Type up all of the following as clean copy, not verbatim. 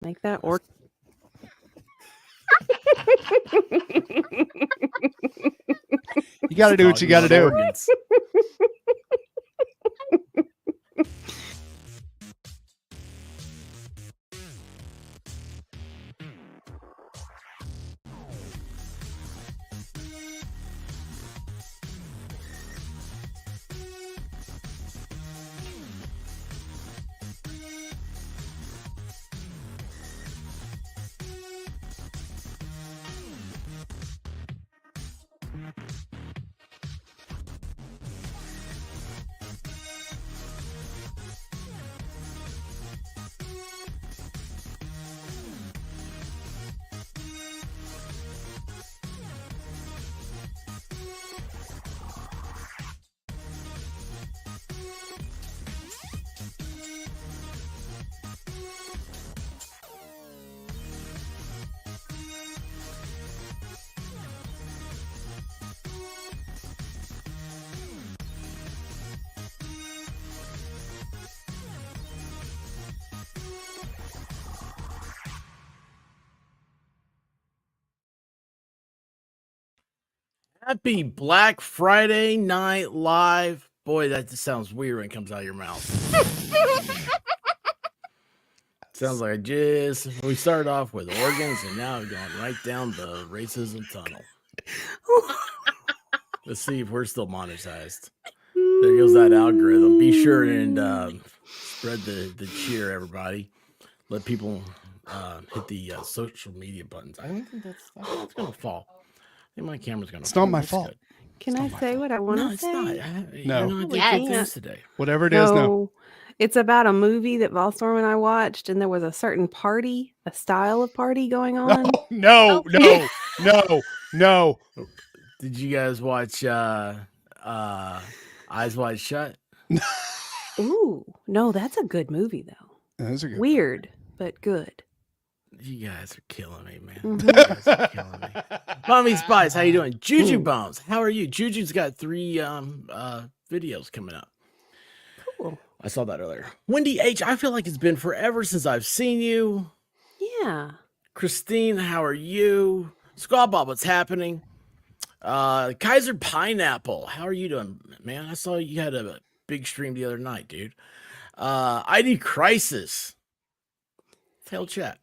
Make that or. You got to do what you got to do. Organs. Happy Black Friday Night Live. Boy, that just sounds weird when it comes out of your mouth. Sounds like we started off with organs and now we're going right down the racism tunnel. Let's see if we're still monetized. There goes that algorithm. Be sure and spread the cheer, everybody. Let people hit the social media buttons. I don't think that's going to fall. I think my camera's going to fall. It's not my fault. Can I say what I want to say? No. It's not. Yes. Today. Whatever it is, no. It's about a movie that Volstorm and I watched, and there was a certain party, a style of party going on. No. Did you guys watch Eyes Wide Shut? Ooh, no, that's a good movie, though. That's a good Weird, but good. You guys are killing me, man. Mm-hmm. You guys are killing me. Mommy Spice, how you doing? Juju Bones, how are you? Juju's got 3 videos coming up. Cool. I saw that earlier. Wendy H, I feel like it's been forever since I've seen you. Yeah. Christine, how are you? Squad Bob, what's happening? Kaiser Pineapple, how are you doing, man? I saw you had a big stream the other night, dude. ID Crisis. Tell chat.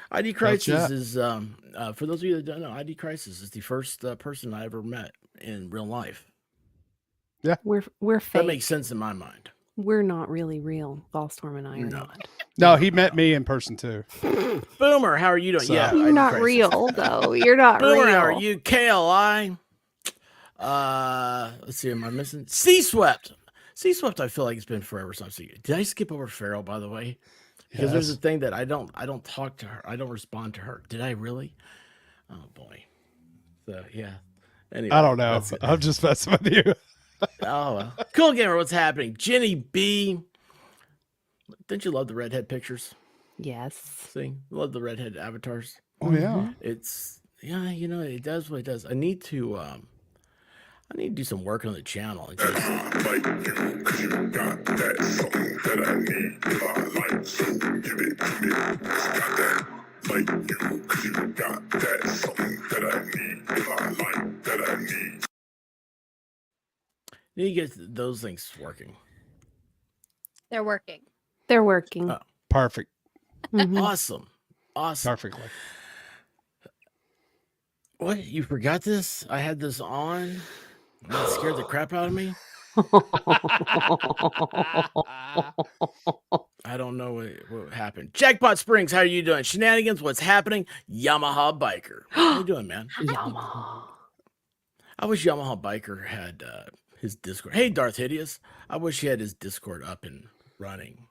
ID Crisis is, for those of you that don't know, ID Crisis is the first person I ever met in real life. Yeah. We're fake. That makes sense in my mind. We're not really real. Volstorm and I are not. No, he met me in person too. Boomer, how are you doing? So, yeah, you're not real though. You're not Boomer, real. How are you? KLI. Let's see. Am I missing? Sea Swept. Sea Swept. I feel like it's been forever since I've seen you. Did I skip over Farrell, by the way? Because there's a thing that I don't talk to her. I don't respond to her. Did I really? Oh boy. So yeah. Anyway, I don't know. I'm just messing with you. Oh well. Cool Gamer, what's happening? Jenny B. Didn't you love the redhead pictures? Yes. See, love the redhead avatars. Oh yeah. It's it does what it does. I need to do some work on the channel. And just... like you, 'cause you got that something that I need. If I like, so give it to me. Got that like you, 'cause you got that something that I need. If I like, that I need. You get those things working. They're working. They're working. Oh. Perfect. Mm-hmm. Awesome. Perfectly. What? You forgot this? I had this on. That scared the crap out of me. I don't know what happened. Jackpot Springs, how are you doing? Shenanigans, what's happening? Yamaha Biker. How you doing, man? Yamaha. I wish Yamaha Biker had his Discord. Hey, Darth Hideous. I wish he had his Discord up and running.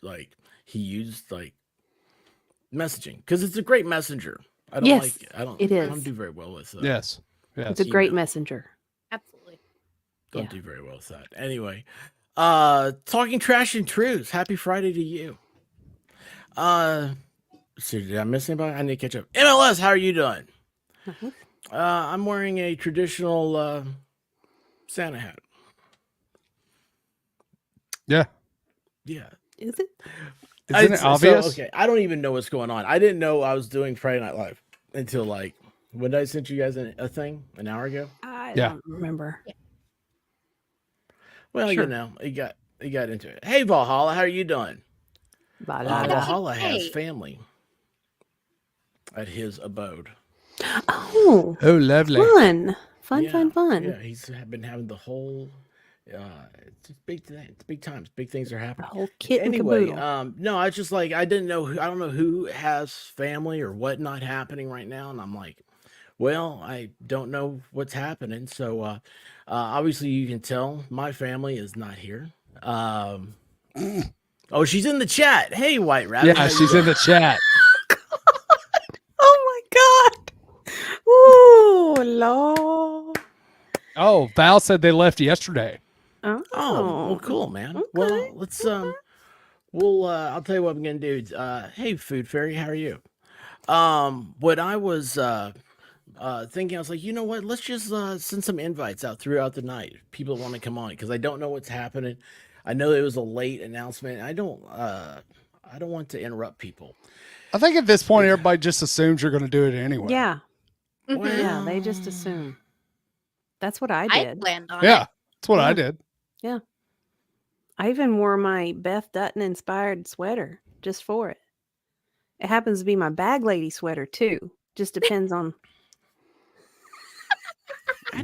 Like, he used, like, messaging. Because it's a great messenger. I don't do very well with Yes. It's a great messenger. Absolutely. Don't do very well with that. Anyway, talking trash and truths. Happy Friday to you. So did I miss anybody? I need to catch up. MLS, how are you doing? Mm-hmm. I'm wearing a traditional Santa hat. Yeah. Yeah. Is it? Isn't it obvious? So, okay, I don't even know what's going on. I didn't know I was doing Friday Night Live until like when I sent you guys a thing an hour ago. I Yeah. don't remember. Well, Sure. you know, he got into it. Hey, Valhalla, how are you doing? Valhalla has Hey. family at his abode. Oh, Oh, lovely. fun. Fun, Yeah, fun, fun. Yeah, he's been having the whole. It's big. It's big times. Big things are The happening. whole kit and Anyway, caboodle. no, I just like I didn't know. I don't know who has family or whatnot happening right now, and I'm like, well, I don't know what's happening. So, obviously, you can tell my family is not here. Oh, she's in the chat. Hey, White Rabbit. Yeah, she's in the chat. Oh my God. Oh, Lord. Oh, Val said they left yesterday. Oh, Oh, well, cool, man. Okay. Well, let's I'll tell you what I'm gonna do. Hey, Food Fairy, how are you? What I was thinking, I was like, you know what? Let's just send some invites out throughout the night. People want to come on because I don't know what's happening. I know it was a late announcement. I don't want to interrupt people. I think at this point, everybody just assumes you're going to do it anyway. Yeah. Mhm. Yeah, they just assume. That's what I I did. planned on Yeah, it. that's what I Yeah. did. I even wore my Beth Dutton inspired sweater just for it. It happens to be my bag lady sweater too. Just depends on.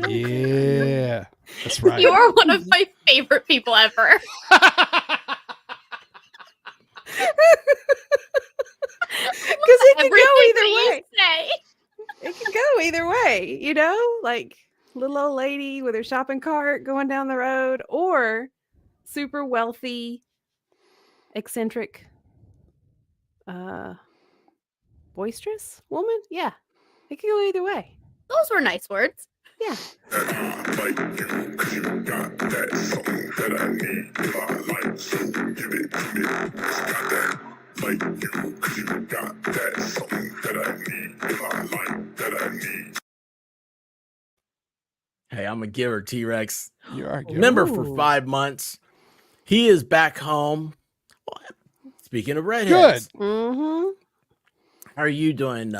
Yeah, that's right. You are one of my favorite people ever. Because it could go Everything either that way. you say. It could go either way, you know? Like little old lady with her shopping cart going down the road, or super wealthy, eccentric, boisterous woman. Yeah. It could go either way. Those were nice words. Yeah. Like you, 'cause you got that something that I need. I like, so give it to me. Got that. Like you, 'cause you got that something that I need. I like that I need. Hey, I'm a giver, T-Rex. You are good. Member for Ooh. 5 months. He is back home. Speaking of redheads, Mm-hmm. how are you doing,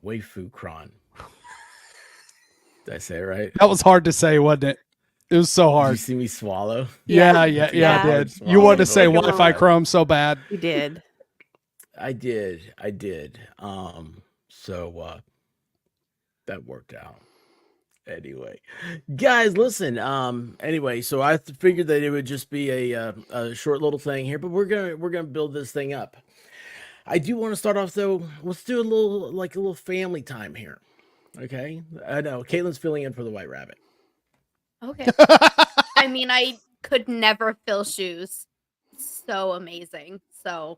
Waifu Kron? Did I say it right? That was hard to say, wasn't it? It was so Did you hard. see me swallow? Yeah, I Yeah. did. Swallow. You wanted to say Took a Wi-Fi moment. Chrome so bad. You did. I did. So that worked out. Anyway, guys, listen. Anyway, so I figured that it would just be a short little thing here, but we're gonna build this thing up. I do want to start off though. Let's do a little family time here. Okay. I know Caitlin's filling in for the White Rabbit. Okay. I mean, I could never fill shoes. So amazing. So.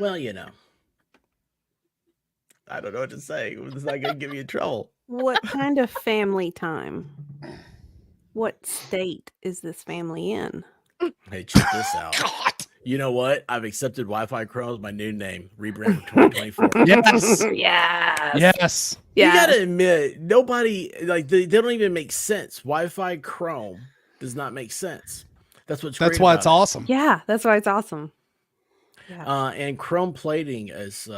Well, you know, I don't know what to say. It's not gonna give you in trouble. What kind of family time? What state is this family in? Hey, check this out. You know what? I've accepted Wi-Fi Chrome as my new name. Rebrand for 2024. Yes. Yes. Yes. You Yeah. gotta admit, nobody like they don't even make sense. Wi-Fi Chrome does not make sense. That's what's That's great why about it's it. awesome. Yeah, that's why it's awesome. Yeah. And Chrome plating is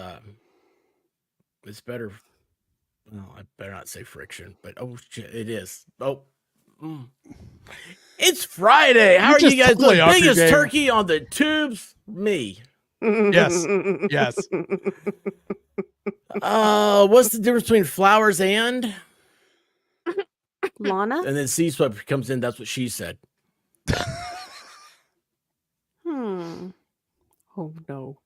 better. Well, I better not say friction, but oh shit, it is. Oh, it's Friday. How You're are you just guys totally doing? off your Biggest game. turkey on the tubes? Me. Yes. Yes. What's the difference between flowers and? Lana? And then C Swept comes in. That's what she said. Oh no.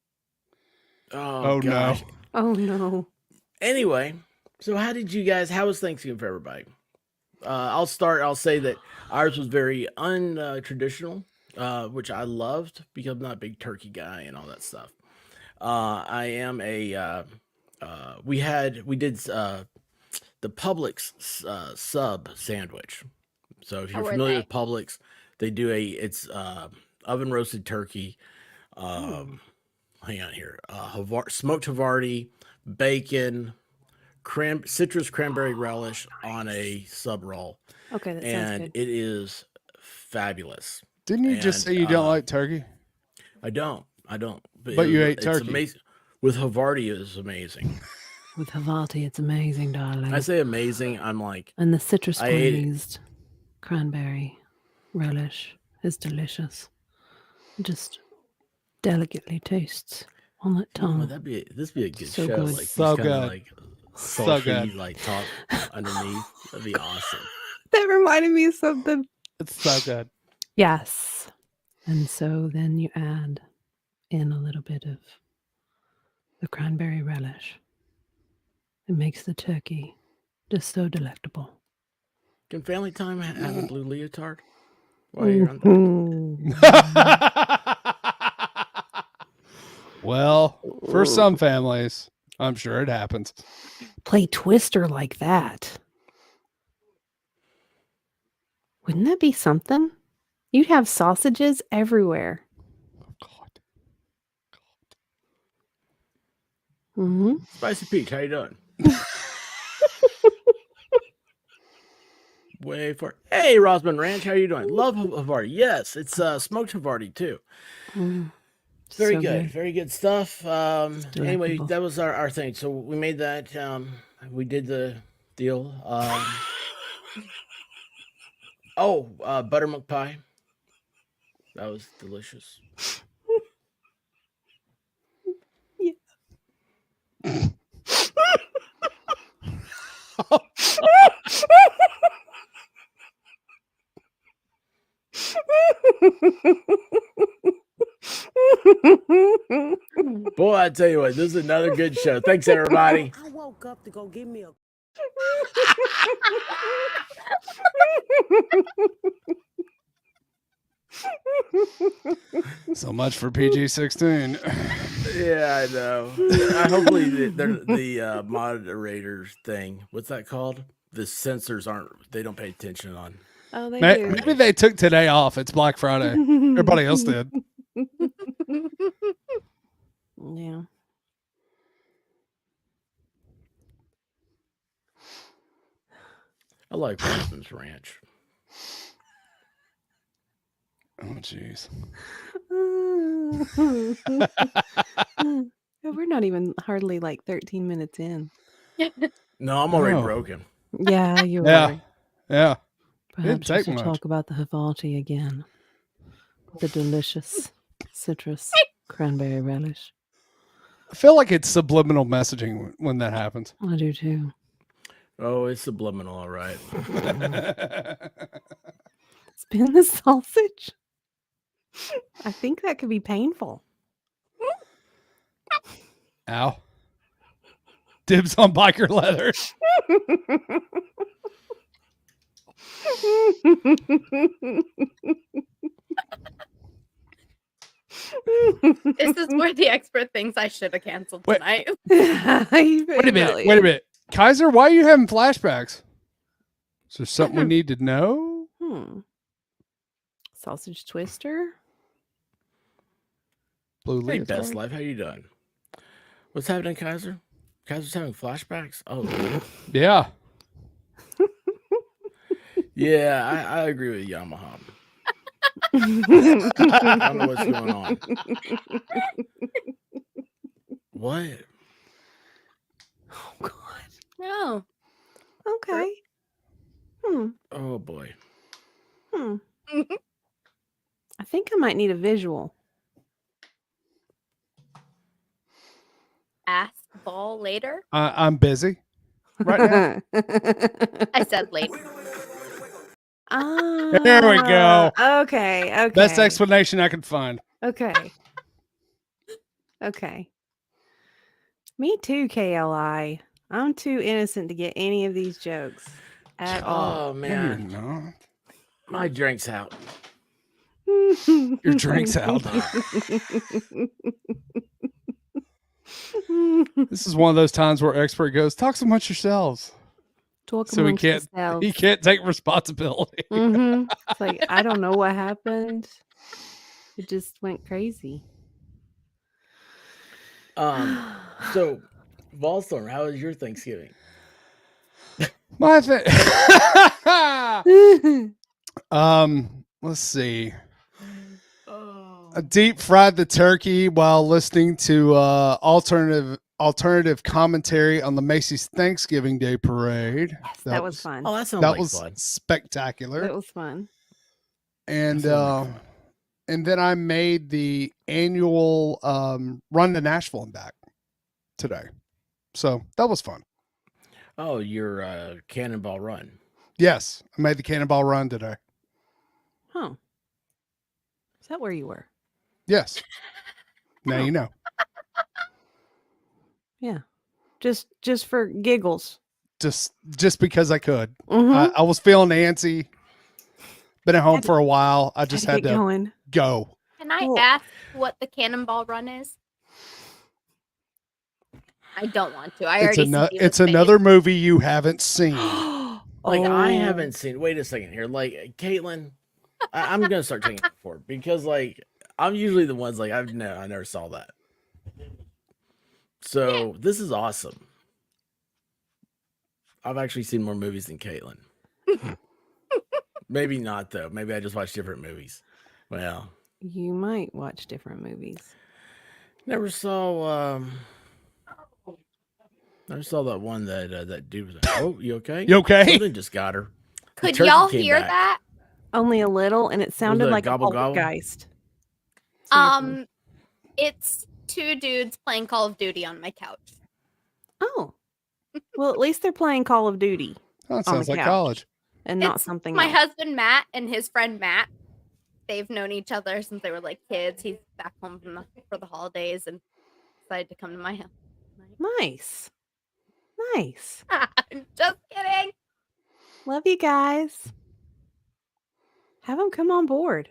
Oh, no. gosh. Oh no. Anyway, so how was Thanksgiving for everybody? I'll start. I'll say that ours was very untraditional, which I loved because I'm not a big turkey guy and all that stuff. I am a. We did the Publix sub sandwich. So if How you're were familiar they? with Publix, they do it's oven roasted turkey. Hang on here. Smoked Havarti, bacon, citrus cranberry relish on a sub roll, Okay, that sounds and good. it is fabulous. Didn't you just say And, you don't like turkey? I don't. But you ate it's turkey. Amazing. With Havarti, it's amazing. With Havarti, it's amazing, darling. I say amazing. I'm like, And the citrus I ate it. squeezed cranberry relish is delicious. Just delicately tastes on that oh, tongue. this be a good So show. good. Like So these kind of good. like So sultry, good. like talk underneath. That'd be awesome. That reminded me of something. It's so good. Yes. And so then you add in a little bit of the cranberry relish. It makes the turkey just so delectable. Can Family Time have a blue leotard while you're on there? Well, for some families, I'm sure it happens. Play Twister like that. Wouldn't that be something? You'd have sausages everywhere. God. Mm-hmm. Spicy Peach, how you doing? Way for hey, Rosman Ranch, how you doing? Love Havarti. Yes, it's smoked Havarti too. Very So good. Very good stuff. Anyway, delectable. that was our thing. So we made that. We did the deal. Buttermilk pie. That was delicious. Boy, I tell you what, this is another good show. Thanks, everybody. I woke up to go give me a. So much for PG-16. Yeah, I know. Hopefully, the moderators thing. What's that called? The censors they don't pay attention on. Oh, they do. Maybe they took today off. It's Black Friday. Everybody else did. Yeah. I like Rosman's Ranch. Oh, jeez. We're not even hardly like 13 minutes in. No, I'm already Oh. broken. Yeah, you're Yeah. right. Yeah. Perhaps we take should much. talk about the Havarti again. The delicious citrus cranberry relish. I feel like it's subliminal messaging when that happens. I do too. Oh, it's subliminal, all right. Spin the sausage. I think that could be painful. Ow. Dibs on biker leather. This is where the expert thinks I should have canceled Wait. tonight. Wait a minute. Kaiser, why are you having flashbacks? Is there something we need to know? Sausage twister. Blue Hey, leaf. Best Life, how you doing? What's happening, Kaiser? Kaiser's having flashbacks? Oh, really? Yeah. Yeah, I agree with Yamaha. I don't know what's going on. What? Oh God. No. Okay. Oh, boy. I think I might need a visual. Ask Ball later. I'm busy right now. I said later. There we go. Okay. Best explanation I could find. Okay. Okay. Me too, KLI. I'm too innocent to get any of these jokes at all. Oh, No, you're man. not. My drink's out. Your drink's out. This is one of those times where expert goes, talk amongst yourselves. Talk So he amongst yourselves. can't take responsibility. It's like, I don't know what happened. It just went crazy. So, Volstorm, how was your Thanksgiving? My thing. Let's see. deep fried the turkey while listening to alternative commentary on the Macy's Thanksgiving Day Parade. Yes, that was fun. Oh, that sounds That like was fun. spectacular. That was fun. And That sounds like fun. and then I made the annual run to Nashville and back today. So that was fun. Oh, your Cannonball Run. Yes, I made the Cannonball Run today. Huh. Is that where you were? Yes. Now you know. Yeah. Just for giggles. Just because I could. Mhm. I was feeling antsy. Been at home for a while. I just had get to going. go. Can I Well- ask what the Cannonball Run is? I don't want to. I already see Diva's It's face. another movie you haven't seen. Like I Oh. haven't seen. Wait a second here. Like Caitlin, I'm gonna start taking it for because like I'm usually the ones like I never saw that. So this is awesome. I've actually seen more movies than Caitlin. Maybe not though. Maybe I just watch different movies. Well, You might watch different movies. never saw that one that dude was like, oh, you okay? You okay? Something just got her. The Could turkey y'all came hear back. that? Only a little, and it sounded it like a gobble gobble? poltergeist. Seriously. It's two dudes playing Call of Duty on my couch. Oh. Well, at least they're playing Call of Duty That on sounds the like couch. college. and not It's something My else. husband Matt and his friend Matt. They've known each other since they were like kids. He's back home for the holidays and decided to come to my house. Nice. Nice. Just kidding. Love you guys. Have them come on board.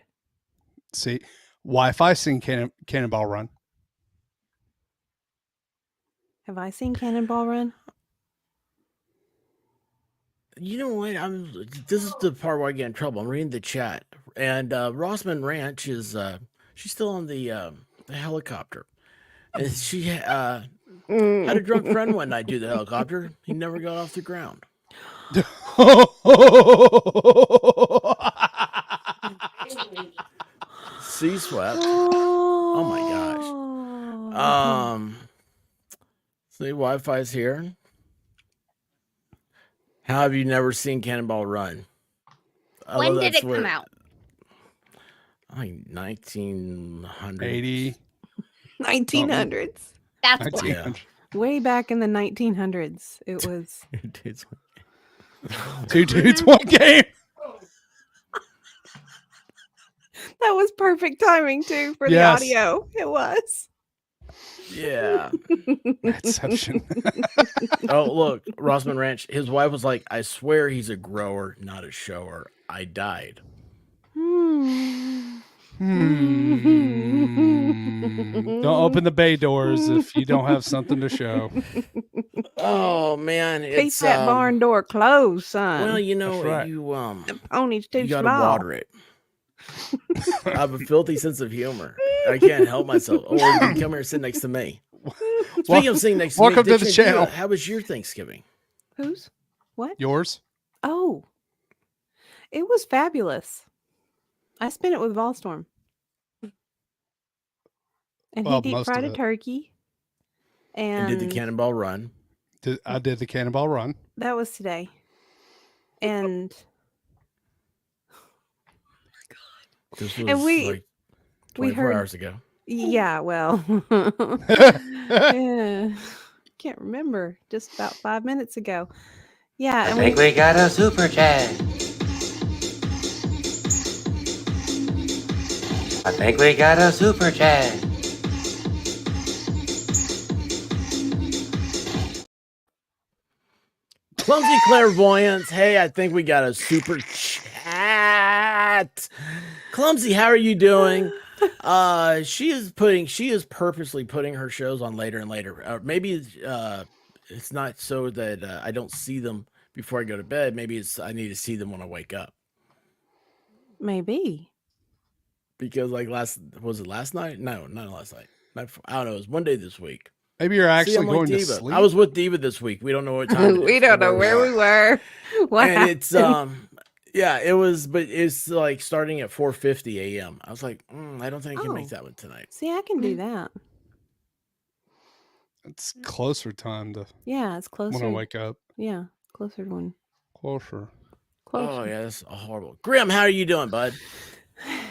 See, Wi-Fi seen Cannonball Run. Have I seen Cannonball Run? You know what? This is the part where I get in trouble. I'm reading the chat, and Rossman Ranch is she's still on the helicopter, and she had a drunk friend one night do the helicopter. He never got off the ground. Sea swept. Oh my gosh. See, Wi-Fi's here. How have you never seen Cannonball Run? When did it come out? Like 1900. 80. 1900s. That's why. 1900. Way back in the 1900s. It was. Two dudes, one game. That was perfect timing, too, for Yes. the audio. It was. Yeah. Exception. Oh, look, Rossman Ranch. His wife was like, I swear he's a grower, not a shower. I died. Hmm. Don't open the bay doors if you don't have something to show. Oh, man. Keep It's that barn door closed, son. Well, you know, That's right. the pony's too you gotta small. water it. I have a filthy sense of humor. I can't help myself. Oh, you can come here and sit next to me. Speaking of sitting next to me, welcome to the Dixon, channel. How was your Thanksgiving? Whose? What? Yours? Oh, it was fabulous. I spent it with Volstorm. And Well, he deep most fried of a it. turkey. And And did the Cannonball Run? I did the Cannonball Run. that was today. And This was And we- like we 24 heard- hours ago. yeah, well, yeah, can't remember. Just about 5 minutes ago. Yeah, I and think we got a super chat. I think we got a super chat. Clumsy Clairvoyance. Hey, I think we got a super chat. Clumsy, how are you doing? She is purposely putting her shows on later and later. Maybe it's not so that I don't see them before I go to bed. Maybe it's I need to see them when I wake up. maybe. Because like last night? No, not last night. I don't know. It was one day this week. Maybe you're See, actually I'm like going to Diva. sleep. I was with Diva this week. We don't know what time. We don't know where we were. What And it's happened? Yeah, it was, but it's like starting at 4:50 a.m. I was like, I don't think I can Oh. make that one tonight. See, I can do that. It's closer time to Yeah, it's closer. when I wake up. Yeah, closer to one. Closer. Closer. Oh yeah, that's horrible. Grim, how are you doing, bud?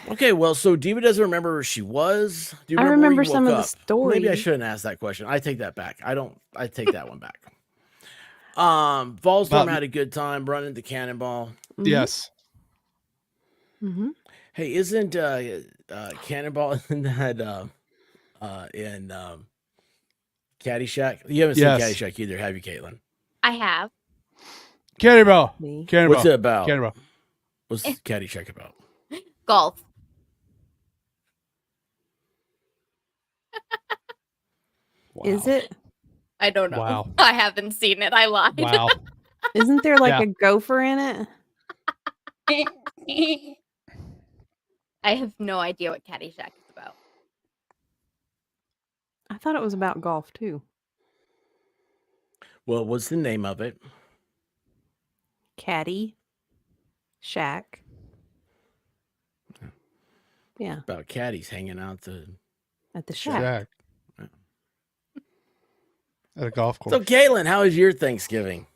Okay, well, so Diva doesn't remember where she was. Do you I remember, where remember you some woke of the up? stories. Maybe I shouldn't ask that question. I take that back. I take that one back. Volstorm had a good time running the cannonball. Mhm. Yes. Mm-hmm. Hey, isn't Cannonball in that in Caddyshack? You haven't seen Yes. Caddyshack either, have you, Caitlin? I have. Cannonball. Me. Cannonball. What's it about? Cannonball. What's Caddyshack about? Golf. Wow. Is it? I don't know. Wow. I haven't seen it. I lied. Wow. Isn't there like Yeah. a gopher in it? I have no idea what Caddyshack is about. I thought it was about golf too. Well, what's the name of it? Caddy Shack. Yeah, About caddies hanging out at the shack. Jack. At a golf course. So, Caitlin, how was your Thanksgiving?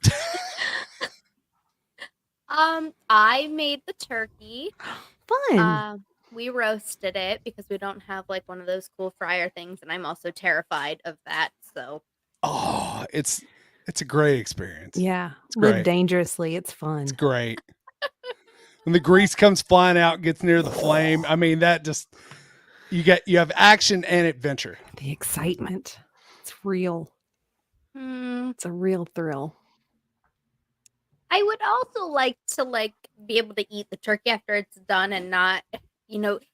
I made the turkey. Fun. We roasted it because we don't have like one of those cool fryer things, and I'm also terrified of that. So Oh, it's a great experience. Yeah, great. live dangerously. It's fun. It's great. When the grease comes flying out, gets near the flame. I mean, that just you have action and adventure. The excitement. It's real. It's a real thrill. I would also like to be able to eat the turkey after it's done and not,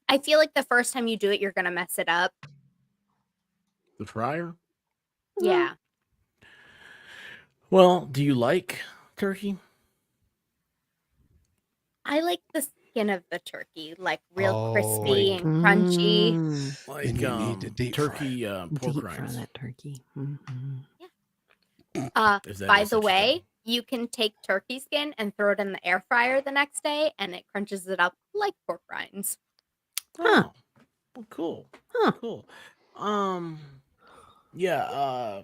I feel like the first time you do it, you're gonna mess it up. The fryer? Yeah. Well, do you like turkey? I like the skin of the turkey, like real Oh, crispy and crunchy. Like And you need to deep fry turkey pork Deep fry rinds. that turkey. Mhm. If that By is the such a way, thing. you can take turkey skin and throw it in the air fryer the next day, and it crunches it up like pork rinds. Huh. Oh, well, cool. Huh. Cool. Yeah,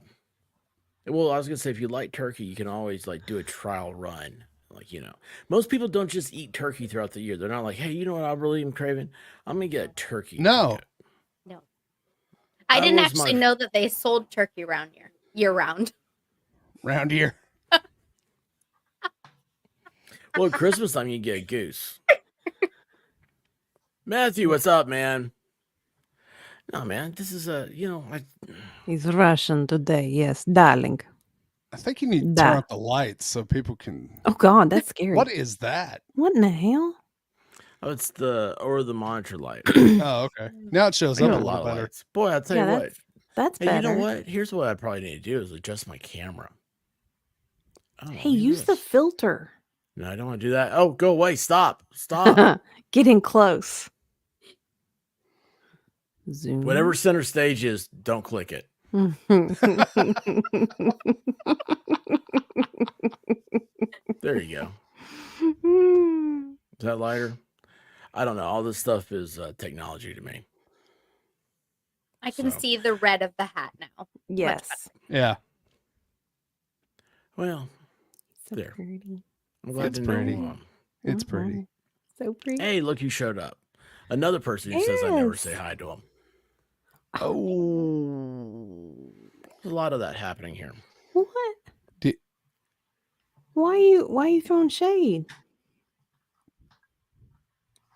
well, I was gonna say, if you like turkey, you can always do a trial run. Most people don't just eat turkey throughout the year. They're not like, hey, you know what I really am craving? I'm gonna get a turkey. No. No. I That didn't was actually my- know that they sold turkey year round. around here. Well, at Christmas time, you get a goose. Matthew, what's up, man? No, man, this is He's Russian today. Yes, darling. I think you need to turn Da. up the lights so people can. Oh God, that's scary. What is that? What in the hell? oh, it's the monitor light. Oh, okay. Now it shows I up got a a lot little of better. lights. Boy, I'll tell Yeah, you what. That's Hey, better. you know what? Here's what I probably need to do is adjust my camera. Oh, Hey, look at use the this. filter. No, I don't want to do that. Oh, go away. Stop. Stop. Get in close. Zoom. Whatever center stage is, don't click it. There you go. Is that lighter? I don't know. All this stuff is technology to me. I can So- see the red of the hat now. Yes. Yeah. Well, So There. pretty. I'm glad It's to pretty. know. It's pretty. Mhm. So pretty. Hey, look who showed up. Another person who says I never Yes. say hi to him. Oh. There's a lot of that happening here. What? Di- Why you throwing shade?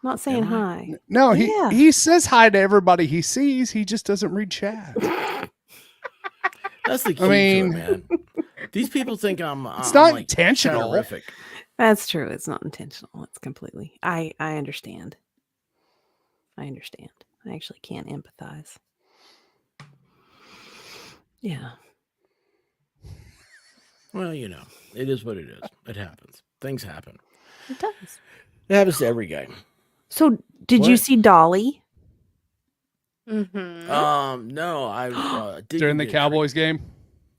Not saying Am I? hi. No, Yeah. he says hi to everybody he sees. He just doesn't read chat. That's the key mean- to it, man. These people think I'm It's I'm not like intentional. chatterific. That's true. It's not intentional. It's completely. I understand. I understand. I actually can't empathize. Yeah. Well, it is what it is. It happens. Things happen. It does. It happens to every guy. So, did you What? see Dolly? Mm-hmm. No, I did During the get a treat. Cowboys game?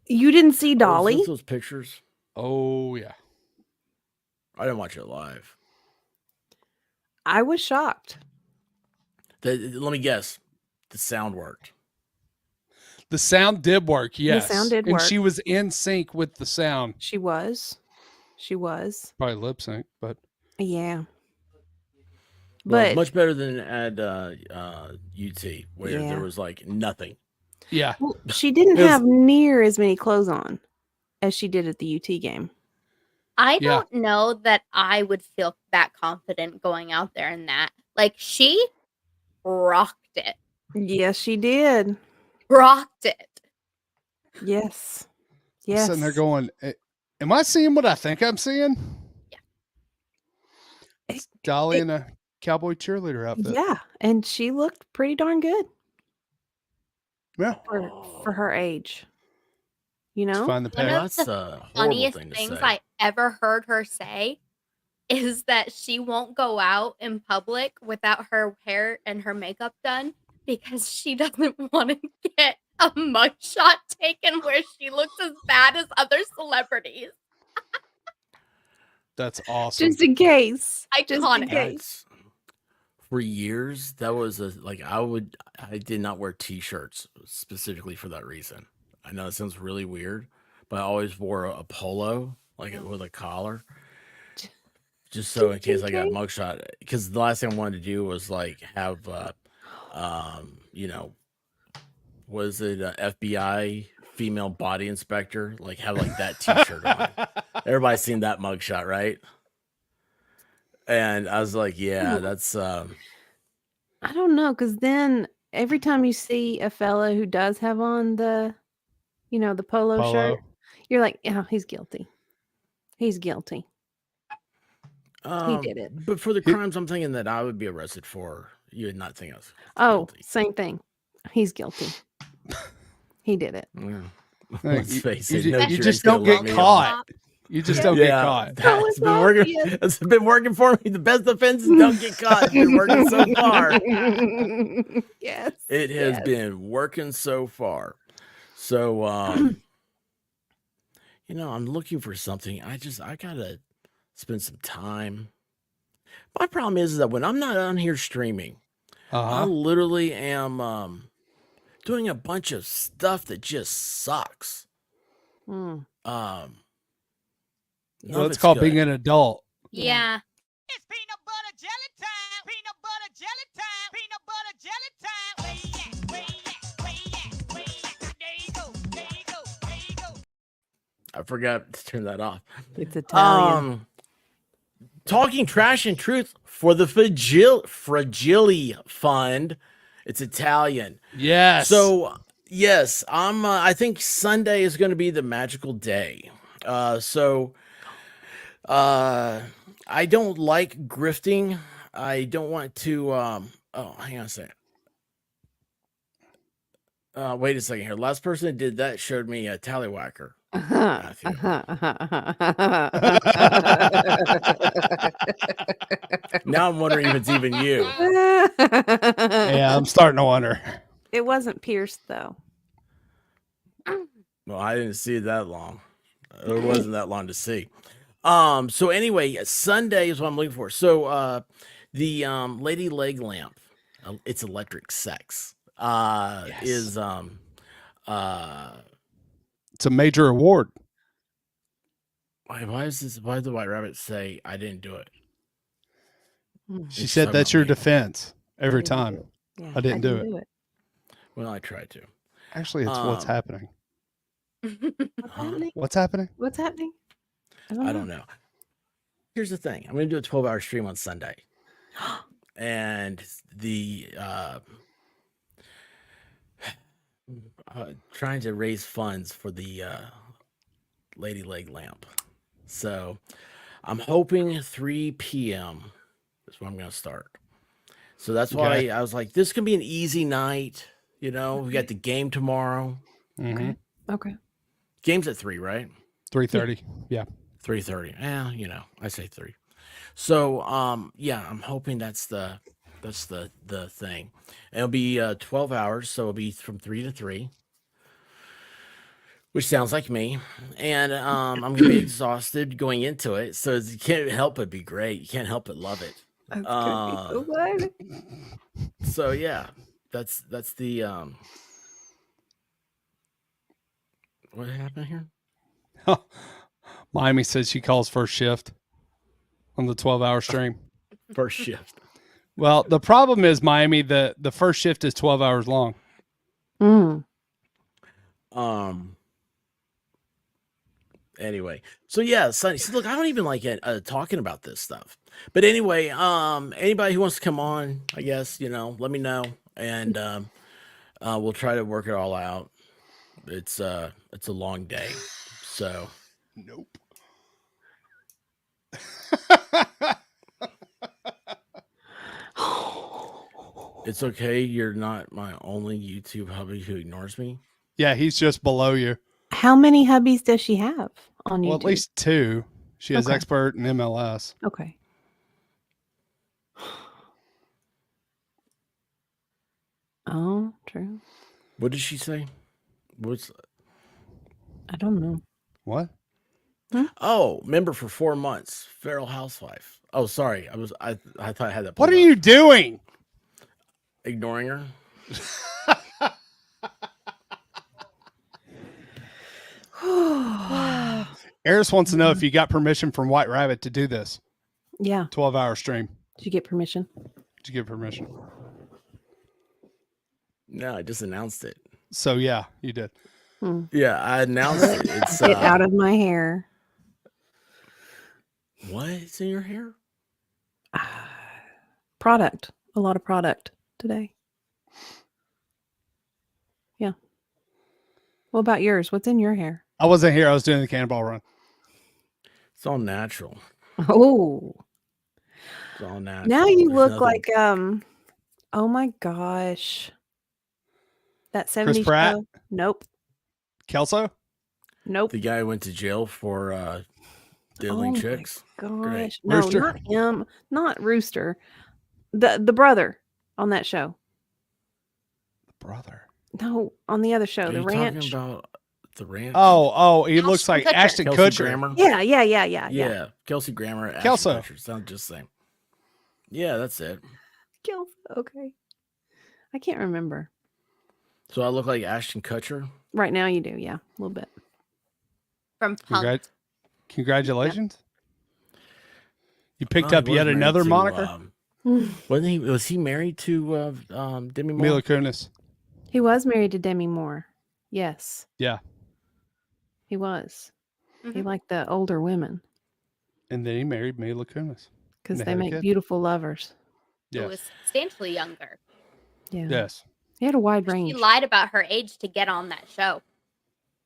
You didn't see Oh, is Dolly? this those pictures. Oh, yeah. I didn't watch it live. I was shocked. Let me guess. The sound worked. The sound did work, yes. sound did and work. she was in sync with the sound. She was. Probably lip sync, but Yeah. Well, But much better than at UT, where Yeah. there was like nothing. yeah. well, she didn't It was- have near as many clothes on as she did at the UT game. I Yeah. don't know that I would feel that confident going out there in that. Like, she rocked it. Yes, she did. Rocked it. Yes. I'm Yes. sitting there going, am I seeing what I think I'm seeing? Yeah. It's Dolly in a cowboy cheerleader outfit. Yeah, and she looked pretty darn good Yeah. for her age. You Let's know? find the One pic. Well, of that's the a horrible funniest thing to things say. I ever heard her say is that she won't go out in public without her hair and her makeup done because she doesn't want to get a mugshot taken where she looks as bad as other celebrities. That's awesome. Just in case. Just in Iconic. case. For years, that was I did not wear t-shirts specifically for that reason. I know it sounds really weird, but I always wore a polo, like with a collar, just so in case I got a mugshot. Because the last thing I wanted to do was like have, was it FBI female body inspector, like have like that t-shirt on. Everybody's seen that mugshot, right? And I was like, yeah, that's I don't know, because then every time you see a fella who does have on the, the polo shirt, you're like, oh, he's guilty. He's guilty. He did it. But for the crimes I'm thinking that I would be arrested for, you would not think I was Oh, guilty. same thing. He's guilty. He did it. Yeah. Hey, Let's you- face you it, ju- no you jury's just gonna don't let get me caught. off. You just don't get caught. That was It's been working. obvious. It's been working for me. The best defense is don't get caught. It's been working so far. Yes. It has yes. been working so far. So, I'm looking for something. I gotta spend some time. My problem is that when I'm not on here streaming, I Uh-huh. literally am doing a bunch of stuff that just sucks. Mm. None of Well, it's it's called good. being an adult. Yeah. It's peanut butter jelly time. Peanut butter jelly time. Peanut butter jelly time. Where you at? Where you at? Where you at? Where you at? There you go. There you go. There you go. I forgot to turn that off. It's Italian. Talking trash and truth for the Fragili Fund. It's Italian. Yes. So yes, I think Sunday is going to be the magical day. I don't like grifting. I don't want to. Hang on a second. Wait a second here. Last person that did that showed me a tallywhacker. Matthew. Now I'm wondering if it's even you. yeah, I'm starting to wonder. It wasn't pierced though. Well, I didn't see it that long. It wasn't that long to see. So anyway, Sunday is what I'm looking for. So the lady leg lamp, it's electric sex. Yes. Is It's a major award. why did the White Rabbit say I didn't do it? She It's said talking that's about your me. defense every didn't do time. it. Yeah, I didn't do it. Well, I tried to. Actually, it's what's happening. What's Huh? happening? What's happening? What's happening? I don't know. Here's the thing. I'm going to do a 12-hour stream on Sunday. And the trying to raise funds for the lady leg lamp. So I'm hoping 3 p.m. is when I'm going to start. So that's why Okay. I was like, this can be an easy night. We got the game tomorrow. Mm-hmm. Okay. Game's at 3, right? 3:30. Yeah. 3:30. Yeah, I say 3. So, yeah, I'm hoping that's the thing. And it'll be 12 hours, so it'll be from 3 to 3, which sounds like me. And I'm gonna be exhausted going into it, so you can't help but be great. You can't help but love it. That's gonna be so good. So yeah, that's the what happened here? Miami says she calls first shift on the 12-hour stream. First shift. Well, the problem is Miami, the first shift is 12 hours long. Mm. Anyway, so yeah, Sonny. See, look, I don't even like it, talking about this stuff. But anyway, anybody who wants to come on, I guess let me know, and we'll try to work it all out. It's a long day, so Nope. it's okay. You're not my only YouTube hubby who ignores me. Yeah, he's just below you. How many hubbies does she have on YouTube? Well, at least 2. She has Okay. expert and MLS. Okay. Oh, true. What did she say? What's I don't know. What? Oh, member for 4 months, feral housewife. Oh, sorry, I thought I had that. What pulled are up. you doing? Ignoring her? Eris wants to know if you got permission from White Rabbit to do this Yeah. 12-hour stream. Did you get permission? Did you get permission? No, I just announced it. So yeah, you did. Yeah, I announced it. It's Get out of my hair. What's in your hair? Product. A lot of product today. Yeah. What about yours? What's in your hair? I wasn't here. I was doing the cannonball run. It's all natural. Oh. It's all natural. Now you There's look nothing- like oh my gosh. That 70s Pratt? show? Nope. Kelso? Nope. the guy who went to jail for diddling my chicks. Gosh. Great. Rooster? No, not him. Not Rooster. The brother on that show. Brother. No, on the other show, Are the you ranch. talking about the ranch? Oh, he looks like Ashton Ashton Kelsey Kutcher. Grammer? Yeah. Kelsey Grammer. Ashton Kelso. Kutcher, sound just the same. Yeah, that's it. Kelso. Okay. I can't remember. So I look like Ashton Kutcher. Right now you do, yeah. A little bit. From Punk. Congratulations. You picked Oh, up he was yet married another to, moniker? Was he married to Demi Moore? Mila Kunis. He was married to Demi Moore. Yes. Yeah. He was. He Mhm. liked the older women And then he married Mila Kunis. because They they had a make kid? beautiful lovers. Who Yes. was substantially younger. Yeah. Yes. He had a wide She range. lied about her age to get on that show.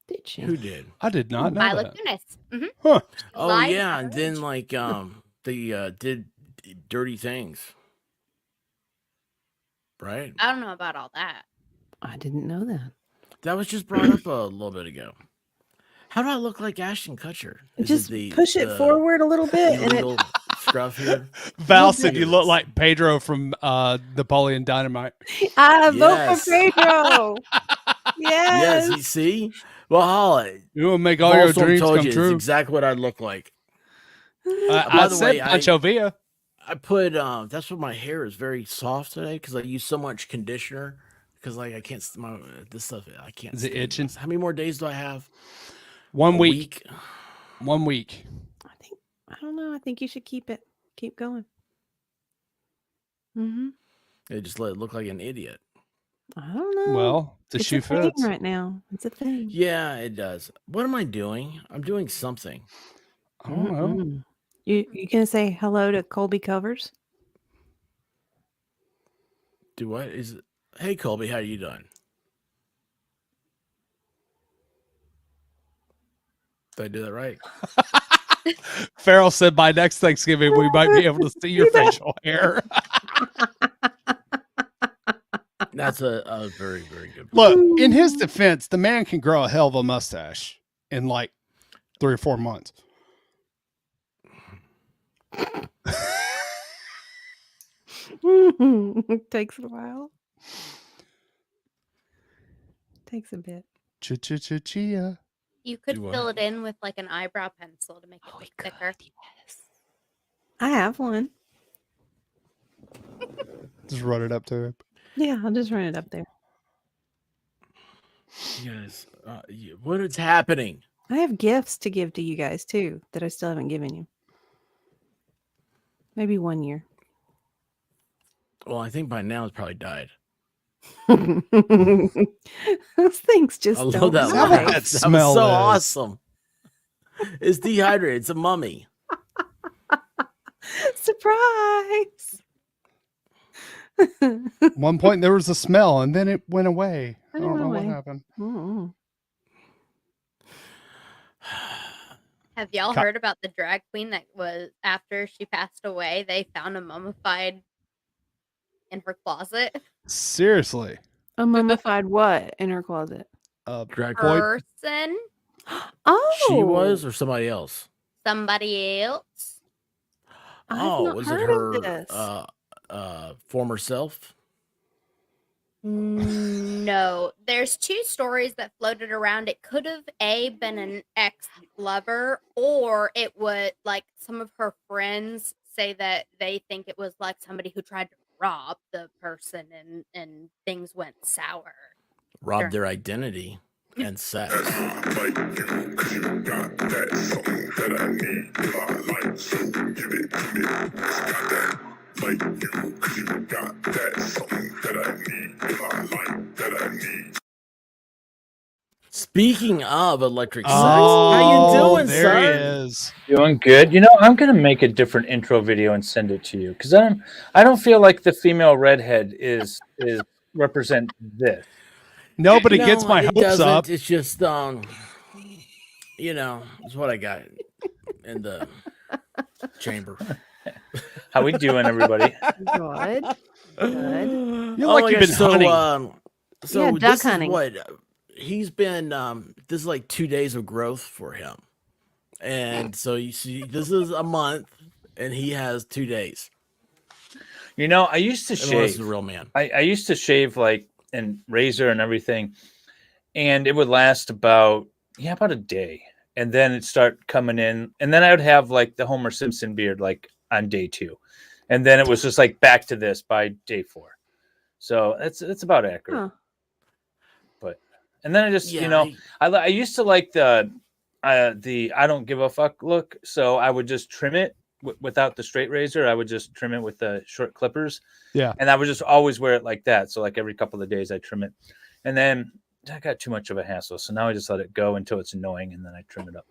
Did she? Who did? I did not know Mila that. Kunis. Mhm. Huh. Oh Lied yeah, about and her then age. like they did dirty things. Right? I don't know about all that. I didn't know that. That was just brought up a little bit ago. How do I look like Ashton Kutcher? Is Just it push it forward a little bit and it illegal scruff here? Val Look said at you look this. like Pedro from Napoleon Dynamite. I vote Yes. for Pedro. Yes. Yes, you see? Well, Holly, You will make all your Volstorm dreams told come you it's true. exactly what I look like. I By the said way, Pancho Villa. I put that's what my hair is very soft today because I use so much conditioner because like I can't this stuff I can't. Is it stand itching? this. How many more days do I have? 1 A week. 1 week. I don't know. I think you should keep it. Keep going. Mm-hmm. They just let it look like an idiot. I don't know. Well, the it's shoe a thing fits. right now. It's a thing. Yeah, it does. What am I doing? I'm doing something. I don't know. Mm-mm. You gonna say hello to Colby Covers? Do what is it? Hey Colby, how you doing? Did I do that right? Farrell said by next Thanksgiving we might be able to see your facial hair. That's a very, very good point. Look, in his defense, the man can grow a hell of a mustache in like 3 or 4 months. It takes a while. Takes a bit. Chia. You could Do what? fill it in with like an eyebrow pencil to make it Oh, we look thicker. I have one. Just run it up to him. Yeah, I'll just run it up there. You guys, what is happening? I have gifts to give to you guys too that I still haven't given you. Maybe 1 year. Well, I think by now it's probably died. Those things just I love don't that Smell laugh. that That smell was so is. awesome. It's dehydrated. It's a mummy. Surprise! One point there was a smell, and then it went away. I It don't went know what away. happened. Mm-mm. Have y'all Ca- heard about the drag queen that was after she passed away? They found a mummified in her closet Seriously. A mummified what in her closet? Drag Boy- person, Oh, She was or somebody else? somebody else. I've Oh, not was it heard her of this. former self? No, there's two stories that floated around. It could have been an ex lover, or it would like some of her friends say that they think it was like somebody who tried to rob the person and things went sour. Robbed Sure. their identity and sex. Like you, 'cause you got that something that I need. I like, so give it to me. Got that. Like you, 'cause you got that something that I need. I like, that I need. Speaking of electric sex, Oh, how you doing, there sir? he is. Doing good. You know, I'm gonna make a different intro video and send it to you because I don't feel like the female redhead is represent this. No, but it No, gets my it hopes doesn't. up. It's just it's what I got in the chamber. How we doing, everybody? Good. Good. You're like my you've gosh, been hunting. So Yeah, duck this hunting. is what he's been. This is like 2 days of growth for him, and so you see, this is a month, and he has 2 days. You know, I used to Unless shave. he's a real man. I used to shave like and razor and everything, and it would last about a day, and then it'd start coming in, and then I would have like the Homer Simpson beard like on day 2, and then it was just like back to this by day 4. So it's about accurate. Huh. But and then I just Yeah, I used to like the I don't give a fuck look, so I would just trim it without the straight razor. I would just trim it with the short clippers. Yeah. And I would just always wear it like that. So like every couple of days I trim it. And then I got too much of a hassle. So now I just let it go until it's annoying and then I trim it up.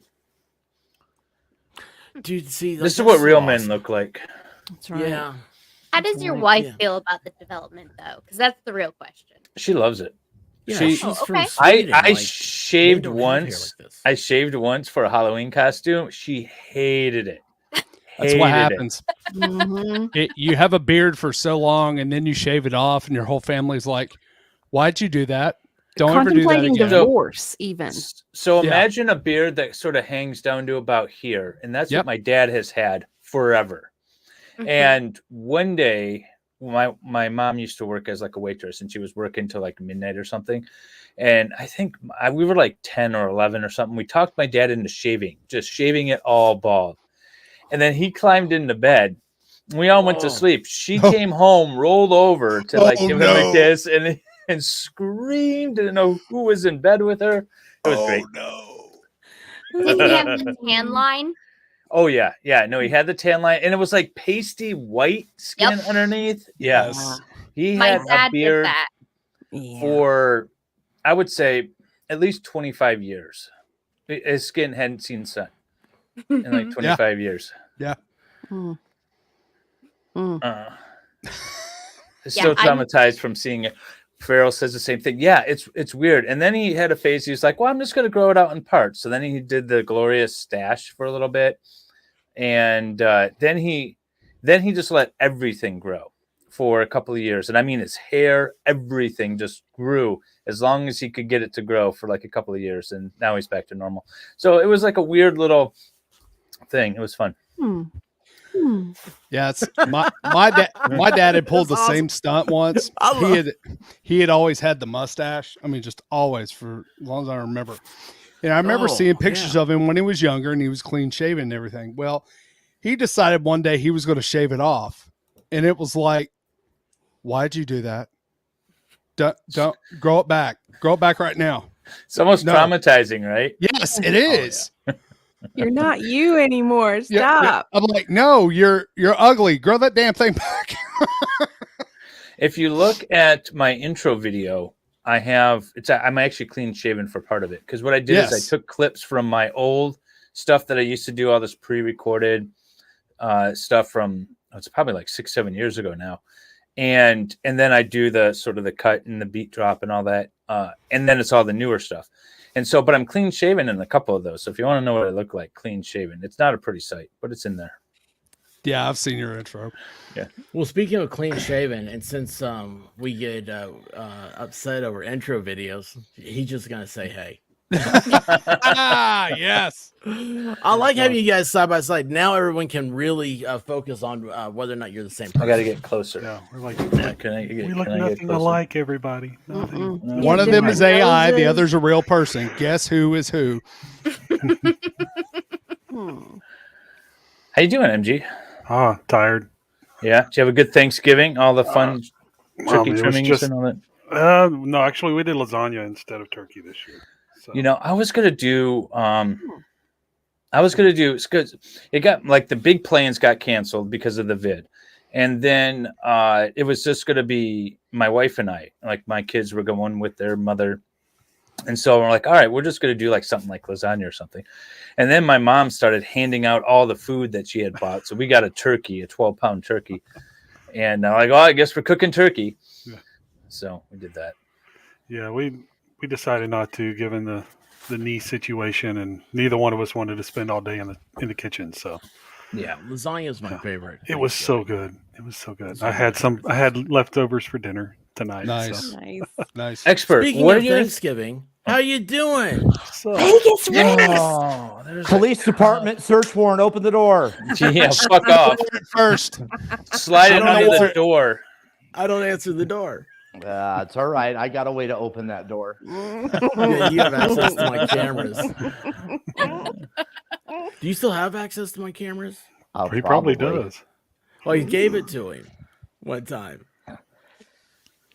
dude, see, This is that's what so real awesome. men look like. That's right. Yeah, How does your Right, wife yeah. feel about the development, though? Because that's the real question. She loves it. yeah. She- She's Oh, from okay. Sweden. I like, shaved men don't have hair once. like this. I shaved once for a Halloween costume. She hated it. That's what Hated it. happens. Mhm. You have a beard for so long, and then you shave it off, and your whole family's like, "Why'd you do that? Don't ever do that Contemplating again." divorce, even. So Yeah. imagine a beard that sort of hangs down to about here, and that's Yep. what my dad has had forever. Mhm. And one day, my mom used to work as like a waitress, and she was working till like midnight or something. And I think we were like 10 or 11 or something. We talked my dad into just shaving it all bald. And then he climbed into bed. We all went to Whoa. sleep. She Oh. came home, rolled over to like Oh, give him no. a kiss, and screamed. Didn't know who was in bed with her. It was great. no! Did he have the tan line? Oh yeah. No, he had the tan line, and it was like pasty white skin Yep. underneath. Yeah, Yes. he My had dad a did beard that. Yeah. for, I would say, at least 25 years. His skin hadn't seen sun in like 25 years. Mm. Mm. It's Yeah, still I'm- traumatized from seeing it. Farrell says the same thing. Yeah, it's weird. And then he had a phase. He was like, "Well, I'm just going to grow it out in parts." So then he did the glorious stash for a little bit, and then he just let everything grow for a couple of years. And I mean, his hair, everything just grew as long as he could get it to grow for like a couple of years. And now he's back to normal. So it was like a weird little thing. It was fun. Hmm. Hmm. Yeah, it's my dad. My dad had pulled the That's same stunt once. I love- He had always had the mustache. I mean, just always for as long as I remember. And I remember Oh, seeing pictures yeah. of him when he was younger, and he was clean shaven and everything. Well, he decided one day he was going to shave it off, and it was like Why'd you do that? Don't grow it back. Grow it back right now. It's almost No. traumatizing, right? Yes, it is. You're not you anymore. Yeah, Stop. I'm like, no, you're ugly. Grow that damn thing back. If you look at my intro video, I'm actually clean shaven for part of it, because what I did is I took clips from my old stuff that I used to do, all this pre-recorded stuff from, it's probably like 6-7 years ago now, and then I do the sort of the cut and the beat drop and all that, and then it's all the newer stuff. And so, but I'm clean shaven in a couple of those. So if you want to know what I look like, clean shaven. It's not a pretty sight, but it's in there. Yeah, I've seen your intro. Yeah. Well, speaking of clean shaven, and since we get upset over intro videos, he's just gonna say, "Hey." Yes. I like having you guys side by side. Now everyone can really focus on whether or not you're the same person. I got to get closer. Yeah, we're like, We look nothing alike, everybody. Nothing. One of them is AI, the other's a real person. Guess who is who? How you doing, MG? Tired. Yeah. Did you have a good Thanksgiving? All the fun turkey it was trimmings just- and all that? No, actually, we did lasagna instead of turkey this year. So. You know, I was gonna do. It's good. It got like the big plans got canceled because of the vid, and then it was just gonna be my wife and I. Like my kids were going with their mother, and so we're like, all right, we're just gonna do like something like lasagna or something. And then my mom started handing out all the food that she had bought, so we got a turkey, a 12-pound turkey, and like, oh, I guess we're cooking turkey. Yeah. So we did that. Yeah, we decided not to, given the knee situation, and neither one of us wanted to spend all day in the kitchen. So Yeah, lasagna is my favorite. it was so good. It was so good. I had leftovers for dinner tonight. Nice. So. Nice. Nice. expert. Speaking what of are your Thanksgiving, how you doing? Vegas race. Oh, there's Police department, search warrant, open the door. yeah, fuck off. First. Slide it I don't under know the what- door. I don't answer the door. It's all right. I got a way to open that door. Yeah, you have access to my cameras. Do you still have access to my cameras? He probably does. Well, you gave it to him one time.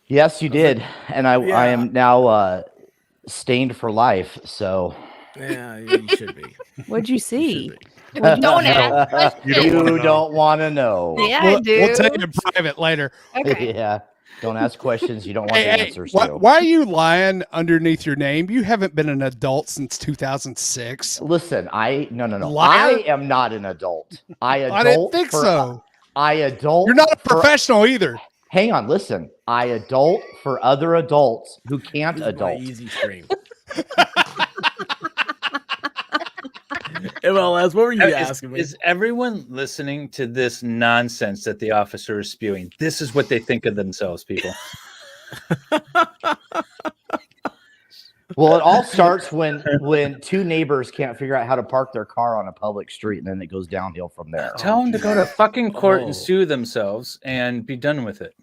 Yes, you did. And I Yeah. am now stained for life. So Yeah, you should be. What'd you You see? should be. Don't ask questions. You don't wanna know. don't want to know. Yeah, I do. We'll tell you in private later. Okay. Yeah. Don't ask questions you don't want the answers why, to. why are you lying underneath your name? You haven't been an adult since 2006. Listen, no. Liar. I am not an adult. I I didn't adult think for- so. I adult. You're not a for- professional either. Hang on, listen. I adult for other adults who can't This is my adult. easy stream. MLS, what were you asking me? Is everyone listening to this nonsense that the officer is spewing? This is what they think of themselves, people. Well, it all starts when two neighbors can't figure out how to park their car on a public street, and then it goes downhill from there. Tell them to go to fucking court Oh. and sue themselves and be done with it.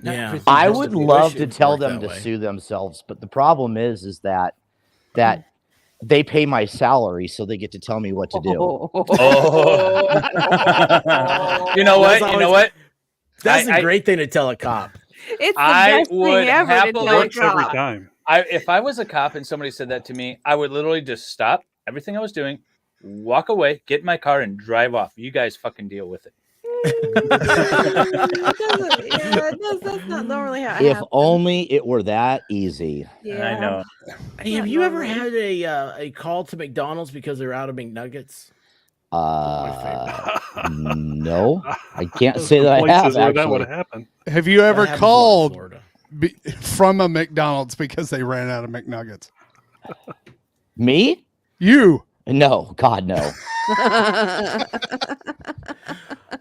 Yeah. Everything I has to would be- love wish to it tell worked them that to way. sue themselves, but the problem is that they pay my salary, so they get to tell me what to do. Oh. You know what? You know what? That's a I- great thing to tell a cop. It's the I best would thing ever to happily- tell a Works every cop. time. If I was a cop and somebody said that to me, I would literally just stop everything I was doing, walk away, get in my car, and drive off. You guys fucking deal with it. That's not normally how it If happens. only it were that easy. Yeah. I know. Hey, have Not you ever normally. had a call to McDonald's because they're out of McNuggets? No, I can't say that I Places have where that would actually. have happened. Have you ever That happens a lot in called Florida. from a McDonald's because they ran out of McNuggets? Me? You. No, God, no.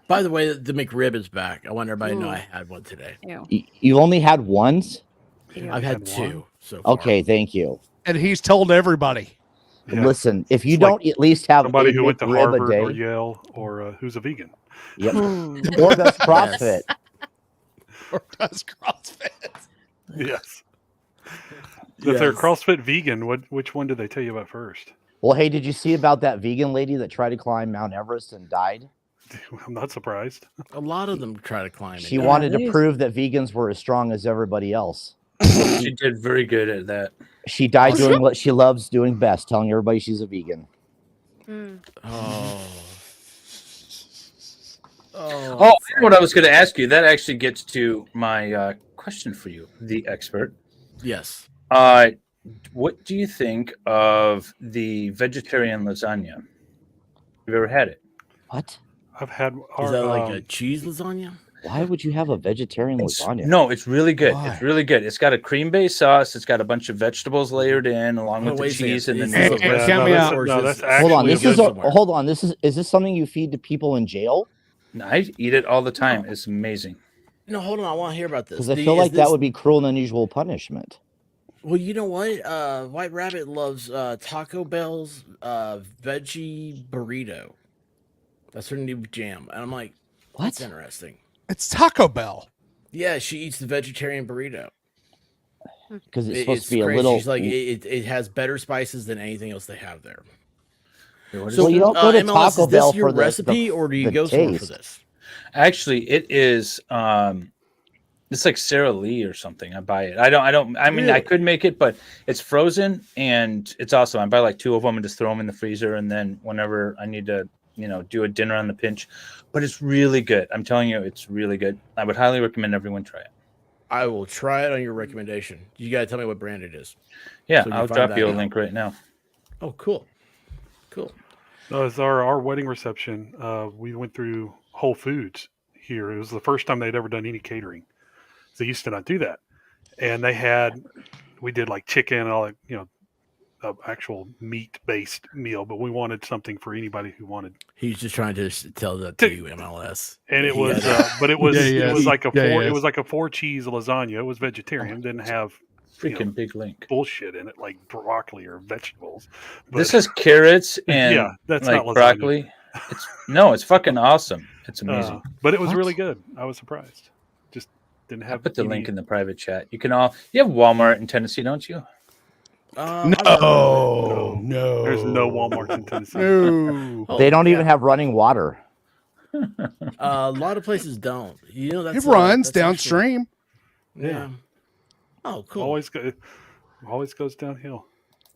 By the way, the McRib is back. I want everybody to know I had one today. Ew. You only had ones? Ew. I've had Had two one? so far. Okay, thank you. And he's told everybody. Yeah. Listen, if you It's like don't at least have Somebody a who went to McRib Harvard a or day, Yale or who's a vegan. yep, Hmm. or that's CrossFit. Or does CrossFit. Yes. If they're Yes. CrossFit vegan, which one did they tell you about first? Well, hey, did you see about that vegan lady that tried to climb Mount Everest and died? I'm not surprised. A lot of them try to climb it. She don't wanted they to used- prove that vegans were as strong as everybody else. She did very good at that. She died doing what she loves doing best, telling everybody she's a vegan. Mm. they? Oh. Oh, I know what I was going to ask you. That actually gets to my question for you, the expert. Yes. What do you think of the vegetarian lasagna? Have you ever had it? What? I've had Is that like a cheese lasagna? Why would you have a vegetarian lasagna? No, it's really good. Why? It's really good. It's got a cream-based sauce. It's got a bunch of vegetables layered in, along with the Wait a second. cheese and the Is noodles. this a Hey, count me recipe out. or is No, this- that's Hold on. actually This is somewhere? hold on. Is this something you feed to people in jail? I eat it all the time. It's amazing. No, hold on. I want to hear about this. Because I feel like that would be cruel and unusual punishment. Well, you know what? White Rabbit loves Taco Bell's veggie burrito. That's her new jam. And I'm like, that's What? interesting. It's Taco Bell. Yeah, she eats the vegetarian burrito. Because it's supposed to be crazy. a little. She's like, it has better spices than anything else they have there. Well, you don't go to MLS, Taco is this Bell your for the recipe, or do you the go somewhere for taste. this? Actually, it is. It's like Sara Lee or something. I buy it. I mean, I Really? could make it, but it's frozen and it's awesome. I buy like 2 of them and just throw them in the freezer. And then whenever I need to, do a dinner on the pinch, but it's really good. I'm telling you, it's really good. I would highly recommend everyone try it. I will try it on your recommendation. You got to tell me what brand it is. Yeah, So we can I'll find drop that you a out. link right now. Oh, cool. Cool. No, it's our wedding reception. We went through Whole Foods here. It was the first time they'd ever done any catering. They used to not do that. And we did like chicken and all that, actual meat-based meal, but we wanted something for anybody who wanted. He's just trying to tell that to you, MLS. And it He was, had- but it was, Yeah, it was like a four, yeah, it was like a 4-cheese lasagna. It was vegetarian. Didn't have Freaking big link. bullshit in it like broccoli or vegetables. But, This has carrots and yeah, that's like not lasagna. broccoli. It's fucking awesome. It's amazing. But it was What? really good. I was surprised. Just didn't I have. put the any- link in the private chat. You have Walmart in Tennessee, don't you? No. There's no Walmart in Tennessee. No. Oh, They don't yeah. even have running water. A lot of places don't. That's It runs that's actually- downstream. Yeah. Oh, cool. Always goes downhill.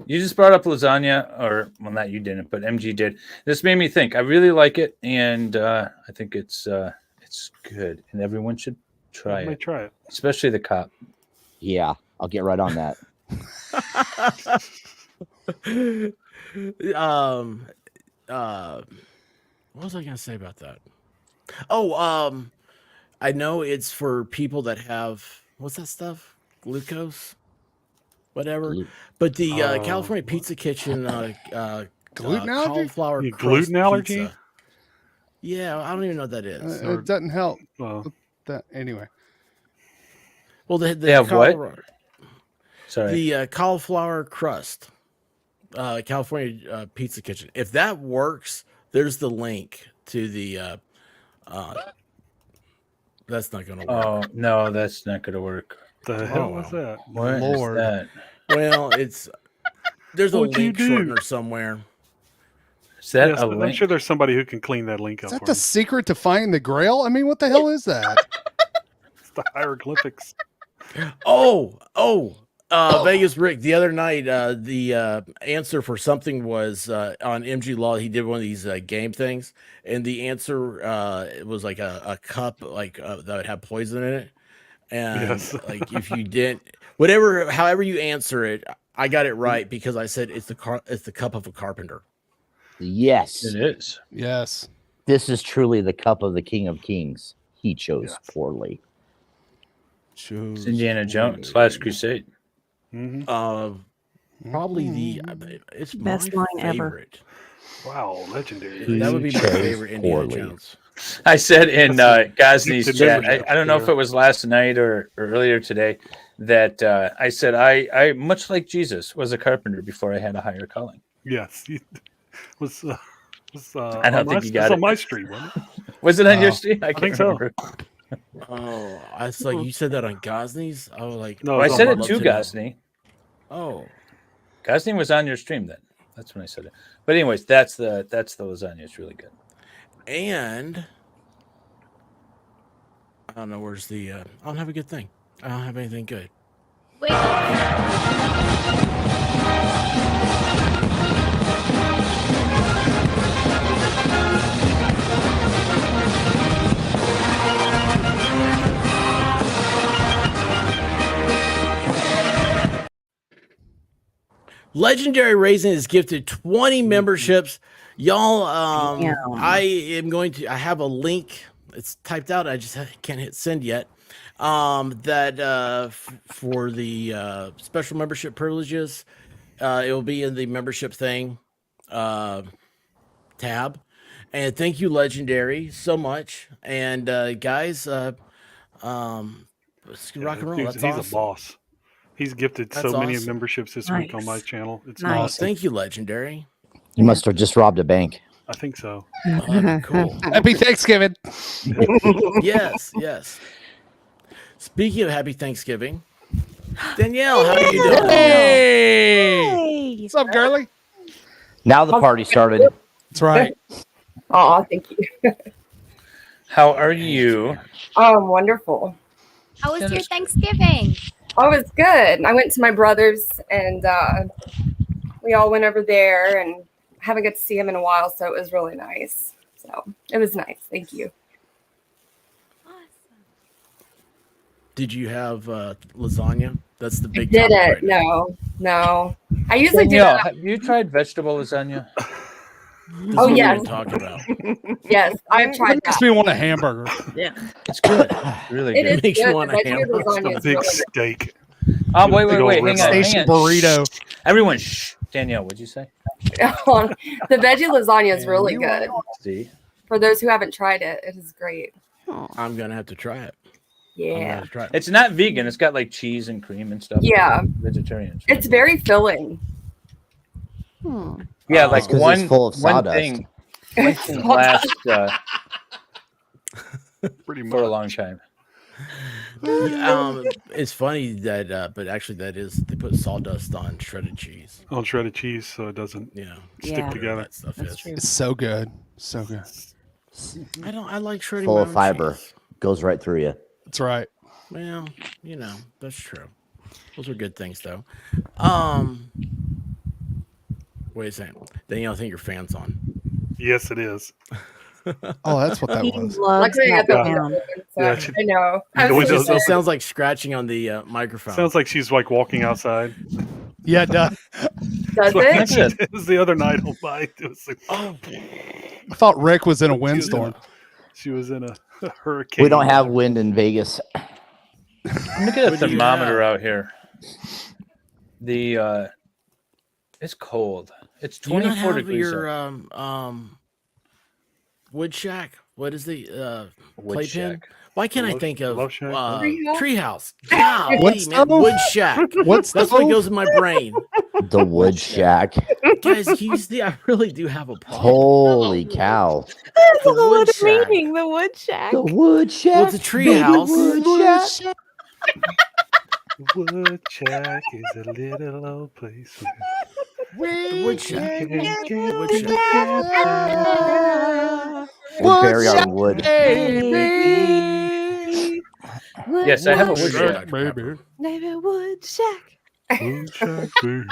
You just brought up lasagna, or well, not you didn't, but MG did. This made me think. I really like it, and I think it's good, and everyone should try I may it, try it. especially the cop. Yeah, I'll get right on that. What was I gonna say about that? Oh, I know it's for people that have what's that stuff? Glucose, whatever. Glu- But the California Pizza Kitchen Gluten allergy? cauliflower You crust gluten allergy? pizza. Yeah, I don't even know what that is. It doesn't help. Well, That anyway. Well, They have what? Sorry. The cauliflower crust, California Pizza Kitchen. If that works, there's the link to the. That's not going to work. Oh no, that's not gonna work. the hell Oh, was that? What is Lord. that? Well, there's a What'd you link do? shortener somewhere. Is that Yes, a but I'm link? sure there's somebody who can clean that link Is up that for the me. secret to finding the grail? I mean, what the hell is that? It's the hieroglyphics. Vegas Rick. The other night, the answer for something was on MG Law. He did one of these game things, and the answer it was like a cup, that would have poison in it. And Yes. like if you didn't, however you answer it, I got it right because I said it's the cup of a carpenter. Yes, It is. Yes. this is truly the cup of the King of Kings. He chose Yes. poorly. It's Indiana Jones, Last Crusade. Hmm. Probably it's Best my line ever. favorite. Wow, legendary. He That would be my chose favorite Indiana poorly. Jones. I said in Gosney's It's chat. memory I don't know if there. it was last night or earlier today that I said I much like Jesus was a carpenter before I had a higher calling. Yes, it was. I don't think you got on it. my street, wasn't it? Was it on your Wow. street? I can't think so. remember. Oh, I was like, you said that on Gosney's? I was like, No, Oh, I it's said on it my to love to know. Gosney. Oh, Gosney was on your stream then. That's when I said it. But anyways, that's the lasagna. It's really good. And I don't know where's the. I don't have a good thing. I don't have anything good. Wait. Legendary Raisin is gifted 20 memberships. Y'all, Damn. I am going to. I have a link. It's typed out. I just can't hit send yet. That for the special membership privileges, it will be in the membership thing tab. And thank you, Legendary, so much. And guys, let's rock and roll. He's That's a awesome. boss. He's gifted That's so many awesome. memberships this week on my Nice. channel. It's Nice. Oh, awesome. thank you, Legendary. You must have just robbed a bank. I think so. Oh, that'd be cool. Happy Thanksgiving. Yes, yes. Speaking of Happy Thanksgiving, Danielle, how are you doing? Hey. What's up, girly? Now the party started. That's right. Oh, thank you. How are you? Oh, wonderful. How was your Thanksgiving? Oh, it was good. I went to my brother's and we all went over there and haven't got to see him in a while, so it was really nice. So it was nice. Thank you. Awesome. Did you have lasagna? That's the I big did topic it. right now. No. I usually do Danielle, that. have you tried vegetable lasagna? This Oh, is what yes. we're talking about. Yes, I've tried That makes that. me want a hamburger. It's good. Really It good. is Makes you good. want The a veggie hamburger. lasagna A is big really steak. Oh, wait, Big old hang on. Station burrito. Everyone, shh. Danielle, what'd you say? good. The veggie lasagna is really good. See? For those who haven't tried it, it is great. I'm gonna have to try it. I'm gonna Yeah. have to try it. It's not vegan. It's got like cheese and cream and stuff. Yeah. Vegetarian. It's very filling. Yeah, like It's 'cause one, it's full of one sawdust. thing lasts Pretty for a much. long time. It's funny that, but actually, that is they put sawdust on shredded cheese. On shredded cheese so it doesn't You know, stick Yeah. together. that stuff That's is. true. It's so good. So good. I don't. I like shredding Full my of own fiber. cheese. Goes right through you. That's right. Well, you know, that's true. Those are good things, though. Wait a second. Danielle, I think your fan's on. Yes, it is. Oh, that's what that He was. loves Luckily, I that got the sound. window open, so Yeah, she- I know. The I was windows so It open. sounds like scratching on the microphone. Sounds like she's like walking outside. Yeah, duh. Does Like it? she did this the other night on bike. It was like, oh, I thought Rick was in a windstorm. she was in a hurricane. We don't have wind in Vegas. Let me get a What do you thermometer have? out here. The it's cold. It's do you not 24 have degrees. your out. wood shack? What is the Wood playpen? shack. Why can't I Love- think of love shack? Treehouse? treehouse? Golly, What's man, the- wood shack. What's That's the what goes in my brain. The wood shack. Guys, you see, I really do have a problem. Holy cow. That's The a whole wood other shack. meaning. The wood shack. The wood shack. Well, it's a treehouse. Wood shack. Wood shack is a little old place. The wood shack. Wood The wood shack. We bury our wood. Wood Yes, I have a shack. wood Shack, shack. Dr. Baby. Pepper. David Wood shack. Wood shack, baby.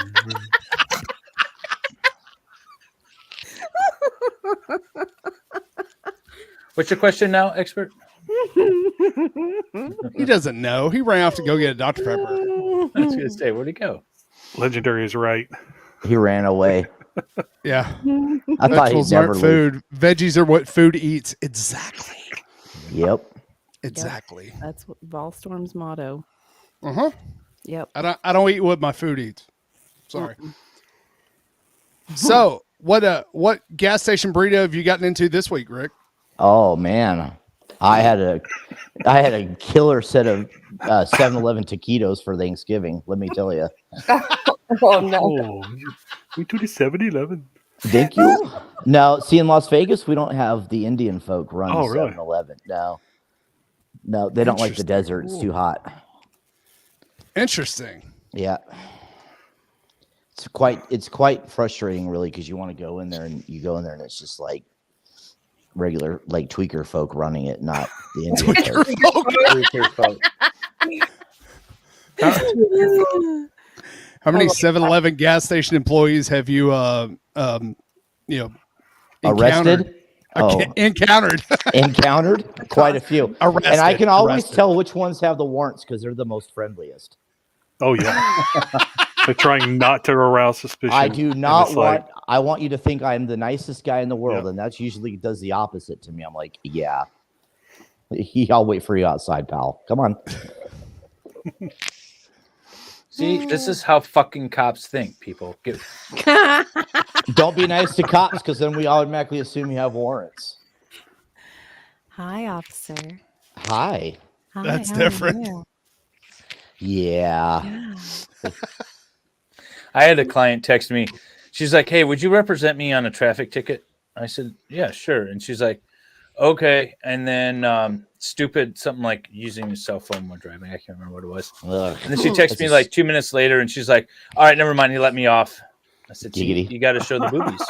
What's your question now, expert? He doesn't know. He ran off to go get a Dr. Pepper. I was gonna say, where'd he go? Legendary is right. He ran away. Yeah. I thought he'd Vegetables never aren't leave. food. Veggies are what food eats. Exactly. Yep. Exactly. That's what Ballstorm's motto. Uh-huh. Yep. I don't eat what my food eats. Sorry. So what gas station burrito have you gotten into this week, Rick? Oh man. I had a killer set of 7-Eleven taquitos for Thanksgiving, let me tell you. Oh no. Oh, we do the 7-Eleven. Thank you. No, see, in Las Vegas, we don't have the Indian folk run Oh, the really? 7-Eleven. No, they don't like the desert. It's too hot. Interesting. Yeah. It's quite frustrating, really, because you want to go in there and it's just like regular like tweaker folk running it, not the Indian Tweaker folk. How many 7-Eleven gas station employees have you, Arrested? Encountered. Encountered? Quite a few. Arrested. And I can always Arrested. tell which ones have the warrants because they're the most friendliest. Oh yeah. They're trying not to arouse suspicion. I do and not it's want. like, I want you to think I'm the nicest guy in the world, and that's usually does the opposite to me. I'm like, yeah, I'll wait for you outside, pal. Come on. See, this is how fucking cops think, people. Don't be nice to cops because then we automatically assume you have warrants. Hi, officer. Hi. Hi, That's how are different. you? Yeah. I had a client text me. She's like, "Hey, would you represent me on a traffic ticket?" I said, "Yeah, sure." And she's like, "Okay." And then stupid something like using your cell phone while driving. I can't remember what it was. Ugh. And then she texted me like 2 minutes later, and she's like, "All right, never mind. You let me off." I said, "See, Giggity. you got to show the boobies."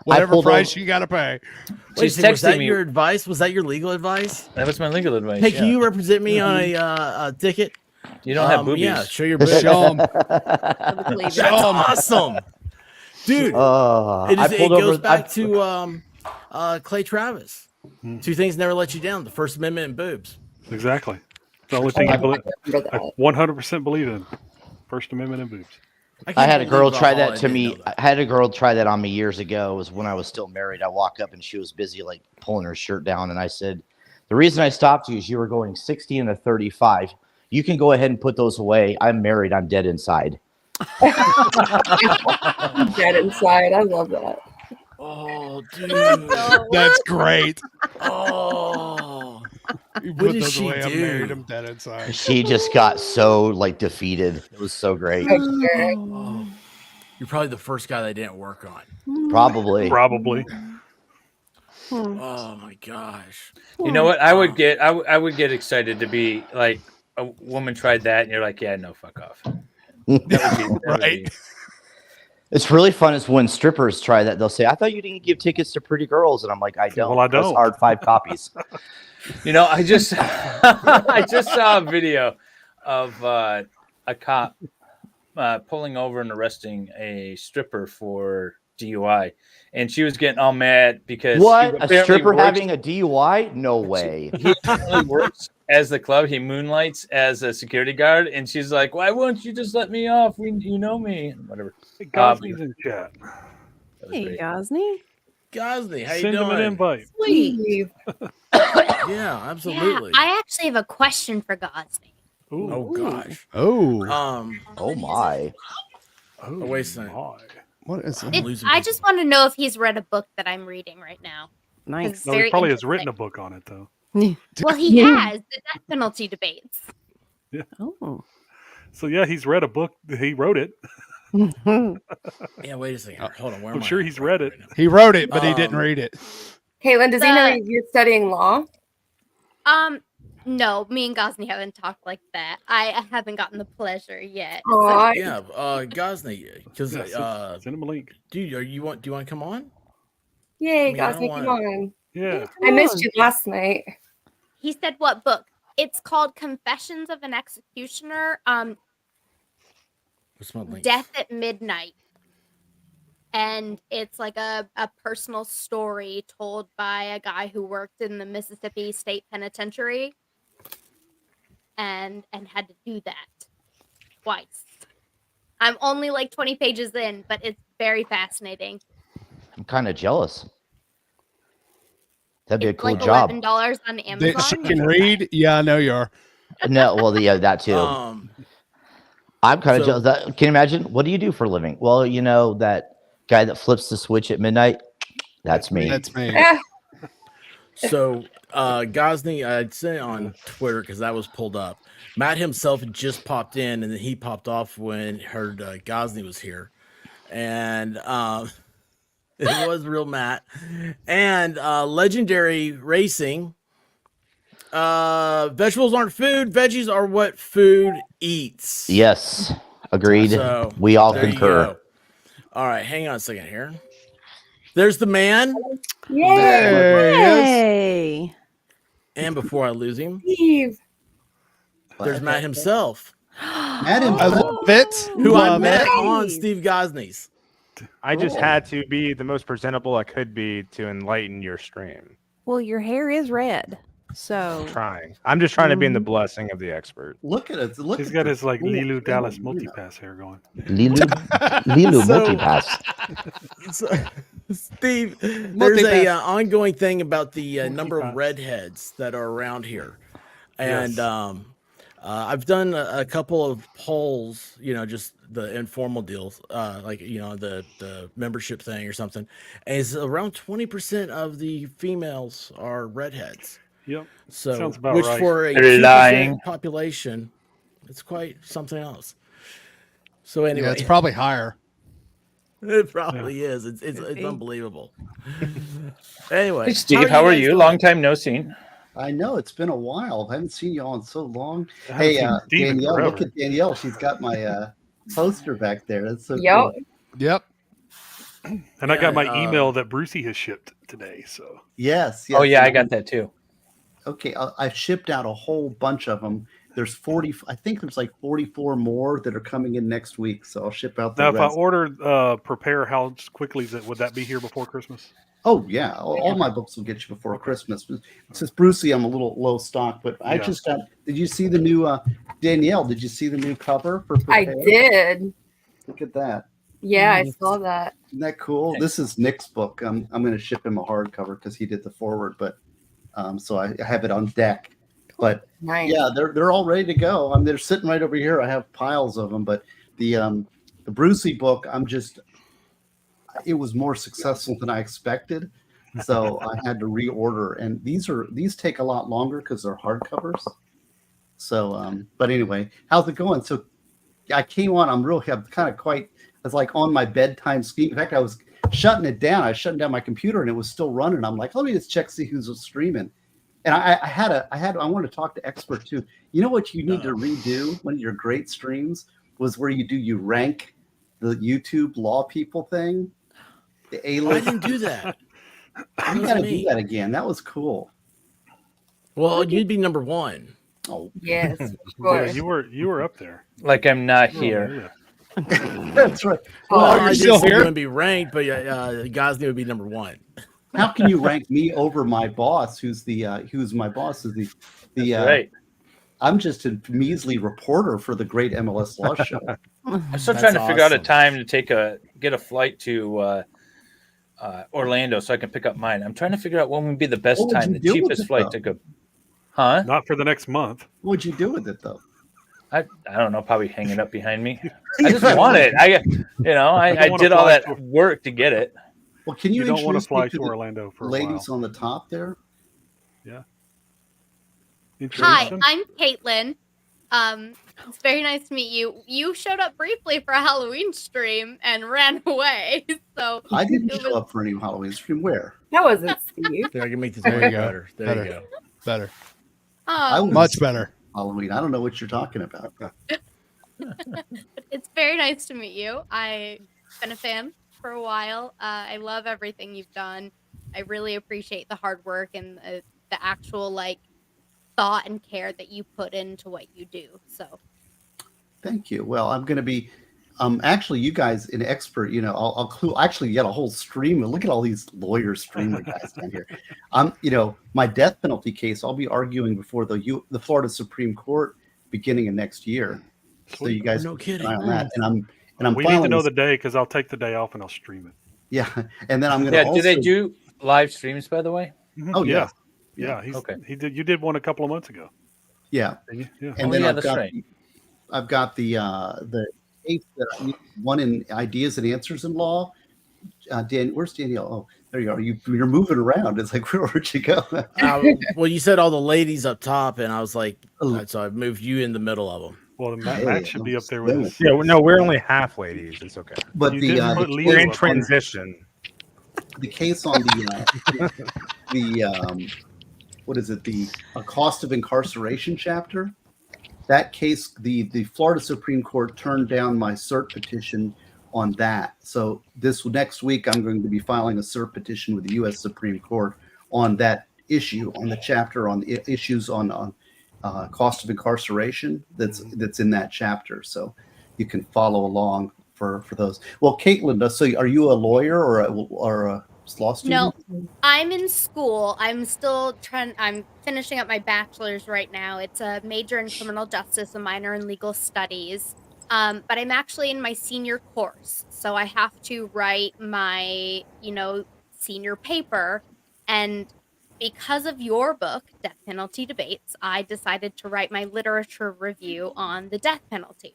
Whatever pulled price over- you got to pay. She's Wait, was that texting me. your advice? Was that your legal advice? That was my legal advice. Hey, yeah. can you represent me on a ticket? You don't have boobies. Yeah, show your boobies. Show 'em. That's awesome, dude. I It pulled goes over. back to Clay Travis. Two things never let you down: the First Amendment and boobs. exactly. The only thing I believe, Remember I that. 100% believe in. First Amendment and boobs. I had a girl can't try believe that to I me. didn't know that. I had a girl try that on me years ago. It was when I was still married. I walk up and she was busy like pulling her shirt down, and I said, "The reason I stopped you is you were going 60 and a 35. You can go ahead and put those away. I'm married. I'm dead inside." Dead inside. I love that. Oh, dude. That's great. Oh. You What put did those she away. I'm do? married. I'm dead inside. She just got so like defeated. It was so great. Oh. You're probably the first guy that didn't work on. Probably. Probably. Oh my gosh. You know what? I would get excited to be like a woman tried that, and you're like, "Yeah, no, fuck off." That would Right. be- It's really fun is when strippers try that. They'll say, "I thought you didn't give tickets to pretty girls," and I'm like, "I don't." Well, I That's don't. hard 5 copies. You know, I just I just saw a video of a cop pulling over and arresting a stripper for DUI, and she was getting all mad because What? he A apparently stripper works- having a DUI? No way. He apparently works as the club. He moonlights as a security guard, and she's like, "Why won't you just let me off? You know me." Whatever. Hey, Gosney's in chat. That was Hey, great. Gosney. Gosney, how you Send him an doing? invite. Sweet. Yeah, absolutely. Yeah, I actually have a question for Gosney. Ooh. Oh gosh. Oh, Oh my. Oh, wait a second. my. what is that? I'm losing I people. just want to know if he's read a book that I'm reading right now. Nice. It's No, he very probably has written a interesting. book on it, though. Well, he has the death penalty debates. Oh. So, yeah, he's read a book. He wrote it. Yeah, wait a second. Here. Hold on. Where I'm am I sure at he's right read it. now? He wrote it, but he didn't read it. Caitlin, does he know The- you're studying law? No, me and Gosney haven't talked like that. I haven't gotten the pleasure yet. Aw, Yeah, Gosney, because Yeah, send him a link. dude, do you want to come on? yay, I mean, I Gosney, don't come wanna- on. Yeah. I missed you last night. He said what book? It's called Confessions of an Executioner. What's my link? Death at Midnight. And it's like a personal story told by a guy who worked in the Mississippi State Penitentiary and had to do that twice. I'm only like 20 pages in, but it's very fascinating. I'm kind of jealous. That'd be a It's cool like job. $11 on That Amazon. she can read? Yeah, I know you are. No, well, yeah, that too. I'm kind of so- jealous. Can you imagine? What do you do for a living? Well, you know that guy that flips the switch at midnight. That's me. That's me. So, Gosney, I'd say on Twitter because that was pulled up. Matt himself had just popped in, and then he popped off when heard Gosney was here, and it was real Matt. And Legendary Racing. Vegetables aren't food. Veggies are what food eats. Yes, agreed. So, we all there you concur. go. All right, hang on a second here. There's the man. Yay! There he is. Hey. And before I lose him, Steve. there's Matt himself, Matt I himself. love it. who I Love met it. on Steve Gosney's. I just Cool. had to be the most presentable I could be to enlighten your stream. Well, your hair is red. So Trying. I'm just trying to be in the Mhm. blessing of the expert. Look at it. Look He's at got this his like cool Lilu thing, Dallas you know. multipass hair going. Lilu So- multipass. So, Steve, there's a Multipass. ongoing thing about the number of Multipass. redheads that are around here, and Yes. I've done a couple of polls, just the informal deals, like the membership thing or something, and it's around 20% of the females are redheads. Yep. So, Sounds about which right. for a They're 2% lying. population, it's quite something else. So Yeah, anyway, it's probably higher. it probably is. It's Could be. unbelievable. Anyway, Hey, Steve, how are guys you? doing? Long time no seen. I know it's been a while. I haven't seen you all in so long. I haven't Hey, seen Steve in Danielle, look forever. at Danielle. She's got my poster back there. That's so Yep. cool. Yep. And I got my Yeah, email that Brucey has shipped today. So Yes. Oh yeah, I and got that too. Okay, I've shipped out a whole bunch of them. There's 40. I think there's like 44 more that are coming in next week. So I'll ship out the now, if I rest. order Prepare, how quickly would that be here before Christmas? Oh yeah, all my books will get you before Christmas. Since Brucey, I'm a little low stock, but I Yeah. just got. Did you see the new Danielle? Did you see the new cover for? I Prepare? did. Look at that. Yeah, I saw that. Isn't that cool? This is Nick's book. I'm going to ship him a hardcover because he did the forward, but so I have it on deck. But Nice. yeah, they're all ready to go. They're sitting right over here. I have piles of them, but the Brucey book, it was more successful than I expected, so I had to reorder. And these take a lot longer because they're hardcovers. So, but anyway, how's it going? So I came on. I'm kind of quite. I was like on my bedtime scheme. In fact, I was shutting it down. I was shutting down my computer, and it was still running. I'm like, let me just check see who's streaming. And I wanted to talk to expert too. You know what you need to redo? One of your great streams was where you rank the YouTube law people thing. The Oh, I A-list. didn't do that. You got to do that again. That was cool. Well, you'd be number one. Oh, Yes, of Yeah, course. you were up there. Like I'm not You were here. there, yeah. that's right. Well, Well, I you're just still said you here. wouldn't be ranked, but Gosney would be number one. How can you rank me over my boss? Who's my boss? Is the Right. I'm just a measly reporter for the great MLS Law Show. I'm still That's trying to figure out a awesome. time to get a flight to Orlando so I can pick up mine. I'm trying to figure out when would be the best What would time, you the do with cheapest it, flight though? to go. Huh? Not for the next month. What would you do with it though? I don't know. Probably hang it up behind me. I just want it. I don't wanna did all fly that to- work to get it. Well, can you, You don't want to introduce me fly to to the Orlando for a ladies while. on the top there? Hi, Introduction? I'm Caitlin. It's very nice to meet you. You showed up briefly for a Halloween stream and ran away. So I didn't it show was- up for any Halloween stream. Where? That wasn't Steve. There, I can make this There more you go. better. There you go. Better. I was Much better. Halloween. I don't know what you're talking about. It's very nice to meet you. I've been a fan for a while. I love everything you've done. I really appreciate the hard work and the actual thought and care that you put into what you do. So Thank you. Well, I'm going to be. Actually, you guys, an expert. I'll actually get a whole stream. Look at all these lawyer streamer guys down here. My death penalty case. I'll be arguing before the Florida Supreme Court beginning of next year. So you guys No can keep an kidding. eye on that. And I'm we need to filing know this- the day because I'll take the day off and I'll stream it. Yeah, and then I'm going to. Yeah. Do they do live streams, by the way? Oh yeah, yeah. yeah. Okay. He did. You did one a couple of months ago. Yeah. didn't you? Yeah. And Oh, then yeah, I've that's got right. I've got the case that one in ideas and answers in law. Where's Danielle? Oh, there you are. You're moving around. It's like where'd you go? Well, you said all the ladies up top, and I was like, so I've moved you in the middle of them. Well, Matt, Hey, Matt should be up there with I'm us. Yeah, no, we're only half ladies. It's okay. But You the didn't put the Leo We're case- in up transition. the case on the what is it? The cost of incarceration chapter. That case, the Florida Supreme Court turned down my cert petition on that. So this next week, I'm going to be filing a cert petition with the U.S. Supreme Court on that issue, on the chapter on the issues on cost of incarceration that's in that chapter. So you can follow along for those. Well, Caitlin, so are you a lawyer or a law student? No, I'm in school. I'm finishing up my bachelor's right now. It's a major in criminal justice, a minor in legal studies. But I'm actually in my senior course. So I have to write my, senior paper. And because of your book, Death Penalty Debates, I decided to write my literature review on the death penalty.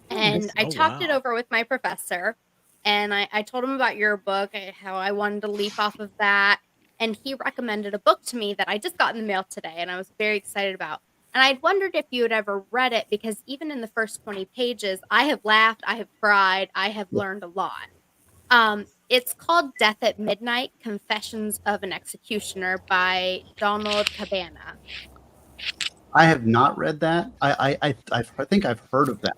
And I talked it over with my professor, and I told him about your book, how I wanted to leap off of that. And he recommended a book to me that I just got in the mail today, and I was very excited about. And I'd wondered if you had ever read it, because even in the first 20 pages, I have laughed, I have cried, I have learned a lot. It's called Death at Midnight, Confessions of an Executioner by Donald Cabana. I have not read that. I think I've heard of that.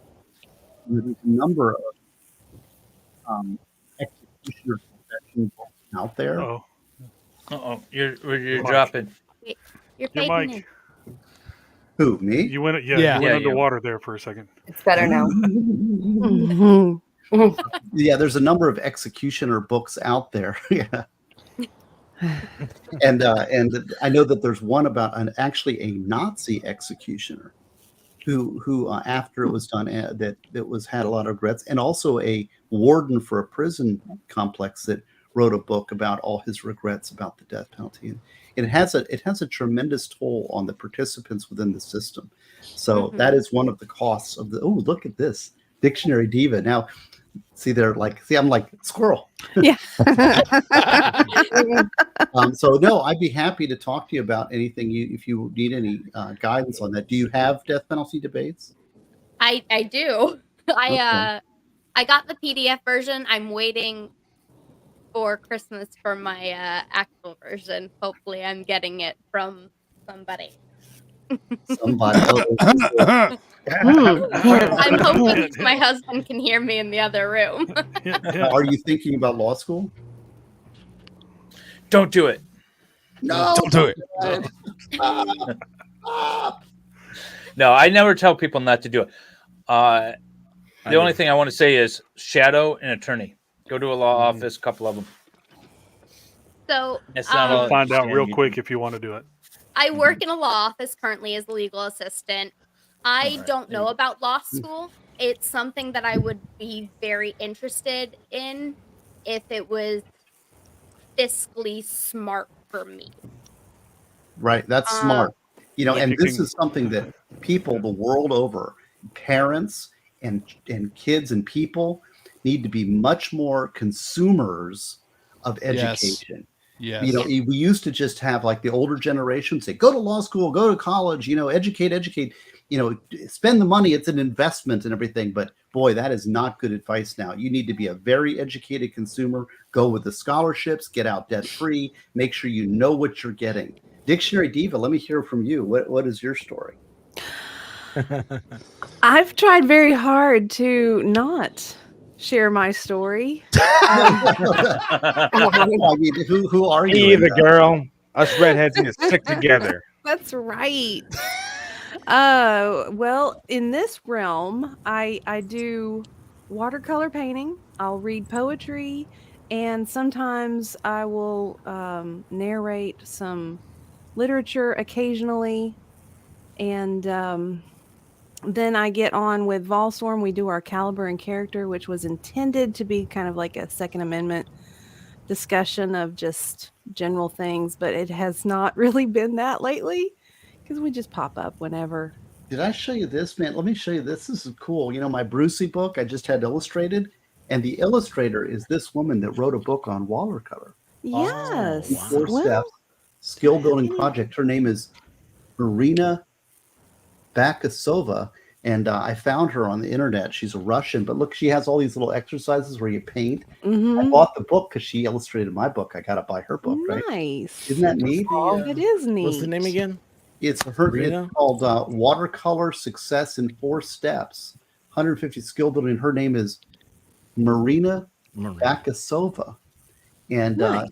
There's a number of executioner confession books out there. You're dropping. Wait, you're Your fading mic. in. Who, me? You went, Yeah. you Yeah, went you- underwater there for a second. It's better now. Yeah, there's a number of executioner books out there. Yeah. And I know that there's one about actually a Nazi executioner who after it was done that had a lot of regrets, and also a warden for a prison complex that wrote a book about all his regrets about the death penalty. And it has a tremendous toll on the participants within the system. So that is one of the costs of the. Oh, look at this Dictionary Diva now. I'm like squirrel. Yeah. So no, I'd be happy to talk to you about anything if you need any guidance on that. Do you have death penalty debates? I do. I got the PDF version. I'm waiting for Christmas for my actual version. Hopefully, I'm getting it from somebody. Somebody. I'm hoping my husband can hear me in the other room. Are you thinking about law school? Don't do it. No, Don't do it. No, I never tell people not to do it. The only thing I want to say is shadow an attorney. Go to a law office, a couple of them. So It's not all We'll find out real you quick do. if you want to do it. I work in a law office currently as a legal assistant. I Alright, don't there know you about law school. It's something that I would be very interested in if it was fiscally smart for me. Right, that's smart. If And you this can- is something that people the world over, parents and kids and people, need to be much more consumers of education. Yes. We used to just have like the older generation say, go to law school, go to college, educate, spend the money. It's an investment and everything. But boy, that is not good advice now. You need to be a very educated consumer, go with the scholarships, get out debt free, make sure you know what you're getting. Dictionary Diva, let me hear from you. What is your story? I've tried very hard to not share my story. I mean, who are you? Either girl. Us redheads need to stick together. That's right. Well, in this realm, I do watercolor painting. I'll read poetry, and sometimes I will narrate some literature occasionally. And then I get on with Volstorm. We do our caliber and character, which was intended to be kind of like a Second Amendment discussion of just general things, but it has not really been that lately because we just pop up whenever. Did I show you this, man? Let me show you this. This is cool. My Brucey book I just had illustrated, and the illustrator is this woman that wrote a book on watercolor. Yes. wow. 4 Well, steps skill building project. Her name is Marina Bakasova, and I found her on the internet. She's a Russian, but look, she has all these little exercises where you paint. I mhm. bought the book because she illustrated my book. I got to buy her book, right? Nice. Isn't that neat? It is neat. What's the name again? It's Marina? called Watercolor Success in 4 Steps. 150 skill building. Her name is Marina Marina. Bakasova. And Nice.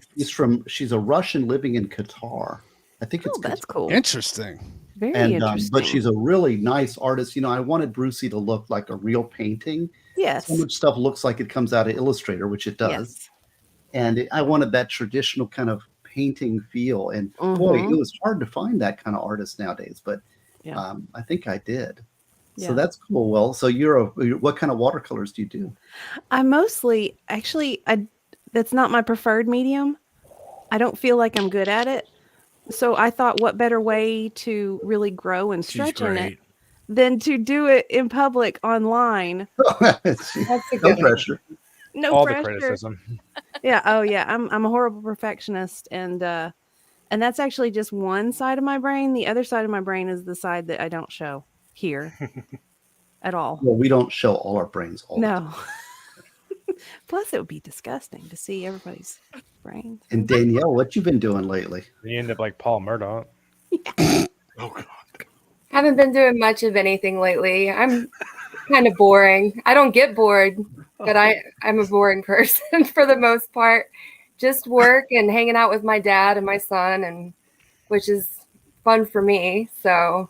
she's a Russian living in Qatar. I think it's Oh, that's Qatar. cool. Interesting. Very And interesting. but she's a really nice artist. I wanted Brucey to look like a real painting. yes. So much stuff looks like it comes out of Illustrator, which it does. Yes. And I wanted that traditional kind of painting feel. And boy, Mhm. it was hard to find that kind of artist nowadays. But Yeah. I think I did. So Yeah. that's cool. Well, so what kind of watercolors do you do? I mostly actually that's not my preferred medium. I don't feel like I'm good at it. So I thought what better way to really grow and She's stretch in it great. than to do it in public online. That's a No good one. pressure. No All the pressure. criticism. Yeah. Oh yeah. I'm a horrible perfectionist and that's actually just one side of my brain. The other side of my brain is the side that I don't show here at all. Well, we don't show all our brains all the time. No. Plus it would be disgusting to see everybody's brains. And Danielle, what you been doing lately? You end up like Paul Murdoch. Oh God. Haven't been doing much of anything lately. I'm kind of boring. I don't get bored, but I'm a boring person for the most part. Just work and hanging out with my dad and my son, and which is fun for me. So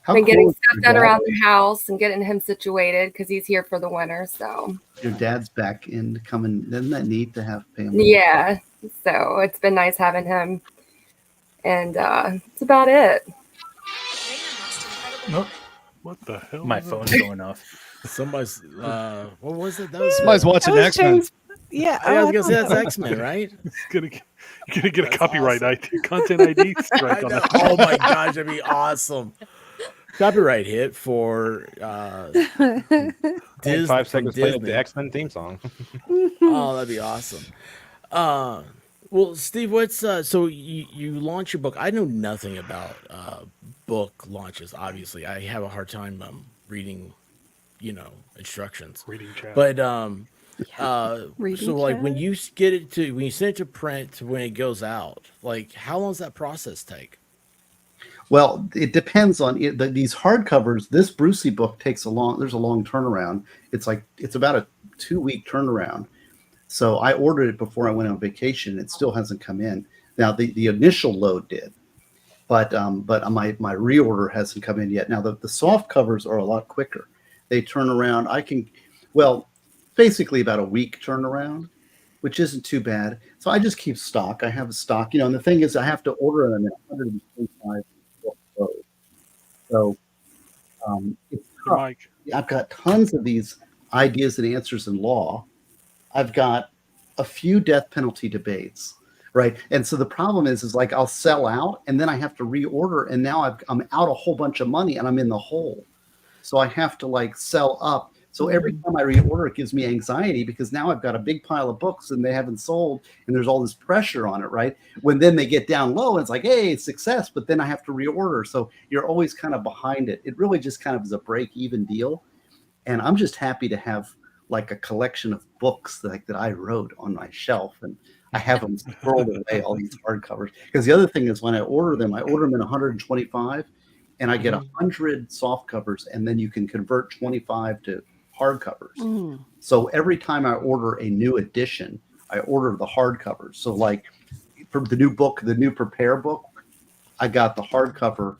How been getting cool is stuff your done dad? around the house and getting him situated because he's here for the winter. So Your dad's back in coming. Isn't that neat to have family? yeah, so it's been nice having him, and that's about it. Nope. What the hell? My is that? phone's going off. Somebody's what was it? That was Somebody's watching That was X-Men. James- Yeah. I was I gonna say thought that's that X-Men, right? You're gonna get a That's copyright awesome. ID, content ID I strike on know. that. Oh my gosh, that'd be awesome. Copyright hit for Like Disney 5 from seconds later, Disney. the X-Men theme song. Oh, that'd be awesome. Well, Steve, what's so you launch your book? I know nothing about book launches. Obviously, I have a hard time reading, instructions. Reading chat. But Reading so like when chat? you send it to print to when it goes out, like how long does that process take? Well, it depends on these hardcovers. This Brucey book there's a long turnaround. It's about a 2-week turnaround. So I ordered it before I went on vacation. It still hasn't come in. Now the initial load did, but my reorder hasn't come in yet. Now the soft covers are a lot quicker. They turn around. Basically about a week turnaround, which isn't too bad. So I just keep stock. I have a stock, and the thing is I have to order them in 125 load. So it's tough. Mike. I've got tons of these ideas and answers in law. I've got a few death penalty debates, right? And so the problem is like I'll sell out and then I have to reorder, and now I'm out a whole bunch of money and I'm in the hole. So I have to like sell up. So every time I reorder, it gives me anxiety because now I've got a big pile of books and they haven't sold, and there's all this pressure on it, right? When then they get down low and it's like, hey, it's success, but then I have to reorder. So you're always kind of behind it. It really just kind of is a break-even deal. And I'm just happy to have like a collection of books that I wrote on my shelf, and I have them scrolled away, all these hardcovers. Because the other thing is when I order them in 125, and I get 100 soft covers, and then you can convert 25 to hardcovers. So every time I order a new edition, I order the hardcovers. So like for the new book, the new Prepare book, I got the hardcover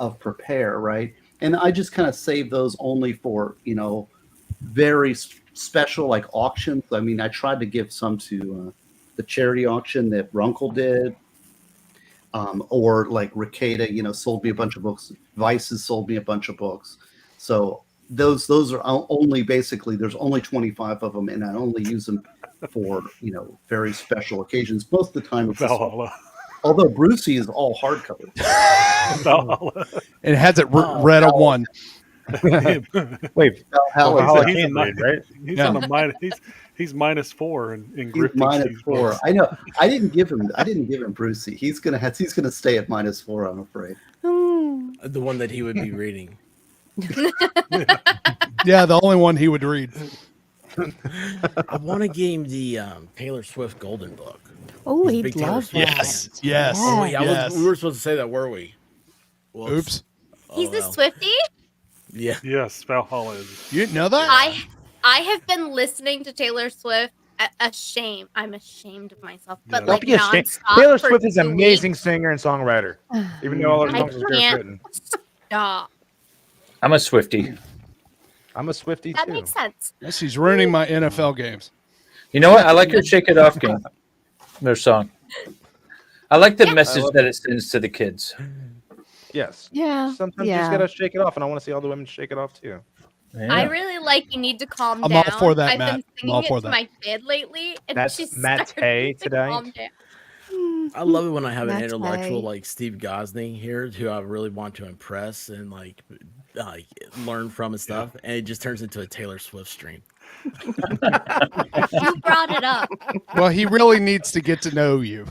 of Prepare, right? And I just kind of save those only for, very special like auctions. I mean, I tried to give some to the charity auction that Runkle did, or like Ricada, sold me a bunch of books. Vices sold me a bunch of books. So those are only basically there's only 25 of them, and I only use them for very special occasions. Most of the time, it's Valhalla. although Brucey is all hardcover. Valhalla. It has it read a 1. Wait, Valhalla, Valhalla he's can't a read, right? He's Yeah. on a minus. He's -4 in He's grifting -4. Steve's books. I know. I didn't give him Brucey. He's gonna stay at -4. I'm afraid. The one that he would be reading. Yeah, the only one he would read. I want to game the Taylor Swift Golden Book. Oh, He's a he'd big Taylor love Swift that. Yes. Yes. Oh, wait, Yes. we were supposed to say that, were we? Whoops. Oops. He's Oh, a well. Swiftie. Yeah. Yes, Valhalla is. You didn't know that? I have been listening to Taylor Swift. Ashamed. I'm ashamed of myself. But Yeah. like Don't be ashamed. nonstop Taylor for Swift is an 2 amazing weeks. singer and songwriter, even though all her I songs are scarce can't written. stop. I'm a Swiftie. I'm a Swiftie That too. makes sense. She's ruining my NFL games. You know what? I like her "Shake It Off" game. Their song. I like the Yeah. message that it sends to the kids. Yes. Yeah. Sometimes you just gotta shake it off, and I want to see all the women shake it off too. I really like "You Need to Calm I'm Down." all for that, I've Matt. been I'm all singing for it to that. my kid lately, and That's she's Matt starting Tay to today. calm down. I love it when I have an That's intellectual right. like Steve Gosney here, who I really want to impress and like learn from and stuff, and it just turns into a Taylor Swift stream. You brought it up. Well, he really needs to get to know you.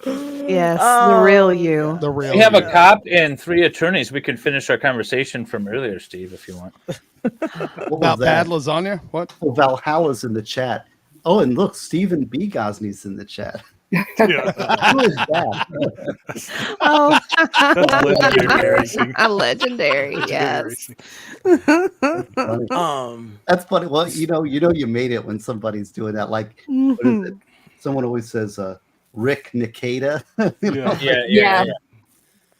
Yes, the real you. The real. We have you. a cop and 3 attorneys. We can finish our conversation from earlier, Steve, if you want. What was About that? bad lasagna. What? Oh, Valhalla's in the chat. Oh, and look, Stephen B. Gosney's in the chat. Yeah. Who is that? Oh, Legendary. legendary. Yes. That's funny. That's funny. Well, you made it when somebody's doing that. Like, what is it? Someone always says, Rick Nikita. You know? Yeah.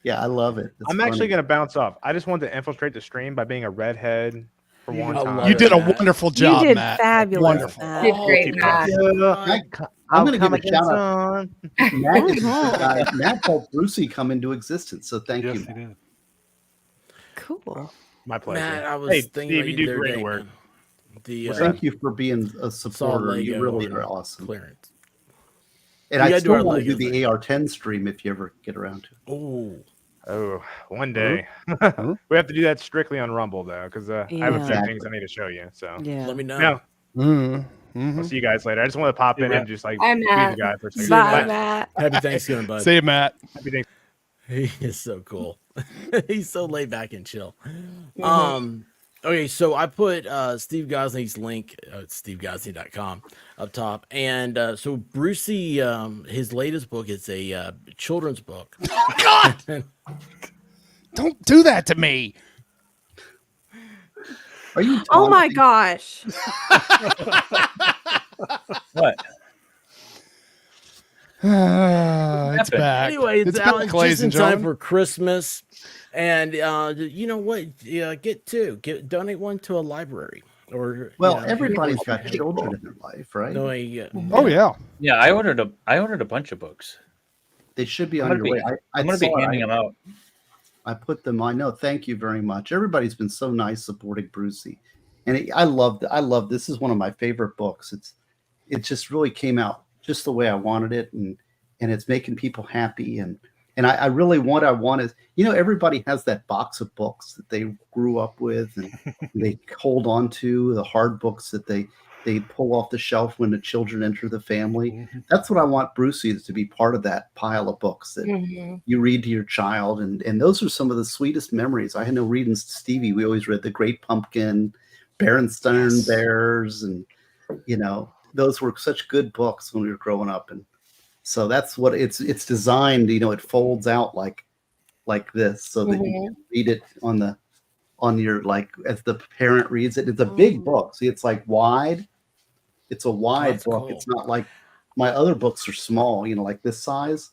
Yeah, I love it. It's I'm actually funny. gonna bounce off. I just wanted to infiltrate the stream by being a redhead for one I time. love You did a Matt. wonderful job, you did Matt. fabulous. Wonderful. Matt. Did great, Matt. I'm going to give a Coming shout out. soon. Matt, is the guy, Matt helped Brucey come into existence. So thank Yes, you. he Matt. did. Cool. My pleasure. Matt, I was Hey, thinking Steve, about you do the other great day, work. man. The Well, thank you for being a supporter. You Lego really and are awesome. clearance. And We I gotta do our still want to do Lego the AR-10 stream if you ever get around to it. Oh, Oh, one day. We have to do that strictly on Rumble though, because I have a few Yeah. things I need to show you. So Yeah. let me know. no, Mm-hmm. I'll see you guys later. I just want to pop in and just like I'm be the Matt. guy for a second. Bye, Matt. Matt. Happy Thanksgiving, bud. See you, Matt. Happy Thanksgiving. He is so cool. He's so laid back and chill. Okay, so I put Steve Gosney's link at stevegosney.com up top. And so Brucey, his latest book is a children's book. God! Don't do that to me. Are you? Oh my taunting? gosh. What? It's back. Anyway, it's out back, ladies just in and time gentlemen. for Christmas. And you know what? Donate one to a library. Or Well, everybody's got children in their life, right? No, Oh yeah. Yeah, I ordered a bunch of books. They should be I'm on gonna your be- way. I'm going to be handing them out. I put them. I know. Thank you very much. Everybody's been so nice supporting Brucey, and I love. This is one of my favorite books. It just really came out just the way I wanted it, and it's making people happy. And I really what I want is, everybody has that box of books that they grew up with and they hold on to, the hard books that they pull off the shelf when the children enter the family. That's what I want Brucey to be, part of that pile of books that you read to your child. And those are some of the sweetest memories. I know reading Stevie, we always read The Great Pumpkin, Berenstain Bears, and those were such good books when we were growing up. And so that's what it's designed, it folds out like this so that you can read it on your, like, as the parent reads it. It's a big book. See, it's like wide. It's a wide That's book. cool. It's not like my other books are small, like this size.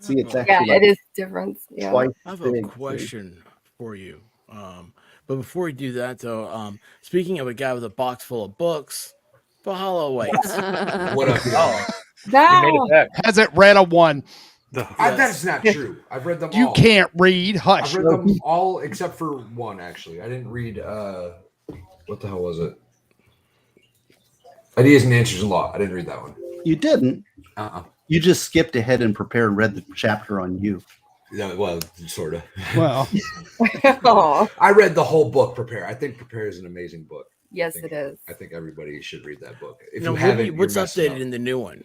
See, it's Yeah, actually it is different. Yeah. twice I have big. a question for you. But before we do that, though, speaking of a guy with a box full of books, Valhalla awaits. What up, y'all? You made it back. Hasn't read a one. That's not true. I've read them all. You can't read. I've Hush. read them all except for one, actually. I didn't read, what the hell was it? Ideas and Answers in Law. I didn't read that one. You didn't. Uh-uh. You just skipped ahead and prepared and read the chapter on you. Yeah, well, sort of. Well, I read the whole book, Prepare. I think Prepare is an amazing book. Yes, it is. I think everybody should read that book. If Now, you haven't, what's you're messing updated up. in the new one?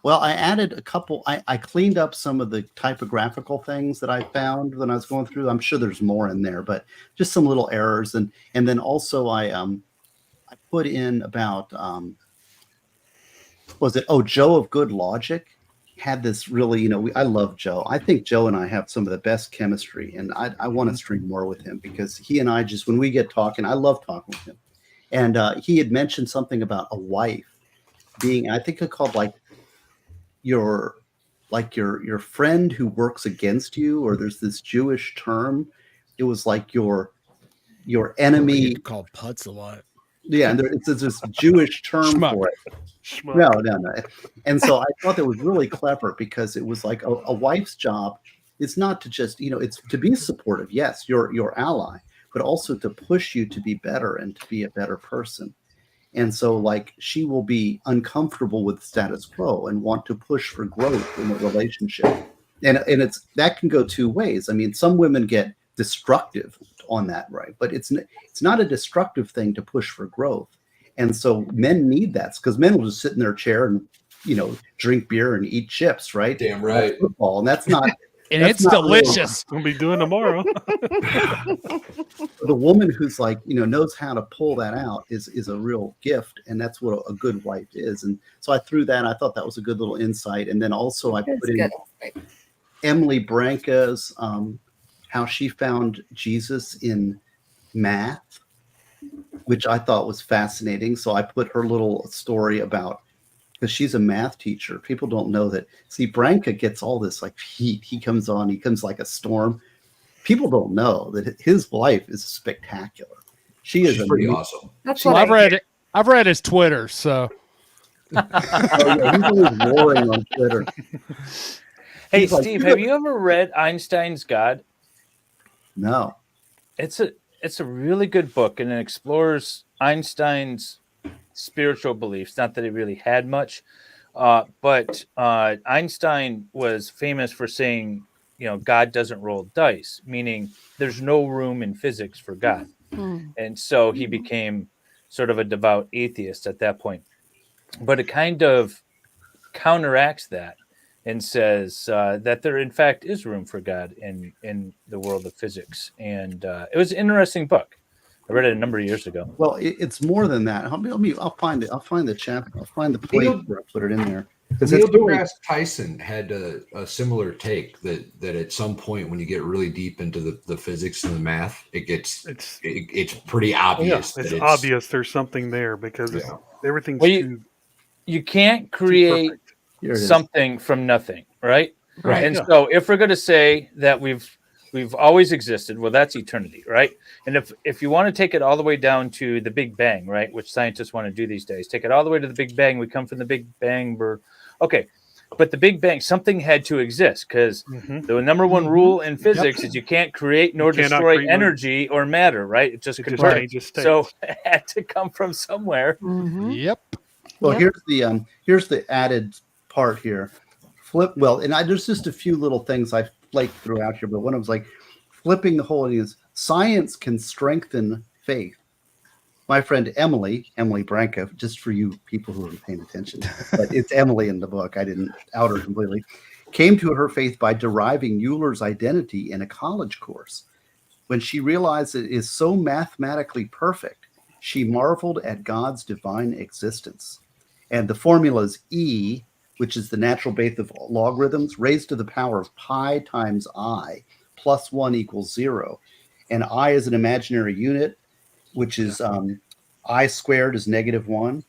Well, I added a couple. I cleaned up some of the typographical things that I found when I was going through. I'm sure there's more in there, but just some little errors. And then also I put in about Joe of Good Logic had this really, I love Joe. I think Joe and I have some of the best chemistry, and I want to stream more with him because he and I just, when we get talking, I love talking with him. And he had mentioned something about a wife being, I think it called like your friend who works against you, or there's this Jewish term. It was like your enemy. Called putz a lot. Yeah, and it's this Jewish term Schmuck. for it. No. And so I thought that was really clever, because it was like a wife's job is not to just, it's to be supportive. Yes, your ally, but also to push you to be better and to be a better person. And so, like, she will be uncomfortable with status quo and want to push for growth in a relationship. And it's that can go two ways. I mean, some women get destructive on that, right? But it's not a destructive thing to push for growth. And so men need that, because men will just sit in their chair and, drink beer and eat chips, right? Damn right. That's football, and that's not. And that's it's not really- delicious. We'll be doing tomorrow. The woman who's like, knows how to pull that out is a real gift, and that's what a good wife is. And so I threw that. I thought that was a good little insight. And then also I put in Emily Branca's how she found Jesus in math, which I thought was fascinating. So I put her little story about, because she's a math teacher. People don't know that. See, Branca gets all this like heat. He comes like a storm. People don't know that his wife is spectacular. She's pretty awesome. That's Well, what I've read his Twitter, so. Oh, yeah, he's always roaring on Twitter. Hey, He's like, Steve, have you ever read Einstein's God? No. It's a really good book, and it explores Einstein's spiritual beliefs. Not that he really had much, but Einstein was famous for saying, God doesn't roll dice, meaning there's no room in physics for God. And so he became sort of a devout atheist at that point. But it kind of counteracts that and says that there, in fact, is room for God in the world of physics. And it was an interesting book. I read it a number of years ago. Well, it's more than that. I'll find it. I'll find the chapter. I'll find the place where I put it in there. Neil deGrasse Tyson had a similar take that at some point, when you get really deep into the physics and the math, it's pretty obvious. Yeah, that it's obvious there's something there, because everything's you can't create something from nothing, right? Right. And so if we're going to say that we've always existed, well, that's eternity, right? And if you want to take it all the way down to the Big Bang, right, which scientists want to do these days, take it all the way to the Big Bang. We come from the Big Bang. Okay, but the Big Bang, something had to exist, because the number one rule in physics is you can't create nor destroy energy or matter, right? It just converts. So it had to come from somewhere. Yep. Well, here's the added part here. There's just a few little things I flaked throughout here, but one of them was like flipping the whole thing is science can strengthen faith. My friend Emily Branca, just for you people who are paying attention, but it's Emily in the book. I didn't out her completely. Came to her faith by deriving Euler's identity in a college course. When she realized it is so mathematically perfect, she marveled at God's divine existence. And the formula is E, which is the natural base of logarithms, raised to the power of pi times I, plus 1 equals 0. And I is an imaginary unit, which is I squared is -1.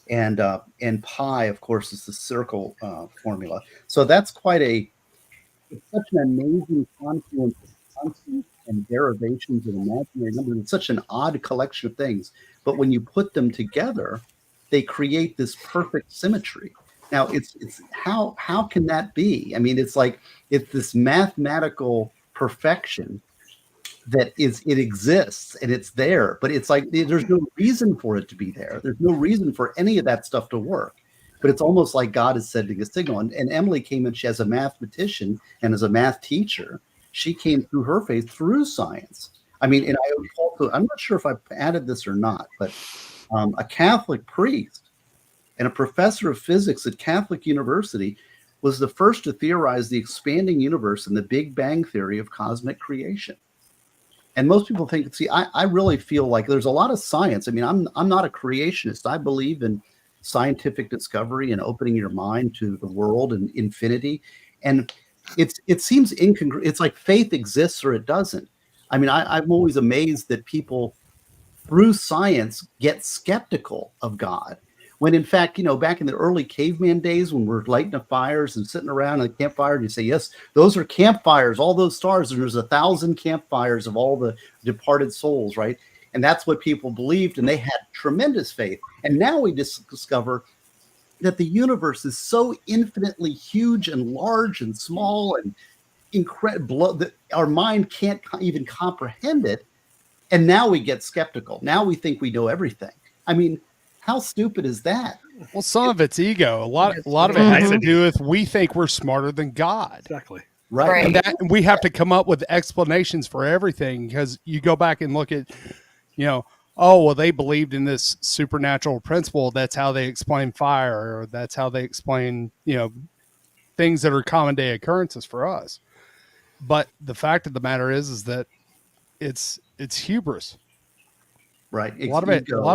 And pi, of course, is the circle formula. So that's it's such an amazing confluence of constants and derivations of imaginary numbers. It's such an odd collection of things. But when you put them together, they create this perfect symmetry. Now, it's how can that be? I mean, it's this mathematical perfection that it exists and it's there, but it's like there's no reason for it to be there. There's no reason for any of that stuff to work. But it's almost like God is sending a signal. And Emily came in, she as a mathematician and as a math teacher, she came through her faith through science. I mean, and I'm not sure if I added this or not, but a Catholic priest and a professor of physics at Catholic University was the first to theorize the expanding universe and the Big Bang theory of cosmic creation. And most people think, I really feel like there's a lot of science. I mean, I'm not a creationist. I believe in scientific discovery and opening your mind to the world and infinity. And it seems incongruent. It's like faith exists or it doesn't. I mean, I'm always amazed that people through science, get skeptical of God. When in fact, back in the early caveman days when we're lighting the fires and sitting around a campfire, and you say, yes, those are campfires, all those stars, and there's 1,000 campfires of all the departed souls, right? And that's what people believed, and they had tremendous faith. And now we discover that the universe is so infinitely huge and large and small and incredible that our mind can't even comprehend it. And now we get skeptical. Now we think we know everything. I mean, how stupid is that? Well, some of it's ego. A lot of it has to do with we think we're smarter than God. Exactly. Right. And we have to come up with explanations for everything, because you go back and look at, oh, well, they believed in this supernatural principle. That's how they explain fire, or that's how they explain, things that are common day occurrences for us. But the fact of the matter is that it's hubris. Right. A lot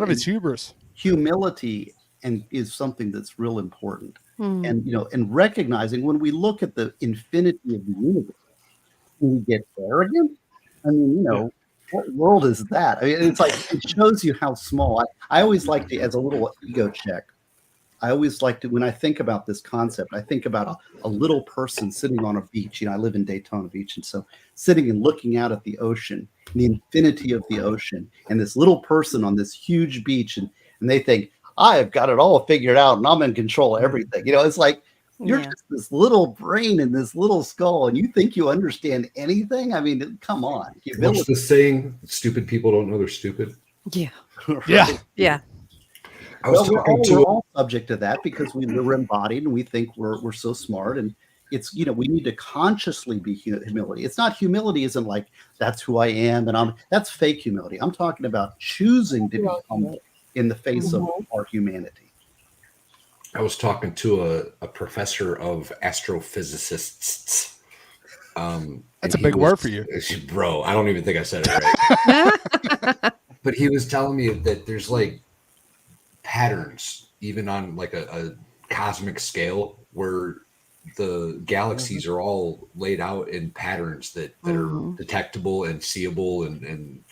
of it's hubris. Humility is something that's real important. Hmm. And recognizing when we look at the infinity of the universe, we get arrogant. I mean, what world is that? I mean, it's like, it shows you how small. I always like to, as a little ego check, I always like to, when I think about this concept, I think about a little person sitting on a beach. I live in Daytona Beach. And so sitting and looking out at the ocean, the infinity of the ocean, and this little person on this huge beach, and they think, I have got it all figured out and I'm in control of everything. It's like, you're just this little brain in this little skull, and you think you understand anything? I mean, come on. What's the saying? Stupid people don't know they're stupid. Yeah. Yeah. Yeah. I was talking to we're all subject to that because we're embodied and we think we're so smart. And it's, we need to consciously be humility. It's not, humility isn't like, that's who I am. And that's fake humility. I'm talking about choosing to be humble in the face of our humanity. I was talking to a professor of astrophysicists. That's a big word for you. Bro, I don't even think I said it right. But he was telling me that there's like patterns, even on like a cosmic scale, where the galaxies are all laid out in patterns that are detectable and seeable. And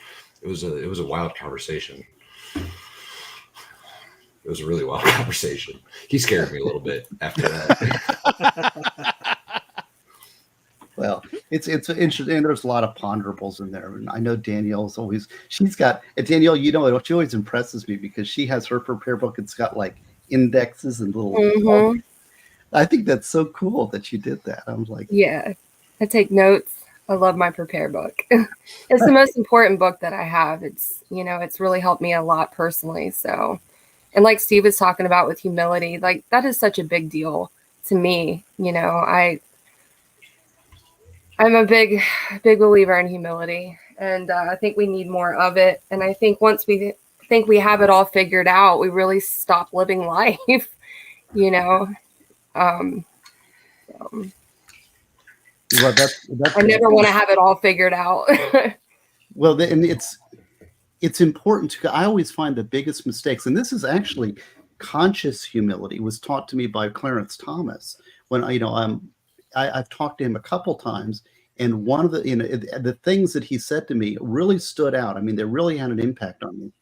it was a wild conversation. It was a really wild conversation. He scared me a little bit after that. Well, it's interesting. And there's a lot of ponderables in there. And I know Danielle's always, Danielle, she always impresses me because she has her prepare book. It's got like indexes and little, I think that's so cool that you did that. I'm like, yeah, I take notes. I love my prepare book. It's the most important book that I have. It's, it's really helped me a lot personally. So, and like Steve was talking about with humility, like that is such a big deal to me. I'm a big believer in humility, and I think we need more of it. And I think once we think we have it all figured out, we really stop living life, well, that's I never want to have it all figured out. Well, and it's important to, I always find the biggest mistakes, and this is actually conscious humility was taught to me by Clarence Thomas when I've talked to him a couple times, and one of the things that he said to me really stood out. I mean, they really had an impact on me.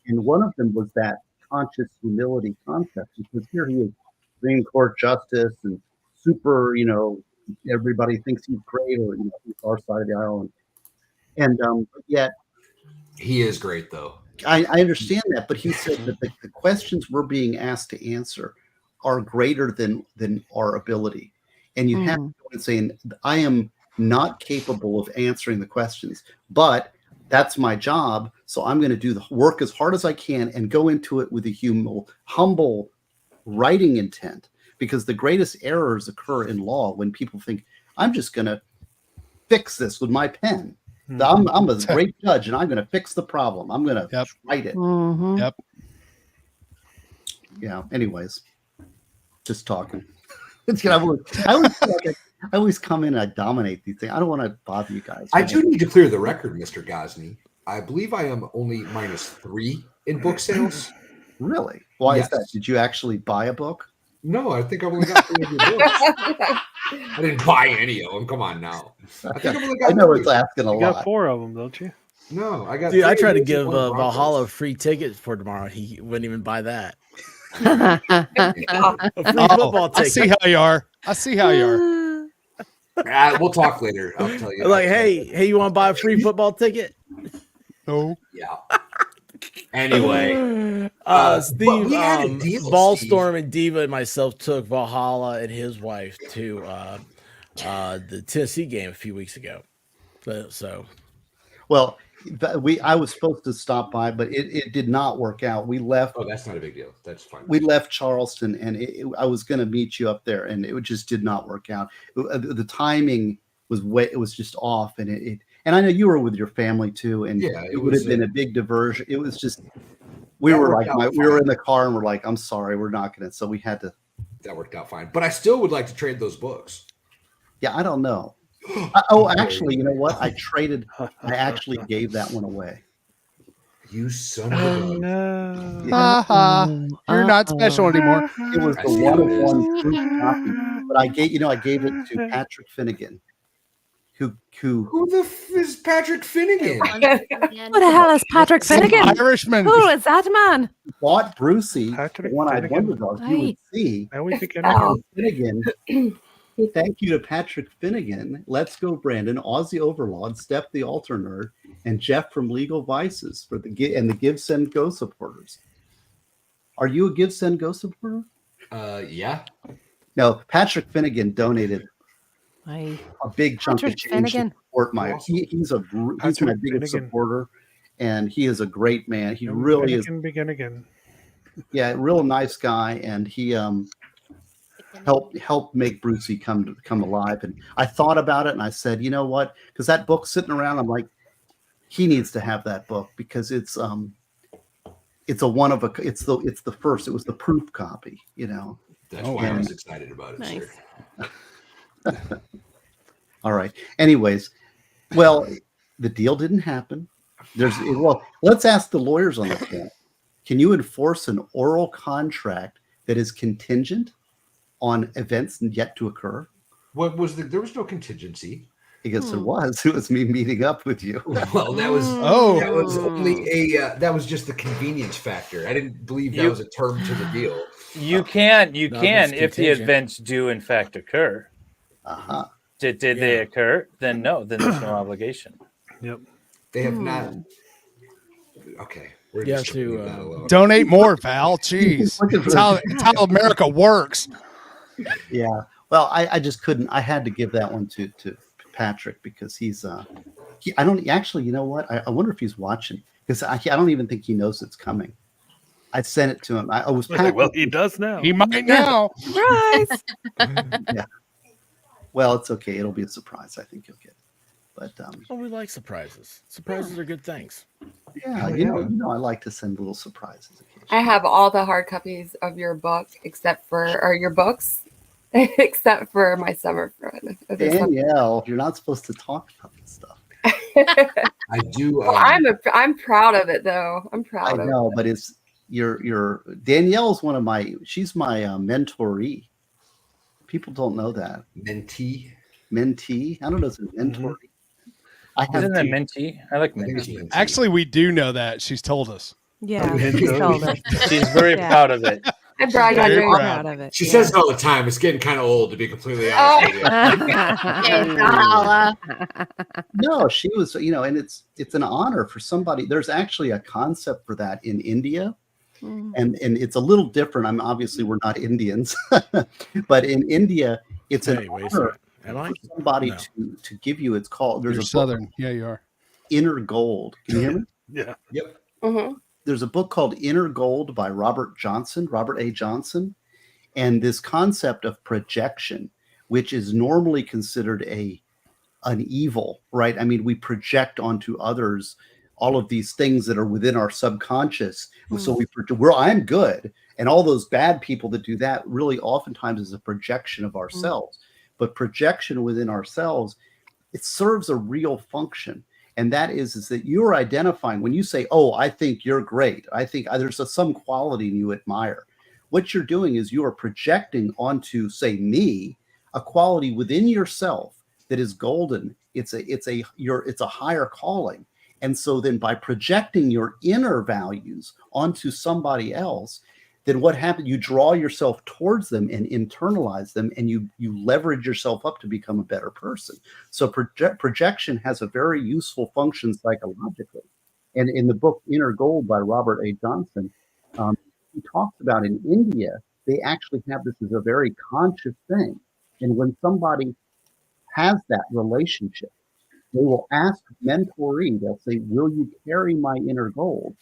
And one of them was that conscious humility concept, because here he is, Supreme Court justice and super, everybody thinks he's great, or he's our side of the aisle, and yet he is great though. I understand that, but he said that the questions we're being asked to answer are greater than our ability. And you have to go and say, I am not capable of answering the questions, but that's my job. So I'm going to do the work as hard as I can and go into it with a humble writing intent, because the greatest errors occur in law when people think, I'm just going to fix this with my pen. I'm a great judge and I'm going to fix the problem. I'm going to write it. Yep. Yeah. Anyways, just talking. I always come in and I dominate these things. I don't want to bother you guys. I do need to clear the record, Mr. Gosney. I believe I am only -3 in book sales. Really? Why is that? Did you actually buy a book? No, I think I've only got 3 of your books. I didn't buy any of them. Come on now. I think I've only got I know it's asking a lot. You got 4 of them, don't you? No, I got. Dude, I 3 tried to Ravens, give 1 Broncos. Valhalla a free ticket for tomorrow. He wouldn't even buy that. God. A free Oh, football I see ticket. how you are. I see how you are. We'll talk later. I'll tell you. Like, I'll tell you. hey, you want to buy a free football ticket? No. Yeah. Anyway, Steve, we had a deal, Ballstorm and Diva and myself took Valhalla and his wife to the Tennessee game a few weeks ago. So Well, I was supposed to stop by, but it did not work out. We left. Oh, that's not a big deal. That's fine. We left Charleston, and I was going to meet you up there, and it just did not work out. The timing was it was just off, and and I know you were with your family too, and Yeah, it would have been a big diversion. It was just we That were worked like out we were fine. in the car, and we're like, I'm sorry, we're not going to. So we had to. That worked out fine. But I still would like to trade those books. Yeah, I don't know. Actually, you know what? I actually gave that one away. You son of a gun. No. Ha You're not special anymore. It was I the see one how of it is. one proof copy, but I gave it to Patrick Finnegan, who Who the is Patrick Finnegan? What the hell is Patrick Some Finnegan? Irishman. Who is that man? bought Brucey, Patrick the one-eyed Finnegan. wonder dog. You would see Now we begin Oh. again. Finnegan. Thank you to Patrick Finnegan, Let's Go Brandon, Aussie Overlord, Steph the Altar Nerd, and Jeff from Legal Vices for the Give Send Go supporters. Are you a Give Send Go supporter? Yeah. No, Patrick Finnegan donated Aye. a big chunk Patrick of change Finnegan. to support my. He's my Patrick biggest Finnegan. supporter, and he is a great man. He Now really is. Begin again. Yeah, real nice guy, and he helped make Brucey come alive. And I thought about it, and I said, you know what? Because that book's sitting around, I'm like, he needs to have that book because it's a one of a. It's the first. It was the proof copy, you know. That's why I was excited about it, Nice. sir. All right. Anyways, well, the deal didn't happen. Let's ask the lawyers on the panel. Can you enforce an oral contract that is contingent on events yet to occur? What was there was no contingency. Because there was. It was me meeting up with you. Well, that was that was only that was just the convenience factor. I didn't believe that was a term to the deal. You can No, if it's the contingent. events do in fact occur. Uh-huh. Did they occur? Then no. Then there's no obligation. Yep. They have not. Okay, we're You just have to, leave that alone. Donate more, Val. Jeez. It's how America works. Yeah. Well, I just couldn't. I had to give that one to Patrick because he's I don't actually. You know what? I wonder if he's watching because I don't even think he knows it's coming. I sent it to him. I was Well, he does now. He might now. Surprise! Yeah. Well, it's okay. It'll be a surprise. I think you'll get it. But Oh, we like surprises. Surprises are good things. yeah, you know, I like to send little surprises occasionally. I have all the hard copies of your book your books, except for my summer friend. Danielle, you're not supposed to talk about this stuff. I do. Well, I'm proud of it though. I'm proud I of know, it. but it's Danielle's she's my mentoree. People don't know that. Mentee. Mentee? I don't know if it's a mentoree. I have Isn't that mentee? I like I think it's mentee. mentee. Actually, we do know that. She's told us. Yeah, Hint he's of- told us. She's very Yeah. proud of it. I brag on Very you. proud. Proud of it. She yeah. says it all the time. It's getting kind of old, to be completely honest with you. Hey, Valhalla. No, she was, and it's an honor for somebody. There's actually a concept for that in India. Mm. And it's a little different. Obviously we're not Indians, but in India, it's Hey, an wait a honor second. Am I? for somebody No. to give you. It's called. There's You're a book, Southern. Yeah, you are. Inner Gold. Can you hear me? Yeah. Yep. Mhm. There's a book called Inner Gold by Robert A. Johnson, and this concept of projection, which is normally considered an evil, right? I mean, we project onto others all of these things that are within our subconscious. So I'm good, and all those bad people that do that really oftentimes is a projection of ourselves. But projection within ourselves, it serves a real function. And that is that you're identifying when you say, oh, I think you're great. I think there's some quality you admire. What you're doing is you are projecting onto, say, me, a quality within yourself that is golden. It's a higher calling. And so then by projecting your inner values onto somebody else, then what happens? You draw yourself towards them and internalize them, and you leverage yourself up to become a better person. So projection has a very useful function psychologically. And in the book Inner Gold by Robert A. Johnson, he talks about in India, they actually have this as a very conscious thing. And when somebody has that relationship, they will ask mentoree, they'll say, will you carry my inner gold?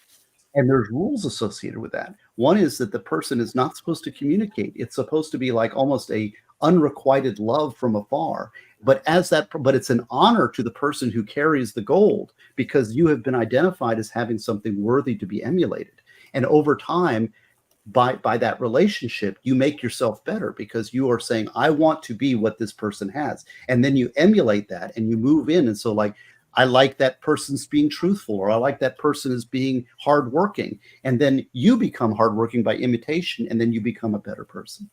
And there's rules associated with that. One is that the person is not supposed to communicate. It's supposed to be like almost a unrequited love from afar. But it's an honor to the person who carries the gold, because you have been identified as having something worthy to be emulated. And over time, by that relationship, you make yourself better, because you are saying, I want to be what this person has. And then you emulate that and you move in. And so like, I like that person's being truthful, or I like that person is being hardworking. And then you become hardworking by imitation, and then you become a better person.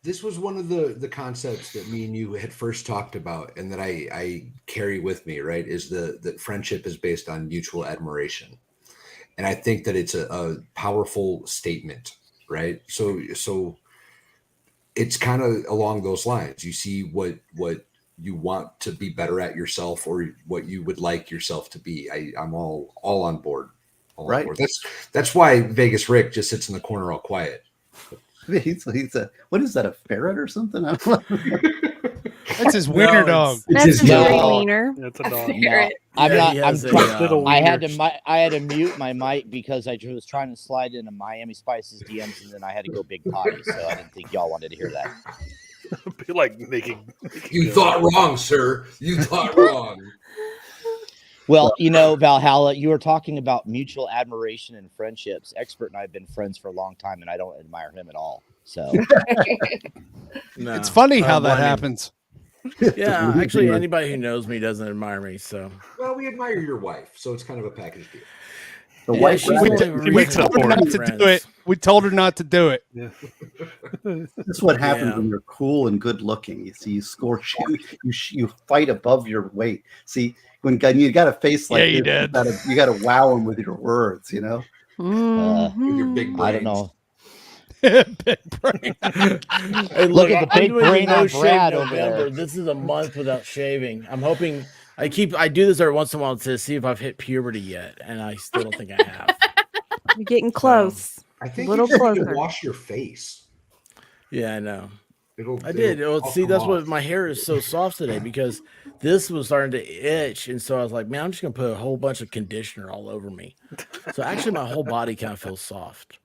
This was one of the concepts that me and you had first talked about, and that I carry with me, right? Is that friendship is based on mutual admiration. And I think that it's a powerful statement, right? So it's kind of along those lines. You see what you want to be better at yourself, or what you would like yourself to be. I'm all on board. Right. On board. That's why Vegas Rick just sits in the corner all quiet. He's a, what is that, a ferret or something? That's his wiener dog. That's his dog. wiener. That's a dog. No, I'm Yeah, not. he I'm has a, trying. little I had wieners. to. I had to mute my mic because I was trying to slide into Miami Spices DMs, and then I had to go big potty. So I didn't think y'all wanted to hear that. Be like making You thought wrong, sir. You thought wrong. Well, Valhalla, you were talking about mutual admiration and friendships. Expert and I have been friends for a long time, and I don't admire him at all. So No. It's funny how that I mean, happens. Yeah, actually, anybody who knows me doesn't admire me. So Well, we admire your wife, so it's kind of a package deal. The Yeah, white she's rabbit. only He We makes reason up told her for it. not to friends. do it. We told her not to do it. Yeah. This is what happens Yeah. when you're cool and good looking. You see, you fight above your weight. See, when you got a face like Yeah, you this, did. you got to wow them with your words. You know. With your big Mhm. brains. I don't know. Big brain. Hey, Look at the I'm big doing the brain no on shave Brad over November. there. This is a month without shaving. I'm hoping I do this every once in a while to see if I've hit puberty yet, and I still don't think I have. You're getting close. I think Little you just need to closer. wash your face. Yeah, I know. It'll I did. it'll Well, all see, come that's off. what my hair is so soft today, because this was starting to itch, and so I was like, man, I'm just gonna put a whole bunch of conditioner all over me. So actually, my whole body kind of feels soft.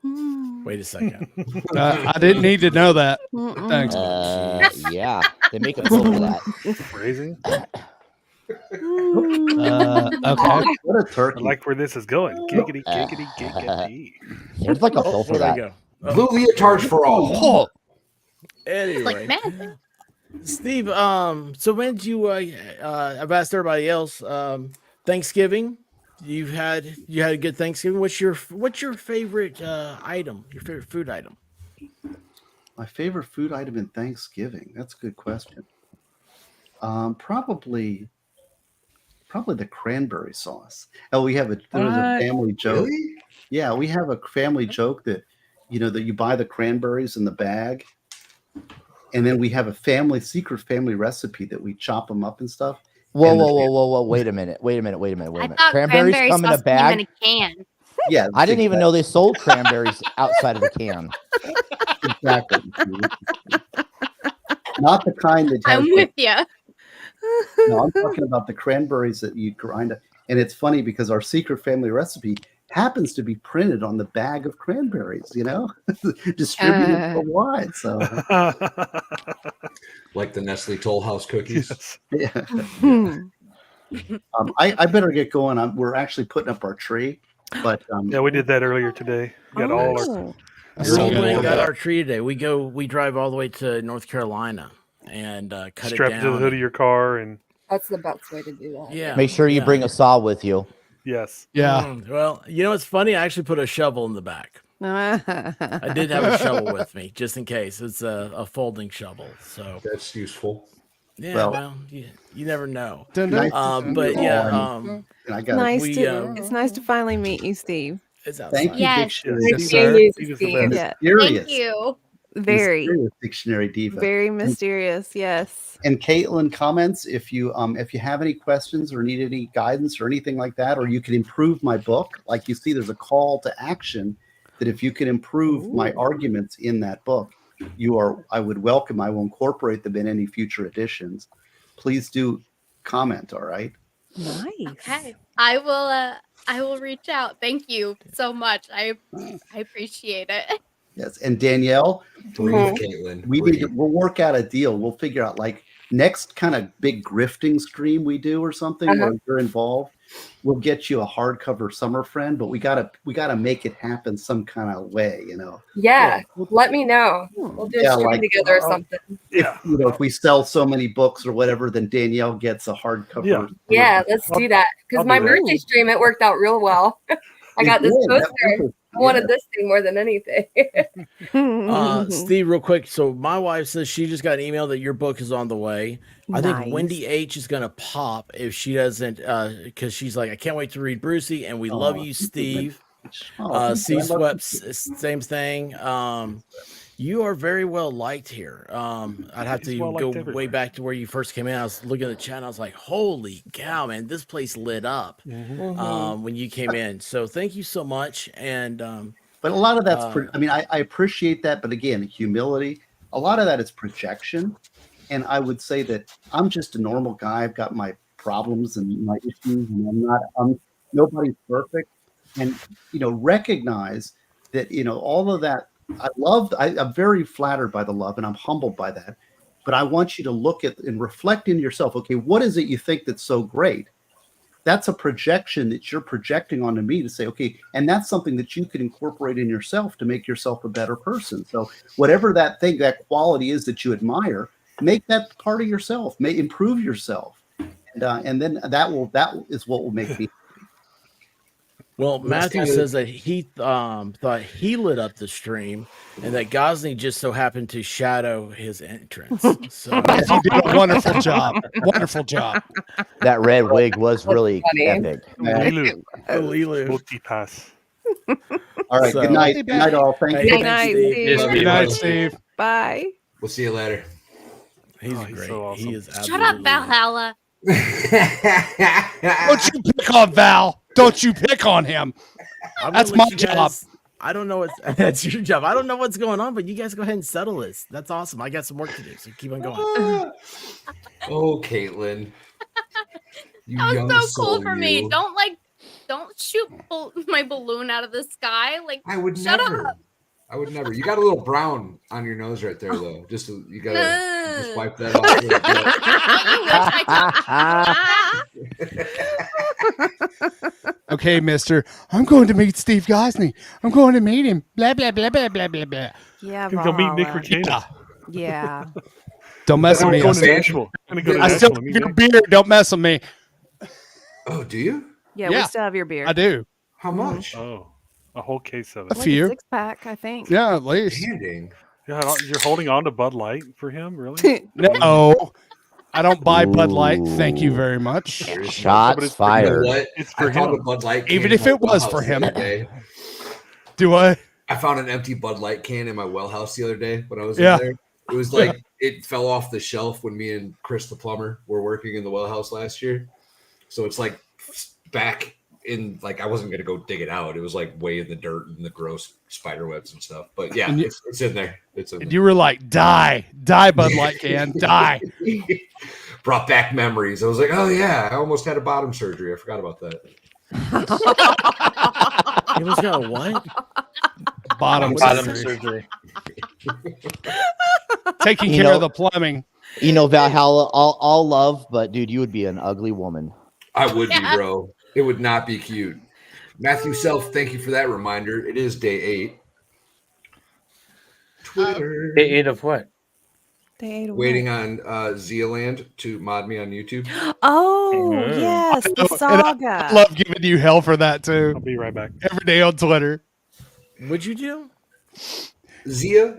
Wait a second. I didn't need to know that. Mm-mm. Thanks. Yeah, they make a pill for that. Crazy. Okay. What a I turkey! like where this is going. Giggity, giggity, giggity. There's like a pill Oh, for where'd I that. go? Blue leotards for all. Oh, Anyway, Like magic. Steve, so when did you I've asked everybody else, Thanksgiving, you had a good Thanksgiving. What's your favorite item, your favorite food item? My favorite food item in Thanksgiving. That's a good question. Probably the cranberry sauce. Oh, there was a family joke. Really? Yeah, we have a family joke that that you buy the cranberries in the bag, and then we have a secret family recipe that we chop them up and stuff. whoa! Wait a minute! I Cranberries thought cranberry come in a sauce came in bag. a can. Yeah, I didn't even know they sold cranberries outside of a can. exactly. Not the kind that has I'm the- with you. No, I'm talking about the cranberries that you grind up. And it's funny because our secret family recipe happens to be printed on the bag of cranberries, distributed worldwide. So, Like the Nestle Toll House cookies. Yes. yeah. I better get going. We're actually putting up our tree, but Yeah, we did that earlier today. We got all our Oh. We're So all good. got our tree today. We drive all the way to North Carolina and cut strapped it to the down. hood of your car, and That's the best way to do that. Yeah. Make sure you yeah. bring a saw with you. yes, Yeah. Well, it's funny. I actually put a shovel in the back. I did have a shovel with me just in case. It's a folding shovel. So That's useful. Yeah, Well- well, you never know. Nice to meet But you yeah, all, and I got Nice we, to. It's nice to finally meet you, Steve. it's Thank you, Yes. Dictionary Yes, Nice Diva. meeting you, Steve is the Steve. best. Yeah. Mysterious. Thank you. Very, Mysterious Dictionary Diva. very mysterious. Yes. And Caitlin, comments if you have any questions or need any guidance or anything like that, or you can improve my book. Like you see, there's a call to action that if you can improve my arguments in that book, I would welcome. I will incorporate them in any future editions. Please do comment. All right. Nice. Okay. I will reach out. Thank you so much. I appreciate it. Yes, and Danielle, Breathe, Caitlin. we'll work out a deal. We'll figure out like next kind of big grifting stream we do or something where you're involved. We'll get you a hardcover Summer Friend, but we gotta make it happen some kind of way, you know. Yeah, let me know. We'll do a stream together or something. If we sell so many books or whatever, then Danielle gets a hardcover. Yeah, let's do that. Because my birthday stream, it worked out real well. I got this poster. I wanted this thing more than anything. Steve, real quick. So my wife says she just got an email that your book is on the way. I think Nice. Wendy H is gonna pop if she doesn't, because she's like, I can't wait to read Brucey, and we love you, Steve. Steve Swept, same thing. You are very well liked here. I'd have to go way back to where you first came in. I was looking at the chat and I was like, holy cow, man, this place lit up when you came in. So thank you so much. And but a lot of that's I mean, I appreciate that, but again, humility. A lot of that is projection. And I would say that I'm just a normal guy. I've got my problems and my issues, and nobody's perfect. And recognize that all of that. I'm very flattered by the love, and I'm humbled by that. But I want you to look at and reflect in yourself. Okay, what is it you think that's so great? That's a projection that you're projecting onto me to say, okay, and that's something that you could incorporate in yourself to make yourself a better person. So whatever that thing, that quality is that you admire, make that part of yourself. May improve yourself, and then that is what will make me. Well, Matthew says that he thought he lit up the stream, and that Gosney just so happened to shadow his entrance. So Matthew did a wonderful job. Wonderful job. That red wig was really epic. Multipass. All right. Good night. Good night, all. Thank you. Good night, Steve. Good night, Steve. Bye. We'll see you later. He's great. So awesome. He is absolutely. Shut up, Valhalla. Don't you pick on Val. Don't you pick on him. That's my job. I don't know what's that's your job. I don't know what's going on, but you guys go ahead and settle this. That's awesome. I got some work to do, so keep on going. Oh, Caitlin. That was so cool for me. Don't shoot my balloon out of the sky. Like I would shut never. up. I would never. You got a little brown on your nose right there, though. You gotta just wipe that off. Okay, mister. I'm going to meet Steve Gosney. I'm going to meet him. Blah, blah, blah, blah, blah, blah, blah. Yeah, Go meet Nick Valhalla. Regina. Yeah. Don't mess with me. Going to Nashville. Gonna go to I still Nashville. have your beer. Don't mess with me. Oh, do you? Yeah, Yeah. we still have your beer. I do. How much? Oh, a whole case of A it. Like few. a 6-pack, I think. Yeah, at least. Handing. Yeah, you're holding on to Bud Light for him, really? No, I don't buy Bud Light. Thank you very much. Shots You know fired. what? It's for I found him. a Bud Light can Even in if my it was well for house the him. other day. Do I? I found an empty Bud Light can in my well house the other day when I was Yeah. in there. It was like it fell off the shelf when me and Chris the plumber were working in the well house last year. So it's like back in, like I wasn't gonna go dig it out. It was like way in the dirt and the gross spider webs and stuff. But yeah, And it's in there. It's in there. And you were like, die, Bud Light can, die. Brought back memories. I was like, oh yeah, I almost had a bottom surgery. I forgot about that. He was got a what? Bottom surgery. Taking You care know- of the plumbing. Valhalla, all love, but dude, you would be an ugly woman. I would be, bro. It would not be cute. Matthew Self, thank you for that reminder. It is day 8. Twitter. Day 8 of what? Day 8 of Waiting on Zealand to mod me on YouTube. Oh, yes, the And saga. I love giving you hell for that too. I'll be right back. Every day on Twitter. What'd you do? Zia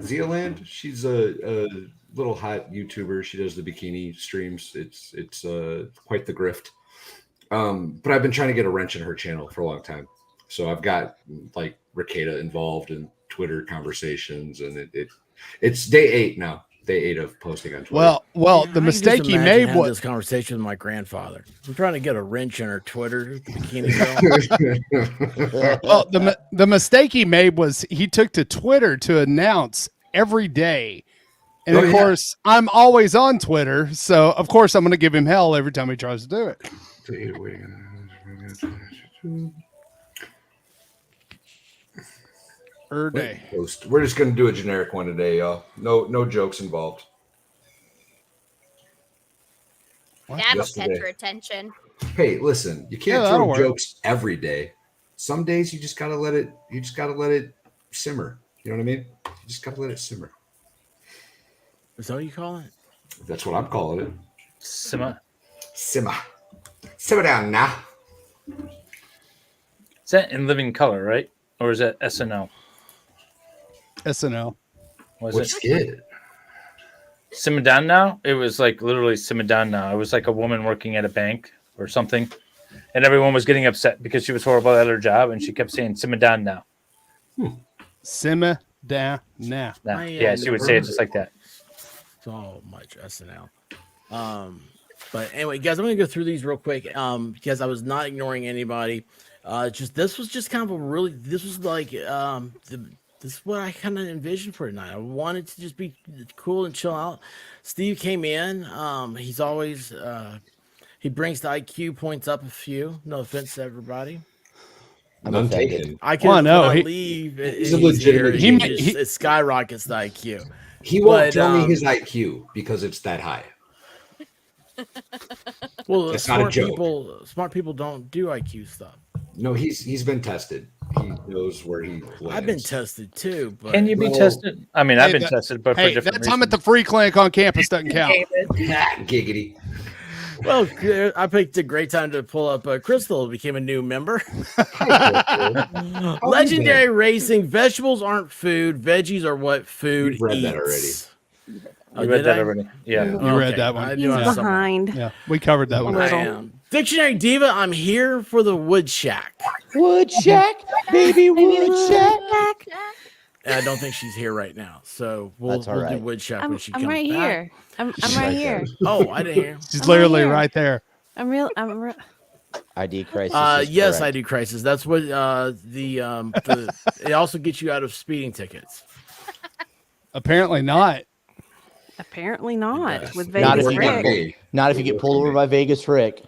Zealand. She's a little hot YouTuber. She does the bikini streams. It's quite the grift. But I've been trying to get a wrench in her channel for a long time. So I've got like Ricada involved in Twitter conversations, and it's day 8 now. Day 8 of posting on Twitter. Well, Yeah, the I mistake can he just made imagine having was this conversation with my grandfather. I'm trying to get a wrench in her Twitter, the bikini girl. well, the mistake he made was he took to Twitter to announce every day. And Oh, of yeah. course, I'm always on Twitter, so of course I'm going to give him hell every time he tries to do it. Day. We're just going to do a generic one today, y'all. No jokes involved. That'll Yesterday. catch your attention. Hey, listen, you can't that'll throw work. jokes every day. Some days you just gotta let it. You just gotta let it simmer. You know what I mean? You just gotta let it simmer. Is that what you call it? That's what I'm calling it. Simmer. Simmer down now. Is that in Living Color, right? Or is that SNL? SNL. Was What it skit? Simmer down now? It was like literally simmer down now. It was like a woman working at a bank or something, and everyone was getting upset because she was horrible at her job, and she kept saying simmer down now. Simmer down now. Now. I, Yeah, she would say it just like that. So much SNL. But anyway, guys, I'm gonna go through these real quick. Because I was not ignoring anybody. This was just kind of a really. This was like this is what I kind of envisioned for tonight. I wanted to just be cool and chill out. Steve came in. He's always he brings the IQ points up a few. No offense to everybody. None taken. I can Well, no, when I he- leave. he's a legitimate It, genius. it skyrockets the IQ. He won't But, tell me his IQ because it's that high. Well, It's not a joke. Smart people don't do IQ stuff. No, he's been tested. He knows where he lands. I've been tested too. But Can you be Well, tested? I mean, I've Hey, been that- tested, but for Hey, different that time at the reasons. free clinic on campus doesn't count. Giggity. Well, I picked a great time to pull up. Crystal became a new member. Legendary Racing. Vegetables aren't food. Veggies are what food You've read eats. that already. Oh, You read did that I? already. Yeah. You read that one. I He's knew I was somewhere. behind. Yeah, we covered that one. I am. Dictionary Diva, I'm here for the wood shack. Wood shack, baby, wood shack. And I don't think she's here right now. So we'll That's all do right. wood shack when I'm, she I'm comes right back. here. I'm right here. Oh, I didn't hear. She's I'm literally right here. right there. I'm real. I'm real. ID crisis. is Yes, correct. I do crisis. That's what the it also gets you out of speeding tickets. Apparently not. Apparently not. Yes. With Not Vegas if you get Rick. me. Not if you get pulled over by Vegas Rick.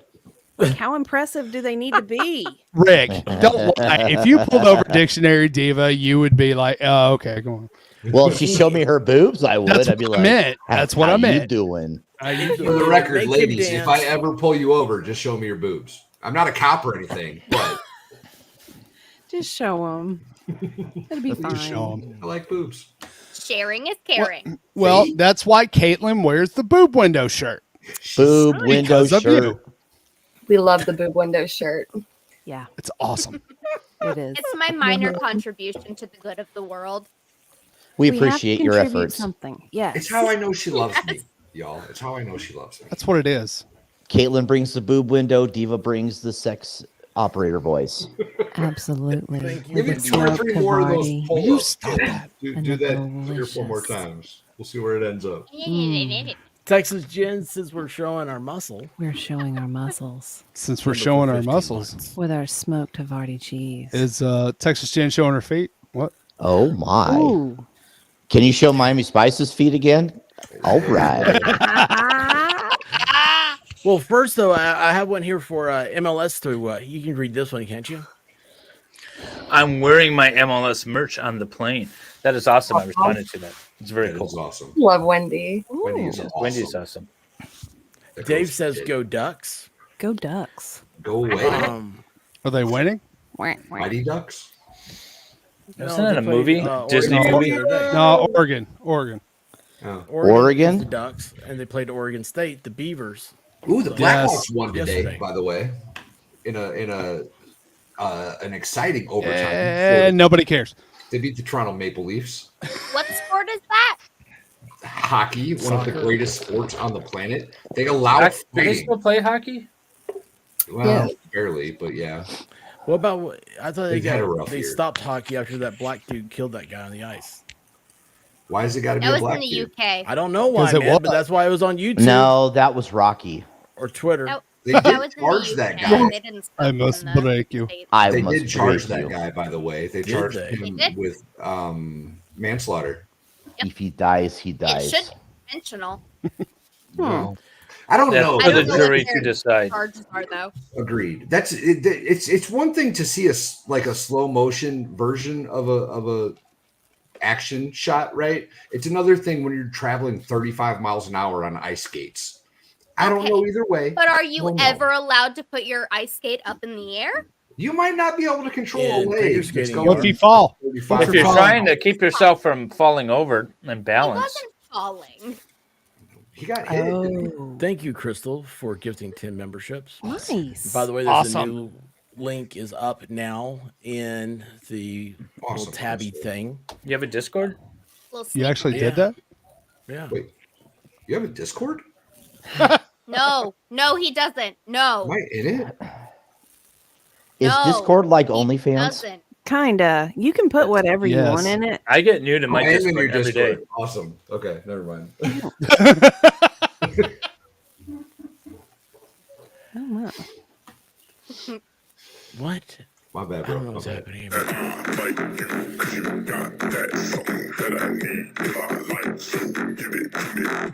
Like, how impressive do they need to be? Rick, don't lie. If you pulled over Dictionary Diva, you would be like, oh, okay, go on. Well, if she showed me her boobs, I would. That's I'd be what I like, meant. That's what how I you meant. doing? How you For doing? the record, Make him ladies, if I dance. ever pull you over, just show me your boobs. I'm not a cop or anything, but Just show them. It'll be fine. Just show 'em. I like boobs. Sharing is caring. Well, See? that's why Caitlin wears the boob window shirt. Boob window Because of shirt. you. We love the boob window shirt. Yeah, It's awesome. it is. It's my minor contribution to the good of the world. We have to appreciate your contribute efforts. Something. Yes. It's how I know she loves me, y'all. It's how I know she loves me. That's what it is. Caitlin brings the boob window. Diva brings the sex operator voice. Absolutely. Thank you. Give me With 2 or 3 more of those Cavardi. Will you pull-ups. stop that? Do And that the 3 or 4 more delicious. times. We'll see where it ends up. Texas Jen says we're showing our muscle. We're showing our muscles Since we're Number showing our 15 muscles. months. with our smoked Havarti cheese. Is Texas Jen showing her feet? What? Oh my! Ooh. Can you show Miami Spice's feet again? All right. Well, first though, I have one here for MLS to. You can read this one, can't you? I'm wearing my MLS merch on the plane. That is awesome. I responded to that. It's very That cool. is awesome. Love Wendy. Wendy is awesome. Wendy's awesome. That Dave goes- says go Ducks. Go Ducks. Go away. Are they winning? Mighty Ducks? Isn't that a movie? Disney Oregon movie? the other day. No, Oregon. Oh. Oregon? is the Ducks, and they played Oregon State, the Beavers. Ooh, the Yes. Blackhawks won today, Yesterday. by the way. In an exciting overtime. And nobody cares. They beat the Toronto Maple Leafs. What sport is that? Hockey, one of the Soccer. greatest sports on the planet. They allow Do they fighting. still play hockey? Well, barely, but yeah. What about? I thought They've had a rough they year. stopped hockey after that black dude killed that guy on the ice. Why has it got to be That a was black in the dude? UK. I don't know why, it man, was. but that's why it was on YouTube No, that was Rocky. or Twitter. That, They that did was in charge the that UK. guy. They didn't I stop must in the break you. States. I They must did charge break that you. guy, by the way. They Did charged they? him They did? with manslaughter. Yep. If he dies, he It dies. should be intentional. Well, I don't That's know. for I the don't know what jury to their decide. charges are, though. Agreed. That's it, it's one thing to see like a slow motion version of a action shot, right? It's another thing when you're traveling 35 miles an hour on ice skates. I don't know either way. But are I you don't know. ever allowed to put your ice skate up in the air? You might not be able to control Yeah, a figure leg. that's skating, going What if you fall? 35 If you're miles. trying to keep yourself from falling over and He balance, wasn't falling. He got hit. Oh, Thank you, Crystal, for gifting 10 memberships. nice. By the way, there's a Awesome. new link is up now in the little Awesome, tabby Crystal. thing. you have a Discord? Little You sneak actually Yeah. did that? Yeah. Wait, you have a Discord? No, he doesn't. No, Am I in it? Is No, Discord like he OnlyFans? doesn't. Kinda. You can put whatever you Yes. want in it. I get new to my I am in your Discord every day. Discord. Awesome. Okay, never mind. Oh, wow. What? My bad, I bro. don't know what's My bad. happening here. Like you, 'cause you got that something that I need. I like, so give it to me. Got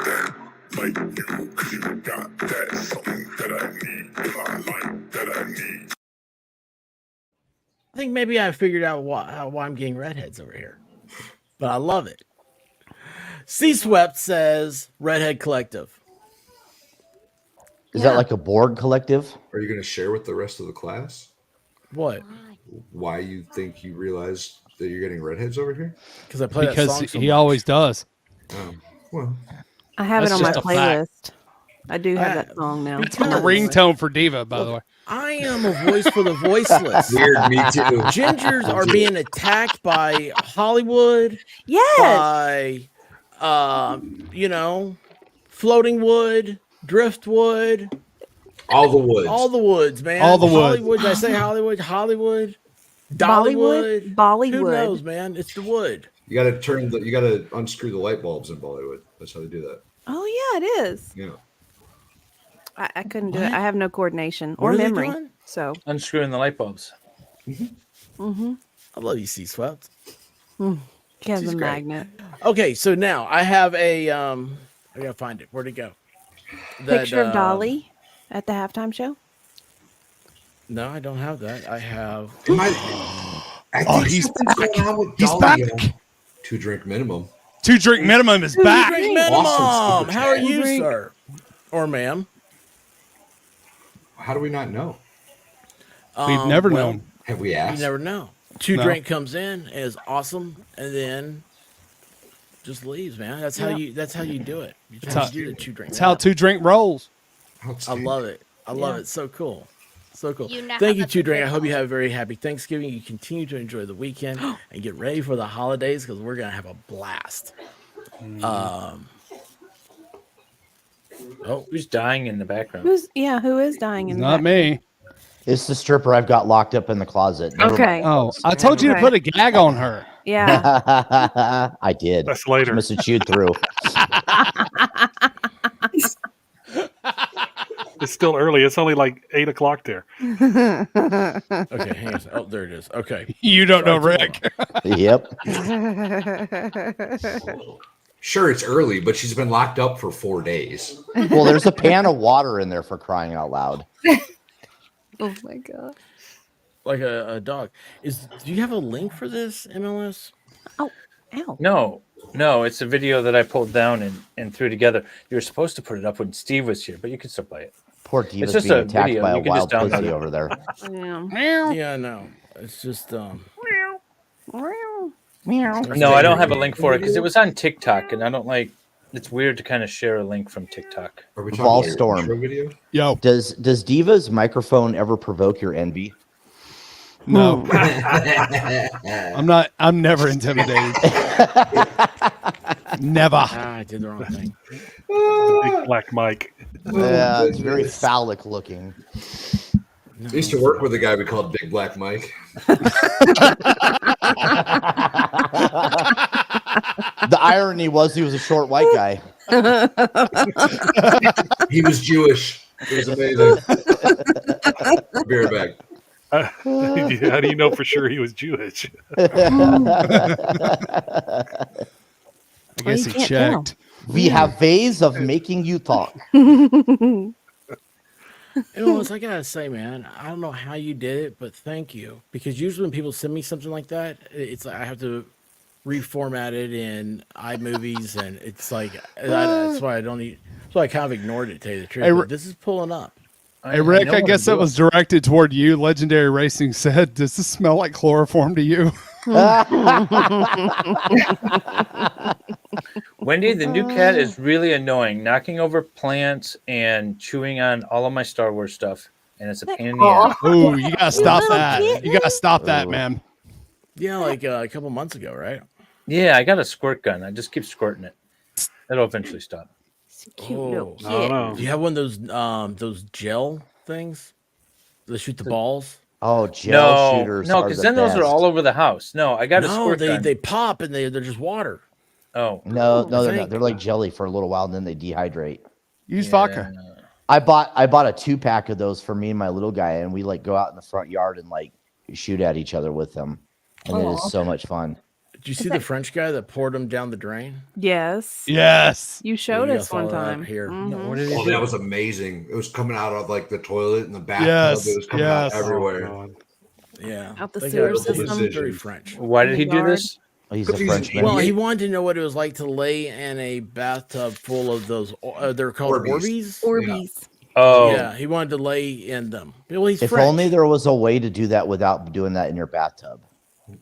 that. Like you, 'cause you got that something that I need. I like, that I need. I think maybe I figured out why I'm getting redheads over here, but I love it. C Swept says Redhead Collective. Is that like a board collective? Are you going to share with the rest of the class What? why you think you realize that you're getting redheads over here? Because I play that Because song so he much. always does. Well, I have it That's on my just a fact. playlist. I do have that song now. It's like a ringtone for Diva, by the way. I am a voice for the voiceless. weird. Me too. Gingers are being attacked by Hollywood, Yes. by floating wood, driftwood, All the woods. all the woods, man. All the woods. Hollywood. Did I say Hollywood? Hollywood, Dollywood. Bollywood. Who knows, man? It's the wood. You got to you got to unscrew the light bulbs in Bollywood. That's how they do that. Oh yeah, it is. Yeah. I couldn't do What? it. I have no coordination What or are they memory. doing? So, Unscrewing the light bulbs. mm-hmm. I love you, C Swept. He has She's a great. magnet. Okay, so now I have a I gotta find it. Where'd it go? Picture of Dolly at the halftime show. No, I don't have that. I have. I think he's something's going on with He's Dolly. back. 2 drink minimum. 2 drink minimum is back. Drink minimum. Awesome super How are chat. you, Drink. sir? Or ma'am? How do we not know? We've never well, known. Have we You asked? never know. 2 No. drink comes in is awesome, and then just leaves, man. That's how Yeah. you. That's how you do it. You That's just how- do the 2 drink. It's how 2 drink rolls. I Outstanding. love it. I love Yeah. it. So cool. So cool. You now Thank have you, a 2 drink. I big hope you home. have a very happy Thanksgiving. You continue to enjoy the weekend and get ready for the holidays because we're gonna have a blast. Oh, Who's dying in the background? Who is dying in the Not back? me. It's the stripper I've got locked up in the closet. Never Okay. Oh, I told you to Okay. put a gag on her. Yeah. mind. I did. That's later. Must have chewed through. It's still early. It's only like 8 o'clock there. okay. Hang on a second. Oh, there it is. Okay. You don't know Rick. Yep. Sure, it's early, but she's been locked up for 4 days. Well, there's a pan of water in there for crying out loud. Oh my god. Like a dog. Do you have a link for this, MLS? Oh, ow. No, it's a video that I pulled down and threw together. You were supposed to put it up when Steve was here, but you can still play it. Poor Diva's just being a attacked video. by a You can just wild download pussy it. over there. Yeah. Yeah, no. It's just No, I don't have a link for it because it was on TikTok, and I don't like. It's weird to kind of share a link from TikTok. Are we talking about your Volstorm. intro video? Yo, Does Diva's microphone ever provoke your envy? No. I'm never intimidated. Never. I did the wrong thing. Big black Mike. Yeah, it's very phallic looking. No, I used to work with a guy we called Big Black Mike. The irony was he was a short white guy. He was Jewish. It was amazing. Beer bag. How do you know for sure he was Jewish? I Well, guess you he can't tell. checked. We have ways of making you talk. Anyways, I gotta say, man, I don't know how you did it, but thank you. Because usually when people send me something like that, it's like I have to reformat it in iMovies, and it's like that's why I don't need. That's why I kind of ignored it. To tell you the truth, Hey, but this is pulling up. Hey, Rick, know I what guess to that do. was directed toward you. Legendary Racing said, does this smell like chloroform to you? Wendy, the new cat is really annoying, knocking over plants and chewing on all of my Star Wars stuff, and it's a pain in the ass. Oh, you gotta stop little that. kitten. You gotta stop that, Ooh. man. Yeah, like a couple months ago, right? Yeah, I got a squirt gun. I just keep squirting it. It'll eventually stop. It's a cute little Oh. I don't kid. know. Do you have one of those gel things that shoot the balls? Oh, gel shooters. No, are because the then those are best. all over the house. No, I got a No, squirt gun. they pop and they're just water. Oh, No, they're think- not. They're like jelly for a little while, and then they dehydrate. Use vodka. I bought a 2-pack of those for me and my little guy, and we like go out in the front yard and like shoot at each other with them, and it Aw. is so much fun. Did you see the French guy that poured them down the drain? Yes. Yes. You showed you us guys one saw that time. here. No, Mhm. what did he Oh, do? that was amazing. It was coming out of like the toilet and the bathtub. Yes, It was coming yes. out everywhere. Oh, God. Yeah. Out the They sewer got a system. Very Decision. French. Why in did the he do yard. this? Oh, he's a Because he's an Frenchman. Well, he idiot. wanted to know what it was like to lay in a bathtub full of those. They're called Orbeez. Orbeez. Orbeez. Oh, Yeah, he wanted to lay in them. Well, he's If French. only there was a way to do that without doing that in your bathtub,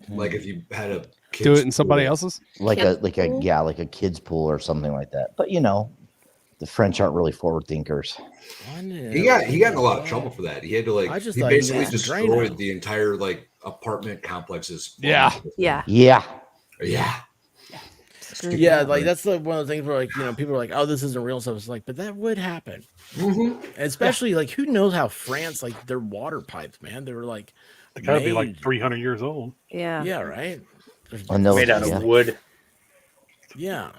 Like if you had a Do kid's it in somebody pool. else's. like Kids' a kid's pool or something like that. But you know, the French aren't really forward thinkers. He got in a lot of trouble for that. He had to I just he thought he basically was a drain destroyed out. the entire like apartment complexes. Yeah. Yeah. Yeah, Yeah. Screw Yeah, that. like that's like one of the things where like people are like, oh, this isn't real stuff. It's like, but that would happen. Especially like who knows how France like their water pipes, man. They were like They gotta be like made- 300 years old. Yeah. Yeah, right. and those, made out yeah. of wood. Yeah.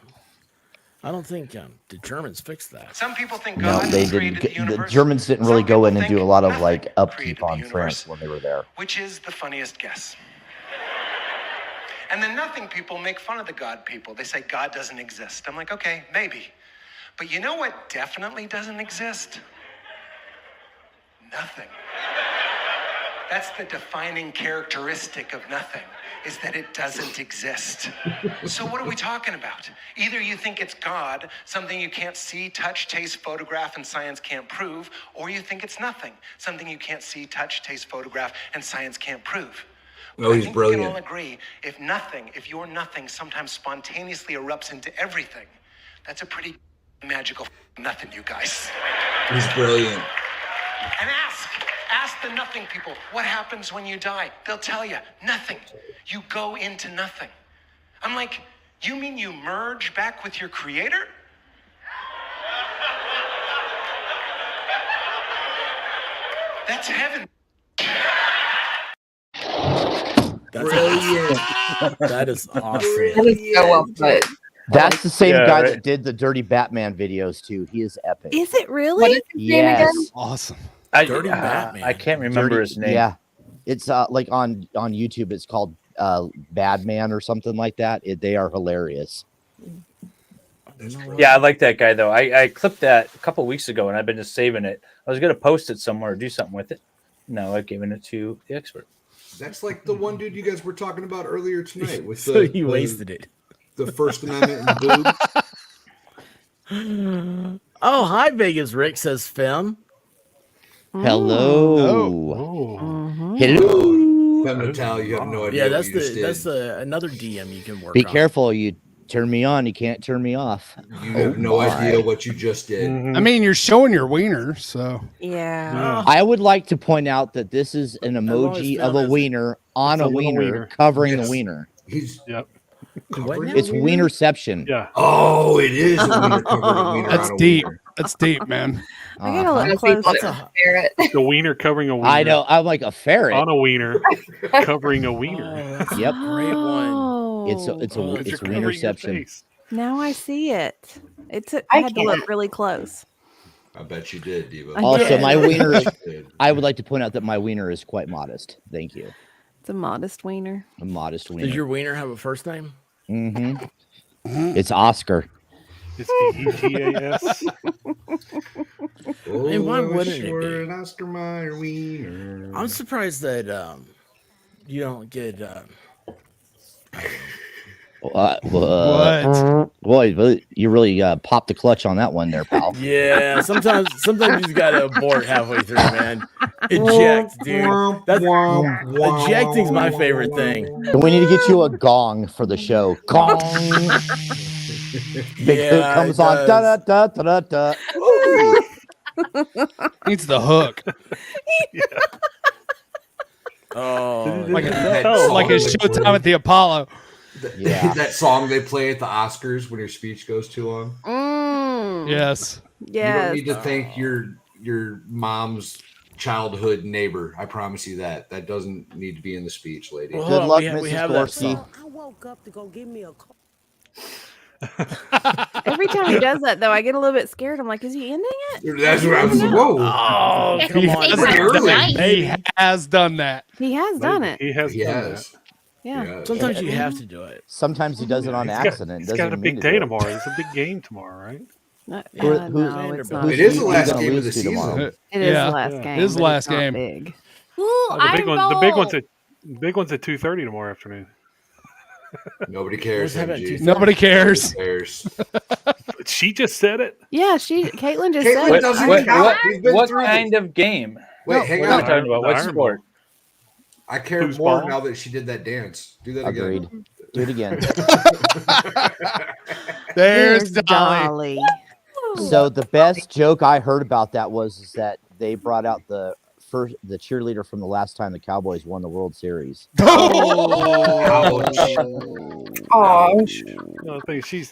I don't think the Germans fixed that. Some people think No, God they created didn't. the The universe. Germans didn't really Some go in people and do a think lot of nothing like created upkeep the on universe, France when they were there. Which is the funniest guess. And the nothing people make fun of the God people. They say God doesn't exist. I'm like, okay, maybe. But you know what definitely doesn't exist? Nothing. That's the defining characteristic of nothing, is that it doesn't exist. So what are we talking about? Either you think it's God, something you can't see, touch, taste, photograph, and science can't prove, or you think it's nothing, something you can't see, touch, taste, photograph, and science can't prove. Oh, But I he's think we can all brilliant. agree, if your nothing sometimes spontaneously erupts into everything, that's a pretty magical nothing, you guys. He's brilliant. And ask the nothing people, what happens when you die? They'll tell you, nothing. You go into nothing. I'm like, you mean you merge back with your creator? That's heaven. That's awesome. That is awesome. That is so well put. That's the same Yeah, guy right. that did the Dirty Batman videos too. He is epic. Is it What really? is his name again? Yes. Awesome. Dirty Batman. I can't remember Dirty- his name. Yeah, it's like on YouTube. It's called Badman or something like that. They are hilarious. Yeah, I like that guy though. I clipped that a couple weeks ago and I've been just saving it. I was gonna post it somewhere or do something with it. No, I've given it to the expert. That's like the one dude you guys were talking about earlier tonight with So the, you wasted it. the First Amendment and boob. Oh, hi Vegas. Rick says Fem. Hello. Oh, Hello. Femme Natal, you have no idea. Yeah, what that's you just did. another DM you can work Be on. careful, you turn me on, you can't turn me off. You have no idea what you just did. Mhm. I mean, you're showing your wiener, so Yeah. I would like to point out that this is an I've always emoji of found a that's- wiener on It's a a little wiener, wiener. covering Yes. a wiener. He's Yep. covering now? a It's wiener? wienerception. Yeah. Oh, it is a wiener covering a wiener that's on a deep. wiener. That's deep, man. I gotta Uh-huh. look People closer. That's a ferret. The wiener covering a wiener. I know. I'm like a ferret. On a wiener, covering a wiener. Oh, that's Yep. a great one. Oh, It's Oh, You're covering your wienerception. face. now I see it. I I had to look can't. really close. I bet you did, Diva. I Also, did. my wiener is. Did. I would like to point out that my wiener is quite modest. Thank you. It's a modest wiener. A modest Does wiener. your wiener have a first name? Mm-hmm. It's Oscar. It's EGAS. Oh, mean, why I wish wouldn't it you were be? an Oscar Mayer wiener. I'm surprised that you don't get. What? What? Boy, you really popped the clutch on that one there, pal. Yeah, sometimes you just gotta abort halfway through, man. Eject, dude. Ejecting's my favorite thing. We need to get you a gong for the show. Gong. Big Yeah, hook comes it on. Da da does. da da da da. Needs the hook. Oh, Like that a, song like a they showtime play. at the Apollo. Yeah. That song they play at the Oscars when your speech goes too long. Yes. You don't Yes. need to thank your mom's childhood neighbor. I promise you that. That doesn't need to be in the speech, lady. Well, Good hold on, luck, we Mrs. have that Gorski. song. I woke up to go give me a call. Every time he does that, though, I get a little bit scared. I'm like, is he ending it? That's what I was. Whoa. Oh, It's come on. April That's early, 9th. baby. He has done that. He has done it. He has He done has. Yeah. Yes. Sometimes you have to do it. Sometimes he does it on He's accident. He's Doesn't got a even mean big to day do it. tomorrow. It's a big game tomorrow, right? Who- No, it's not. It is the who's last gonna game of lose the to tomorrow? season. It is Yeah. the last Yeah. game. It is the but last it's not game. Big. Ooh, Oh, the big Iron one. The big one's Bowl. at big one's at 2:30 tomorrow afternoon. Nobody cares. What's happening MG. at Nobody cares. Nobody cares. But she just said it. Yeah, Caitlin just Caitlin said it. doesn't I- count. We've been what through kind of game? Wait, hang What are we on. talking about? The What Iron sport? I care Who's more ball? now that she did that dance. Do that Agreed. again. Do it again. There's Here's Dolly. Dolly. So the best joke I heard about that was that they brought out the cheerleader from the last time the Cowboys won the World Series. Oh, No, I think she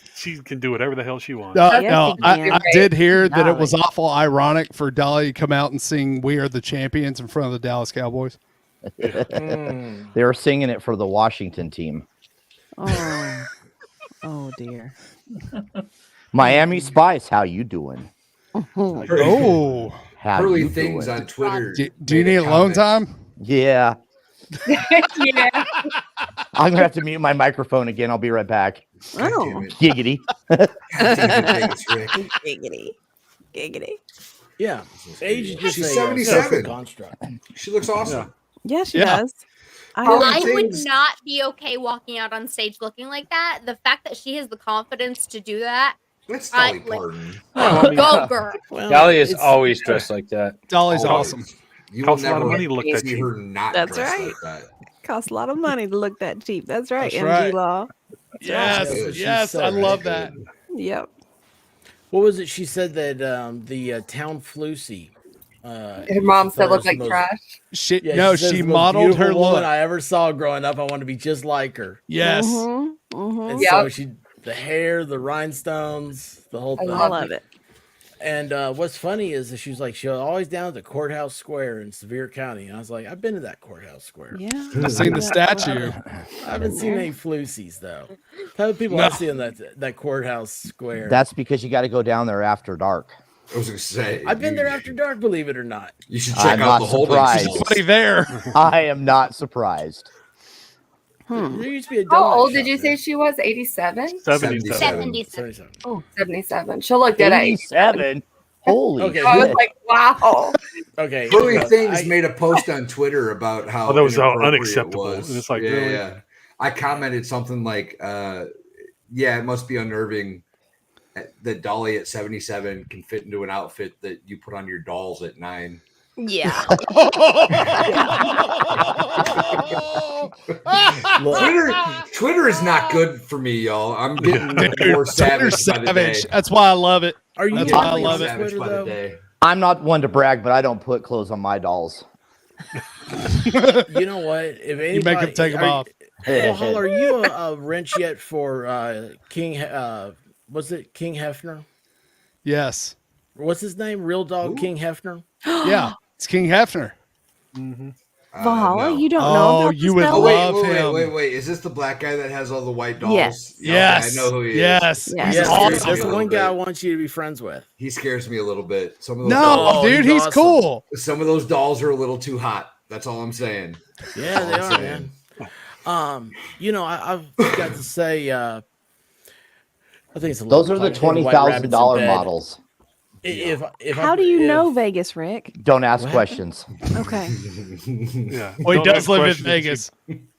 can do whatever the hell she wants. No, Yes, no, he I can. did hear that it was Dolly. awful ironic for Dolly to come out and sing "We Are the Champions" in front of the Dallas Cowboys. They were singing it for the Washington team. Oh, oh dear. Miami Spice, how you doing? Oh, How Hurley you things doing? on Twitter. do you made need a alone comment. time? Yeah, yeah. I'm gonna have to mute my microphone again. I'll be right back. God Oh. damn it. Giggity. God damn it, Vegas Rick. Giggity. Giggity. Yeah, age is just She's a 77. social construct. She looks awesome. Yeah, she Yeah. does. Hurley I would things- not be okay walking out on stage looking like that. The fact that she has the confidence to do that, That's I- Dolly like- Parton. Well, I mean, go girl. Well, Dolly is it's- always dressed like that. Dolly's Always. awesome. You will Costs a lot of never money to look that see cheap. her not That's dressed right. like that. Costs a lot of money to look that cheap. That's right, That's MG right. Law. Yes, Good. yes, She's I so love good. that. Yep. What was it? She said that the town Flusy. Her mom said looked was the like most- trash. She Yeah, no, says she the most modeled her beautiful woman look. I ever saw growing up. I want to be just like her. Yes. Mhm, mhm. And Yep. so the hair, the rhinestones, the whole I thing. I love it. And what's funny is that she was always down at the courthouse square in Sevier County. And I was like, I've been to that courthouse square. Yeah. I've seen the statue. I haven't seen any Flusies though. How many people No. I see in that courthouse square? That's because you got to go down there after dark. I was going to say. I've been there after dark, believe it or not. You should I'm check out not the holding surprised. cells. Somebody there. I am not surprised. There used to be a How donut old did shop you there. say she was? 87? 77. 77. 77. 77. She'll look good at 87. Holy Okay. I was shit. like, wow. Okay. Hurley look, Things I- made a post on Twitter about how Oh, that was inappropriate unacceptable. it was. And it's like, yeah, really? yeah. I commented something like, yeah, it must be unnerving that Dolly at 77 can fit into an outfit that you put on your dolls at 9. Yeah. Twitter is not good for me, y'all. I'm getting more savage Twitter's by the day. savage. That's why I love it. Are you That's why I really love on it. Savage Twitter by the though? day. I'm not one to brag, but I don't put clothes on my dolls. You know what? If anybody, You make him take them off. Well, Hall, are you a wrench yet for King? Was it King Hefner? Yes. What's his name? Real Dog King Hefner. Yeah. It's King Hefner. Valhalla, No. you don't know Oh, about you this would fella? love him. Wait. Is this the black guy that has all the white dolls? Yes. Yeah, Yes. okay, I know who he Yes. is. Yes. Yes, He dude, scares that's me the a one little guy I bit. want you to be friends with. He scares me a little bit. Some of those No, dolls, dude, he's he's awesome. cool. some of those dolls are a little too hot. That's all I'm saying. Yeah, That's they all are, I'm saying. man. You know, I've got to say, I think it's a Those little are the complicated. White Rabbit's in $20,000 bed. models. If How do you know Vegas, Rick? Don't ask What questions. Okay. Yeah. Well, he Don't does ask live in questions. Vegas.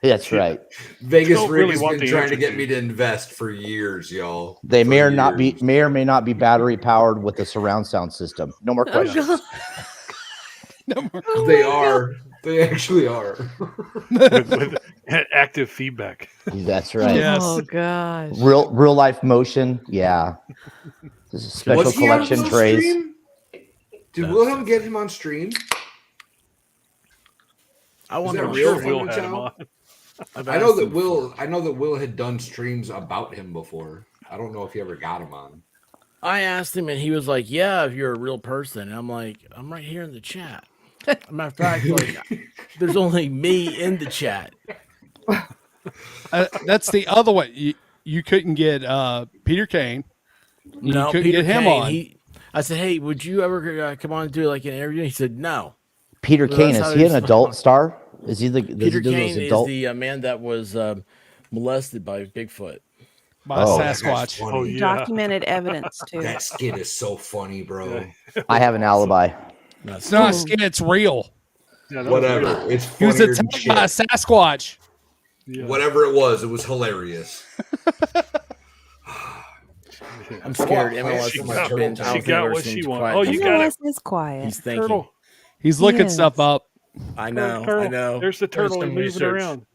That's right. Vegas Don't Rick really has want been the trying to answer get to. me to invest for years, y'all. They For may or years. may or may not be battery powered with a surround sound system. No more Oh, questions. God. No more. They are. They actually are. with active feedback. That's right. Yes. Oh gosh. Real life motion. Yeah. This is special Was he on collection Will's trays. stream? Did Wilhelm get him on stream? I want that the I'm real sure real Will Thunder had him Child? on. I know that Will. I know that Will had done streams about him before. I don't know if he ever got him on. I asked him, and he was like, "Yeah, if you're a real person." And I'm like, "I'm right here in the chat." Matter of fact, like, there's only me in the chat. That's the other way. You couldn't get Peter Kane. You No, couldn't Peter get him Kane. on. I said, "Hey, would you ever come on and do like an interview?" He said, "No." Peter Well, Kane, that's is how he an he's- adult star? Is he the Peter does he do Kane those is adult? the man that was molested by Bigfoot. By Oh. That guy's Sasquatch. funny. Oh, yeah. Documented evidence, too. That skit is so funny, bro. I have an alibi. It's not a skit, it's real. Yeah, that was Whatever. real. It's He was funnier than attacked by a shit. Sasquatch. Yeah. Whatever it was hilarious. I'm scared. Well, MLS she has got- been. she I don't think got I've ever what seen she too wanted. quiet. Oh, you got it. MLS is quiet. He's thinking. Turtle. He's looking Yes. stuff up. I know. Turtle. I know. There's the turtle some moving research. around. You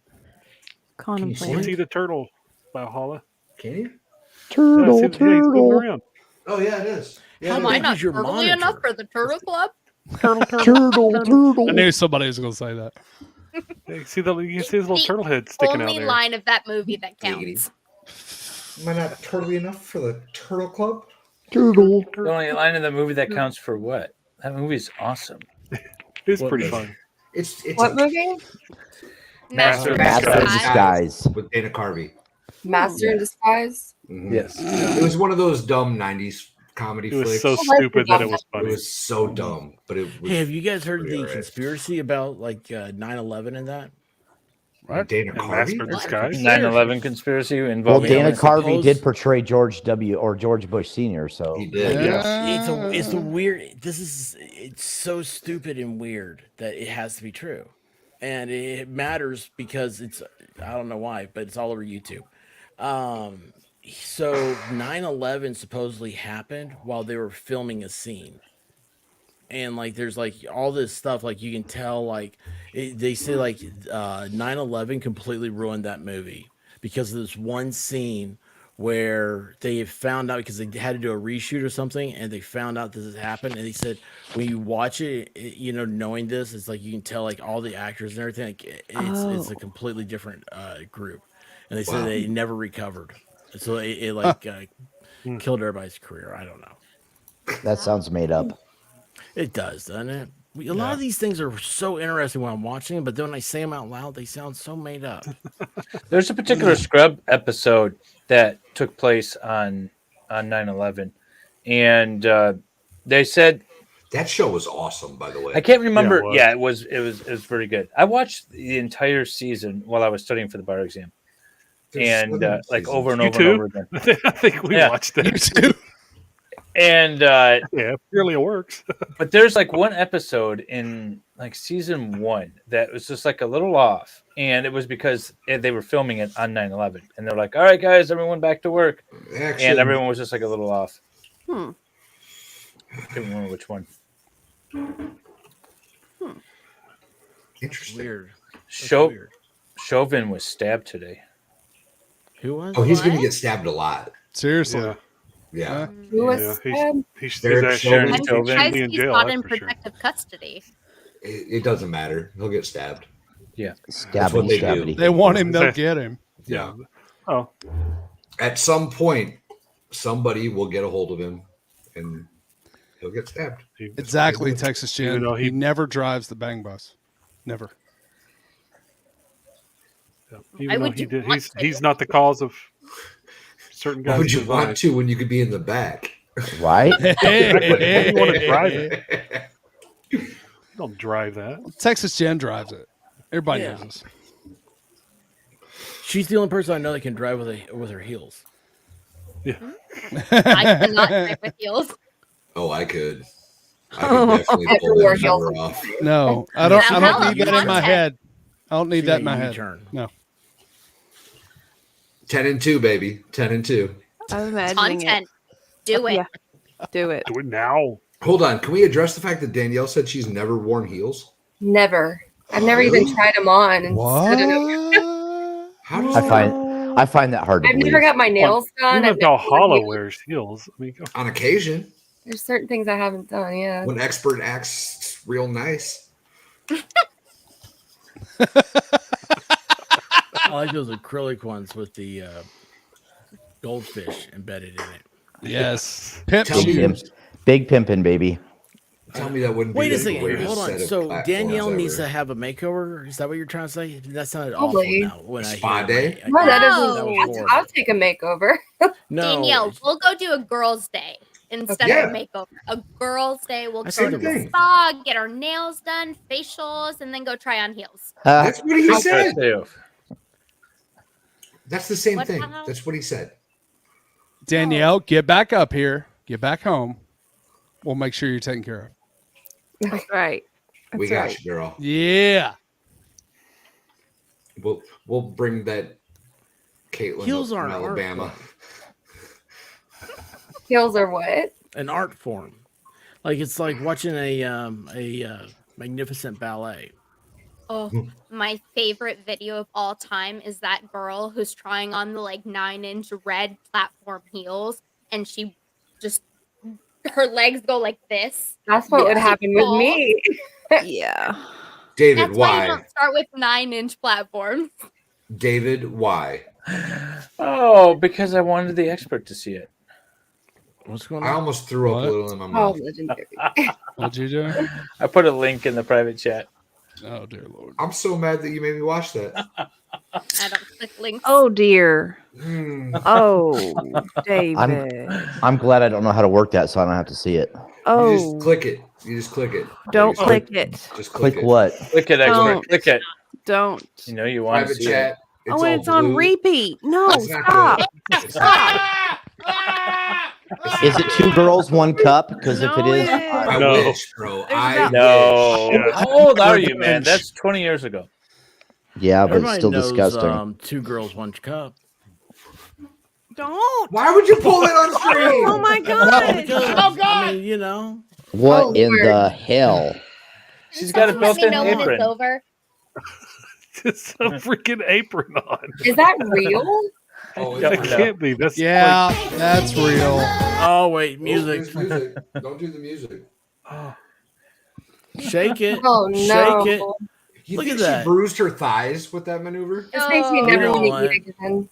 can Contemplating. see the turtle, Valhalla. Can you? Yeah, see, yeah, he's moving around. Oh yeah, it is. How Am I big not is your turtly monitor? enough for the Turtle Club? I knew somebody was going to say that. Yeah, you can see his little The turtle head sticking out Only there. line of that movie that counts. Am I not turtly enough for the Turtle Club? Turtle. The only line in the movie that counts for what? That movie's awesome. It's What pretty movie? fun. It's What movie? Master of Master of Disguise. Disguise. with Dana Carvey. Master in Disguise. Mhm. Yes. It was one of those dumb '90s comedy It was flicks. so like the stupid that it dumb was It funny. was so dumb, but it was. Hey, have you guys heard pretty the alright. conspiracy about like 9/11 and that? Dana And Carvey. Master of Disguise. 9/11 conspiracy Well, involving Dana I Carvey suppose- did portray George Bush Sr. So He did. Yeah. It's a weird. It's so stupid and weird that it has to be true, and it matters because it's. I don't know why, but it's all over YouTube. So 9/11 supposedly happened while they were filming a scene. And like there's like all this stuff like you can tell like they say like 9/11 completely ruined that movie because of this one scene where they found out because they had to do a reshoot or something and they found out this has happened and they said when you watch it, you know, knowing this, it's like you can tell like all the actors and everything like, it's a completely different group and they said they never recovered, so it like killed everybody's career. I don't know. that sounds made up. It does, doesn't it? A lot of these things are so interesting when I'm watching them, but then when I say them out loud, they sound so made up. There's a particular Scrub episode that took place on 9/11, and they said That show was awesome, by the way. I can't remember. Yeah, it was. Yeah, it was very good. I watched the entire season while I was studying for the bar exam, There's and seven like seasons. over and You over too? and over again. I think we Yeah. watched that. You too. And Yeah, apparently it works. but there's like one episode in like season 1 that was just like a little off, and it was because they were filming it on 9/11, and they're like, "All right, guys, everyone back to work," Actually, and everyone was just like a little off. Hmm. I can't remember which one. Interesting. Weird. Chauvin was stabbed today. Who was? Oh, he's going to What? get stabbed a lot. Seriously. Yeah. Yeah. Who was Yeah. stabbed? He's Derek actually Chauvin. I'm Chauvin. surprised in he's jail. not That's in for sure. protective custody. It doesn't matter. He'll get stabbed. Yeah. That's what Stabbity, they do. stabbity. They want him, they'll Exactly. get him. Yeah. Oh, At some point, somebody will get a hold of him, and he'll get stabbed. Exactly, Texas Even Jen. though He he- never drives the bang bus. Never. yeah. I Even though would he do did, want he's not the cause of certain Why guys. would you design. want to when you could be in the back? Right? Exactly. Why do you want to drive it? Don't drive that. Texas Jen drives it. Everybody Yeah. knows this. She's the only person I know that can drive with her heels. I cannot drive with heels. Oh, I could. I could definitely I've pull worn that heels. cover off. No, I don't. Now, I how don't need that in my long? head. I don't need She that in made my a head. U-turn. No. 10-2, baby. 10-2. I'm imagining Content. Do it. Yeah. it. Do it. Do it now. Hold on. Can we address the fact that Danielle said she's never worn heels? Never. I've never Really? even tried them on. And stood in 'em. What? How does I find that hard to I've believe. never got my nails done. Even I've never worn Valhalla heels. wears heels. I mean, go- on occasion There's certain things I haven't done. Yeah. when expert acts real nice? I like those acrylic ones with the goldfish embedded in it. Yes. Pimp Tell me, Big, pimp, big pimpin', baby. tell me that wouldn't Wait be a the second. greatest Hold on. set of So platforms Danielle needs ever. to have a makeover. Is that what you're trying to say? That sounded Probably. awful now. When Spa I hear day? it. No, that No. isn't. That was horrible. I'll take a makeover. No, Danielle, we'll go do a girls' day instead Yeah. of a makeover. A girls' day, we'll That's go the to the thing. spa, get our nails done, facials, and then go try on heels. That's what he That's said. too. That's the same What thing. the hell? That's what he said. Danielle, get back up here. Get back home. We'll make sure you're taken care of. That's right. That's We got right. you, girl. Yeah. We'll bring that Caitlin Heels up from aren't art Alabama. Heels are what? an art form. Like it's like watching a magnificent ballet. Oh, my favorite video of all time is that girl who's trying on the like 9-inch red platform heels, and she just her legs go like this. That's what would Yeah. happen with me. Yeah. David, That's why you why? don't start with 9-inch platforms. David, why? Oh, because I wanted the expert to see it. What's going I on? almost threw up What? a little in my Oh, mouth. legendary. What'd you do? I put a link in the private chat. Oh, dear Lord. I'm so mad that you made me watch that. I don't click links. Oh dear. Hmm. Oh, David. I'm glad I don't know how to work that, so I don't have to see it. You Oh, just click it. You just click it. don't Like, click it. Just click, Click it. what? Click it, expert. Don't. Click it. Don't. You know you want to Private see chat. it. Oh, all and it's on blue. repeat. No, It's not stop. good. Stop. Is it 2 girls, 1 cup? Because if it No, is, it is. I No. wish, bro. There's I not- No. Yeah. How old are you, man? That's 20 years ago. yeah, but it's Everybody still knows, disgusting. 2 girls, 1 cup. Don't. Why would you pull it on screen? Oh my god. Because, I mean, you know, What Oh, in Lord. the hell? She's got a Someone let me built-in know when it's apron. over. Just a freaking apron on. Is that real? Oh, That it's real. can't be. That's Yeah, that's real. oh wait, Oh, music, there's music. Don't do the music. shake it, Oh no. shake it. You Look think at that. she bruised her thighs with that maneuver? This makes me Oh. never You know want to what? eat again.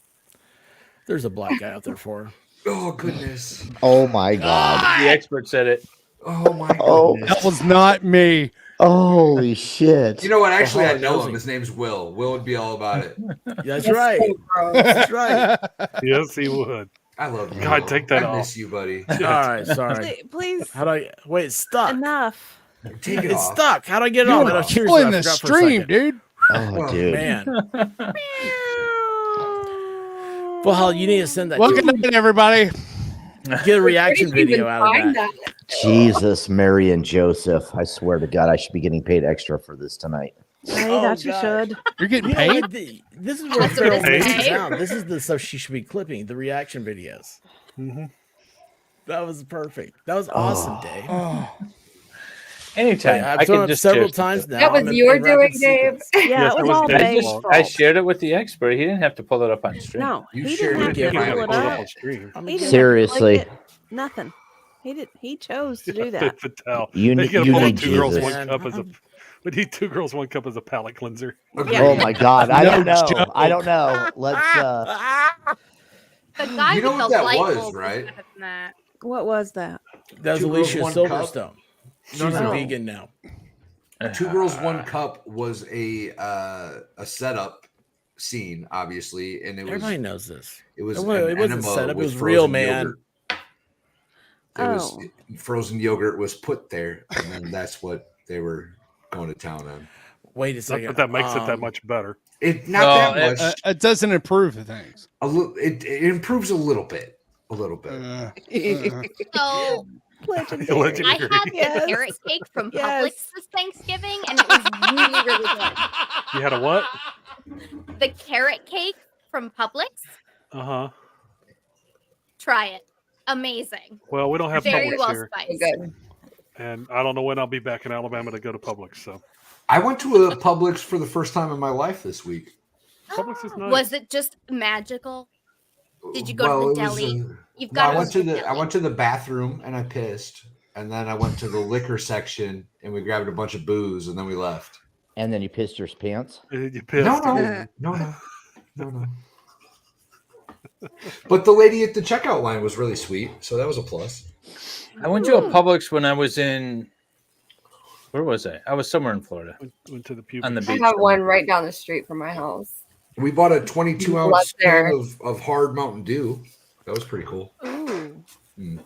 There's a black guy out there for her. Oh goodness. Oh my god. The expert said it. Oh my Oh. goodness. That was not me. Holy shit. You know what? Actually, I Well, know how him. His name's Will. Will would be all about it. That's That's right. so gross. That's right. yes, he would. I love you. God, Will. take that I off. miss you, buddy. All right, sorry. Please. How do I wait? It's stuck. Enough. Take it It's off. stuck. How do I get it You off? were I don't seriously, pulling I the forgot for a stream, second. dude. Oh, dude. Man. Well, hell, you need to send that. Welcome in, everybody. Get a reaction Where did you video even out of find that. Jesus, Mary, and Joseph. I swear to God, I should be getting paid extra for this tonight. Hey, Oh, that you gosh. should. You're getting You know paid? what? This is where That's what Farrell it's makes it paid. sound. This is the stuff she should be clipping. The reaction videos. Mhm. That was perfect. That was awesome, Dave. Oh, Anytime. I've I thrown can up just several share times something. now. That was I'm in your rapid doing, Dave. sequence. Yeah, Yes, it that was was all Dave's Dave's fault. I fault. shared it with the expert. He didn't have to pull it up on stream. No, You he shared didn't it have in to a pull private it Put it up up. on stream. I'm He again. didn't have to click Seriously. it. Nothing. He chose to do that. Dave Patel. You They gotta you pull up need two girls, Jesus. one cup as a. We need 2 girls, 1 cup as a palate cleanser. Agreed. Oh my God, I No don't know. I joke. don't know. Let's. The guy You know with what the that light was, bulb right? is better than that. What was that? That was 2 girls, Alicia 1 cup. Silverstone. She's No, a no. vegan now. 2 girls, 1 cup was a setup scene, obviously, and it was Everybody knows this. it was It an wasn't enema set up. It with was real, frozen man. yogurt. It was Oh. frozen yogurt was put there, and then that's what they were going to town on. Wait a Not second. that that makes it that much better. It not Well, that much. It doesn't improve things. A little. It improves a little bit. A little bit. So Legendary. I had the carrot cake from Publix this Thanksgiving, and it was really, really good. You had a what? The carrot cake from Publix. Uh-huh. Try it. Amazing. Well, we don't have Very Publix well here. spiced. And I don't know when I'll be back in Alabama to go to Publix. So I went to a Publix for the first time in my life this week. Publix is nice. Was it just magical? Did you go Well, to it the was, deli? You've No, got I to went to the I went to the bathroom and I pissed, and then I went to the liquor section and we grabbed a bunch of booze and then we left. And then you pissed your pants. You pissed. No. But the lady at the checkout line was really sweet, so that was a plus. I went to a Publix when I was in. Where was I? I was somewhere in Florida. Went to the on the I beach. have one right down the street from my house. We bought a 22-ounce Left there. can of hard Mountain Dew. That was pretty cool. Ooh.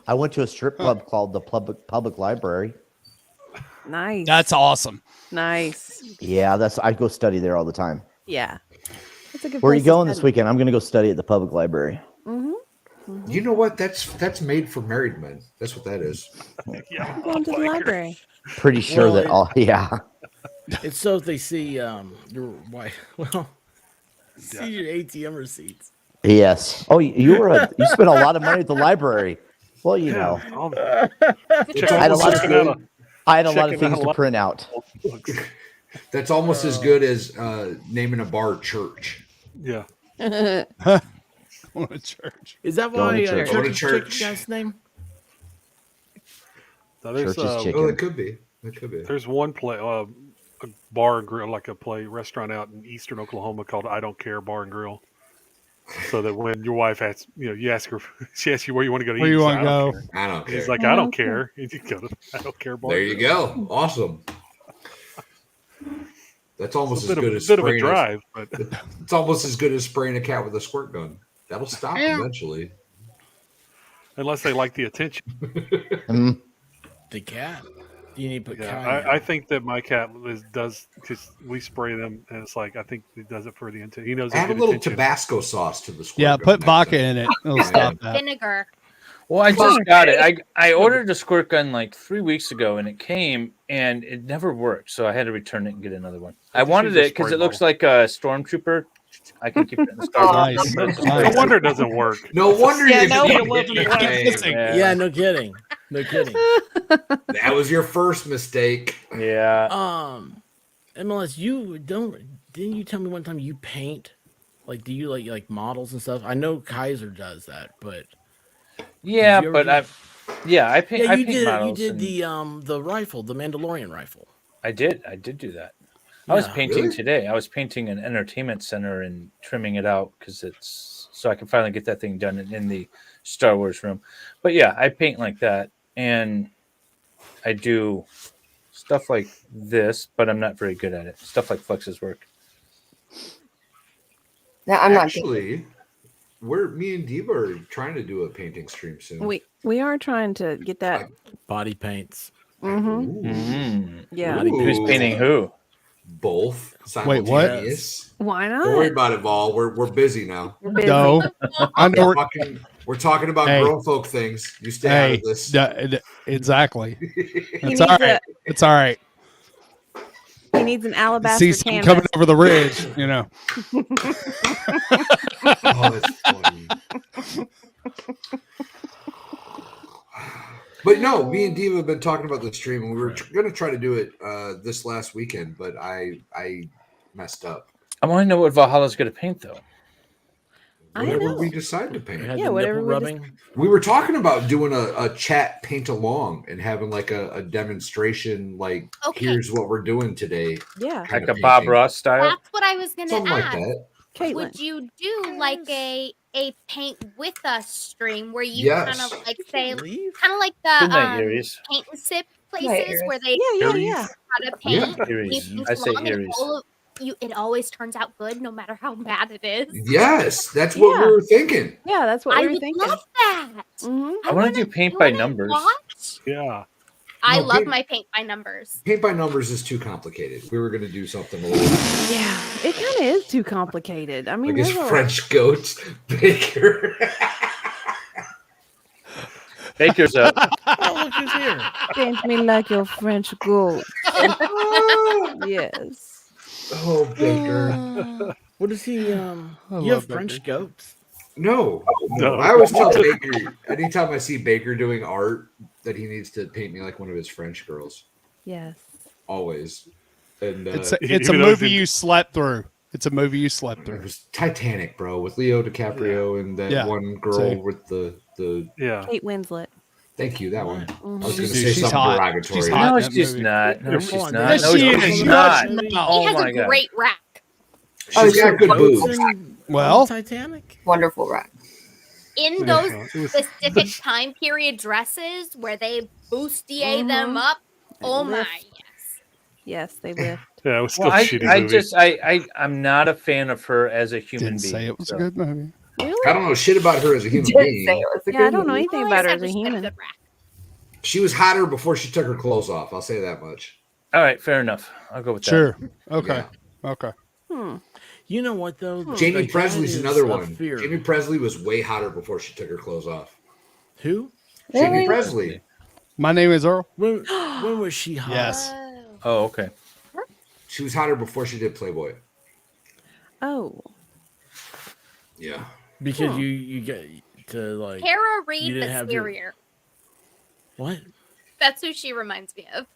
I went to a strip club called the Public Library. Nice. That's awesome. Nice. Yeah, I go study there all the time. Yeah. That's a good Where are you place to going this study. weekend? I'm going to go study at the public library. Mm-hmm. You know what? That's made for married men. That's what that is. Yeah. Going to the library. Pretty sure Well, that all. Yeah. It's so if they see your wife. Well, see your ATM receipts. Yes. Oh, you spent a lot of money at the library. Well, you know, Check I had a out- lot checking out of things checking out a to lot- print out. That's almost as good as naming a bar church. Yeah. Going to church. Is that Going why to church. church Going to is church. Chicken Guy's name? Now, there's, Church is chicken. Oh, it could be. It could be. There's one a bar and grill, like restaurant out in eastern Oklahoma called I Don't Care Bar and Grill. So that when your wife asks, you ask her, she asks you where you want to go to eat. Where you say, want to "I don't go? care." I don't care. He's like, I don't care. You go to I Don't Care Bar. There and you Grill. go. Awesome. That's almost It's as a good as bit of a spraying drive, but It's almost as good as spraying a cat with a squirt gun. That'll stop eventually. unless they like the attention. Mm. The cat. You need to put Yeah, cat. I think that my cat does because we spray them, and it's like I think he does it for the intent. He knows. Add a good little attention. Tabasco sauce to the squirt Yeah, gun. put That's vodka it. in it. It'll stop that. Vinegar. Well, I just got it. I ordered a squirt gun like 3 weeks ago, and it came, and it never worked. So I had to return it and get another one. I wanted use a it because spray it looks like a stormtrooper. I can keep it in the Starbucks. Nice. No wonder it doesn't work. No wonder Yeah, you no didn't wonder get it wasn't anything. Yeah, no kidding. No kidding. That was your first mistake. Yeah. MLS, didn't you tell me one time you paint? Like, do you like models and stuff? I know Kaiser does that, but Yeah, Did you ever but do- I paint. yeah, I you paint did. You models did and- the rifle, the Mandalorian rifle. I did do that. I was Yeah. painting Really? today. I was painting an entertainment center and trimming it out because it's so I can finally get that thing done in the Star Wars room. But yeah, I paint like that, and I do stuff like this, but I'm not very good at it. Stuff like Flex's work. No, I'm not. Actually, me and Diva are trying to do a painting stream soon. We are trying to get that. Body paints. Mm-hmm. Mm. Yeah. Ooh. Who's painting who? Both Wait, what? simultaneous. Why Don't worry not? about it, Vol. We're busy now. We're busy. No. I know. We're talking about Hey. grown folk things. You stay out Hey, of this. exactly. He It's needs all right. It's all right. He needs an alabaster See something canvas. coming over the ridge, you know. Oh, that's funny. But no, me and Diva have been talking about the stream, and we were going to try to do it this last weekend, but I messed up. I want to know what Valhalla's going to paint, though. Whatever we decide to paint. Yeah, whatever We were talking about doing a chat paint along and having like a demonstration, like here's what we're doing today. Yeah. Like a Bob Ross style. That's what I was gonna Something ask. like that. Caitlin. Would you do like a paint with us stream where you kind Yes. of like say kind of like Good night, the Aries. paint and sip Good night, places Aries. where they Yeah. how to paint? Yeah. Aries. You I say paint along and Aries. all of you, it always turns out good no matter how bad it is. Yes, that's what we were thinking. Yeah, that's what I we were would thinking. love that. I want to do paint by numbers. Watch. Yeah. I No, love paint- my paint by numbers. Paint by numbers is too complicated. We were going to do something a little Yeah, it kind of is too complicated. I mean, like his there's a- French goats, Baker. Baker's up. Oh, look who's here. paint me like your French goat. Yes. Oh, Baker. What is he? You love have Baker. French goats? No, No. I always tell Baker anytime I see Baker doing art that he needs to paint me like one of his French girls. Yes. Always. And It's a Even though movie it's in- you slept through. It's a movie you slept it through. was Titanic, bro, with Leo DiCaprio and that Yeah. one girl See? with the. Yeah. Kate Winslet. Thank you, that one. I was going to Dude, say she's something hot. derogatory. She's hot. No, in that she's movie. not. No, she's on, not. Yes, No, she she's is. not. No. He Oh has my a god. great rack. She's got good Boats boobs. Well, Titanic. Wonderful rack. In those specific time period dresses where they bustier them up. Oh my, yes. Yes, they live. Yeah, it was still Well, a shitty I movie. just I'm not a fan of her as a human didn't being. say it was so. a good movie. I don't know shit about her as a human Did say being. it was a Yeah, I good don't know movie. anything All I about her said as a was she had human. good rack. She was hotter before she took her clothes off. I'll say that much. All right, fair enough. I'll go with that. Sure. Okay. Okay. You know what though? Jamie Like, Presley's that is another a one. fear. Jamie Presley was way hotter before she took her clothes off. Who? Jamie Really? Presley. My name is Earl. When was she hot? Yes. Oh, okay. She was hotter before she did Playboy. Oh. Yeah. Because you get to like Tara you Reid, didn't but have your- scarier. what? That's who she reminds me of.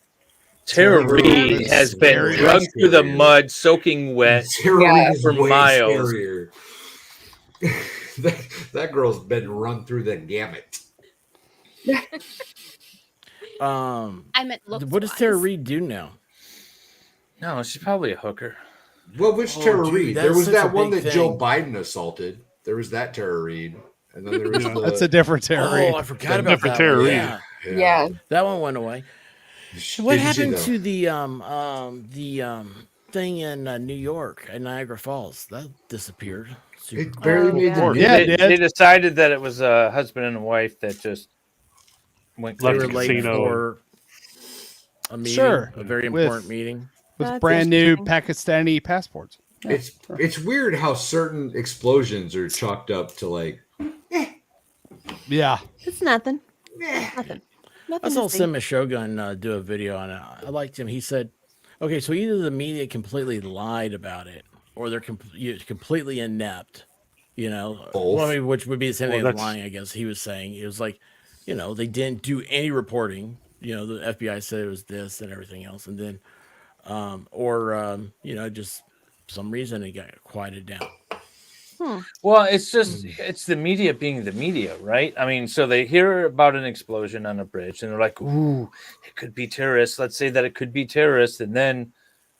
Tara Tara Reid Reid has is been very drugged through the scary. mud, soaking wet. Tara Yeah. Reid is For way miles. scarier. that girl's been run through the gamut. I meant looks. What does Tara Reid do now? No, she's probably a hooker. Well, which Oh, Tara dude, Reid? that's There was such a that one big that Joe thing. Biden assaulted. There was that Tara Reid. And then there was the, That's a different Tara Reid. Oh, I forgot about different that. Tara one. Reid. Yeah. Yeah. That one went away. She- What didn't she, happened though? to the thing in New York at Niagara Falls? That disappeared. Super It quick. barely made the Yeah, news. it did. They decided that it was a husband and a wife that just went They Left were the late casino. for a meeting, Sure. a very With- important meeting. With That's brand new interesting. Pakistani passports. It's weird how certain explosions are chalked up to like Yeah. It's nothing. Nothing. I Nothing saw to see. Sim Shogun do a video on it. I liked him. He said, "Okay, so either the media completely lied about it, or they're completely inept." You know, Both. well, I mean, which would be the same Well, thing as that's- lying. I guess he was saying it was like, you know, they didn't do any reporting. You know, the FBI said it was this and everything else, and then, you know, just some reason it got quieted down. Well, it's just it's the media being the media, right? I mean, so they hear about an explosion on a bridge and they're like, "Ooh, it could be terrorists." Let's say that it could be terrorists, and then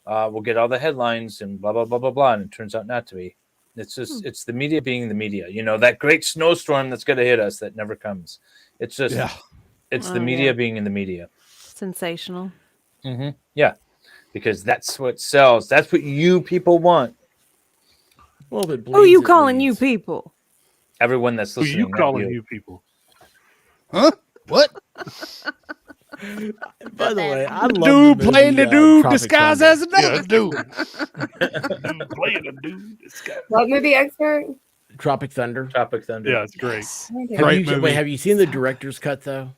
we'll get all the headlines and blah blah blah blah blah, and it turns out not to be. It's just it's the media being the media. You know, that great snowstorm that's going to hit us that never comes. It's just it's the Oh, media yeah. being in the media. Sensational. Yeah, because that's what sells. That's what you people want. Well, if it Who you bleeds, it calling you leads. people? Everyone that's Who listening. you not calling you people? Huh? What? By the way, I love Dude the movie, playing the dude Tropic disguised Thunder. as another dude. Dude playing a dude. This guy. What movie expert? Tropic Thunder. Tropic Thunder. Yeah, it's great. Great movie. Wait, have you seen the director's cut though?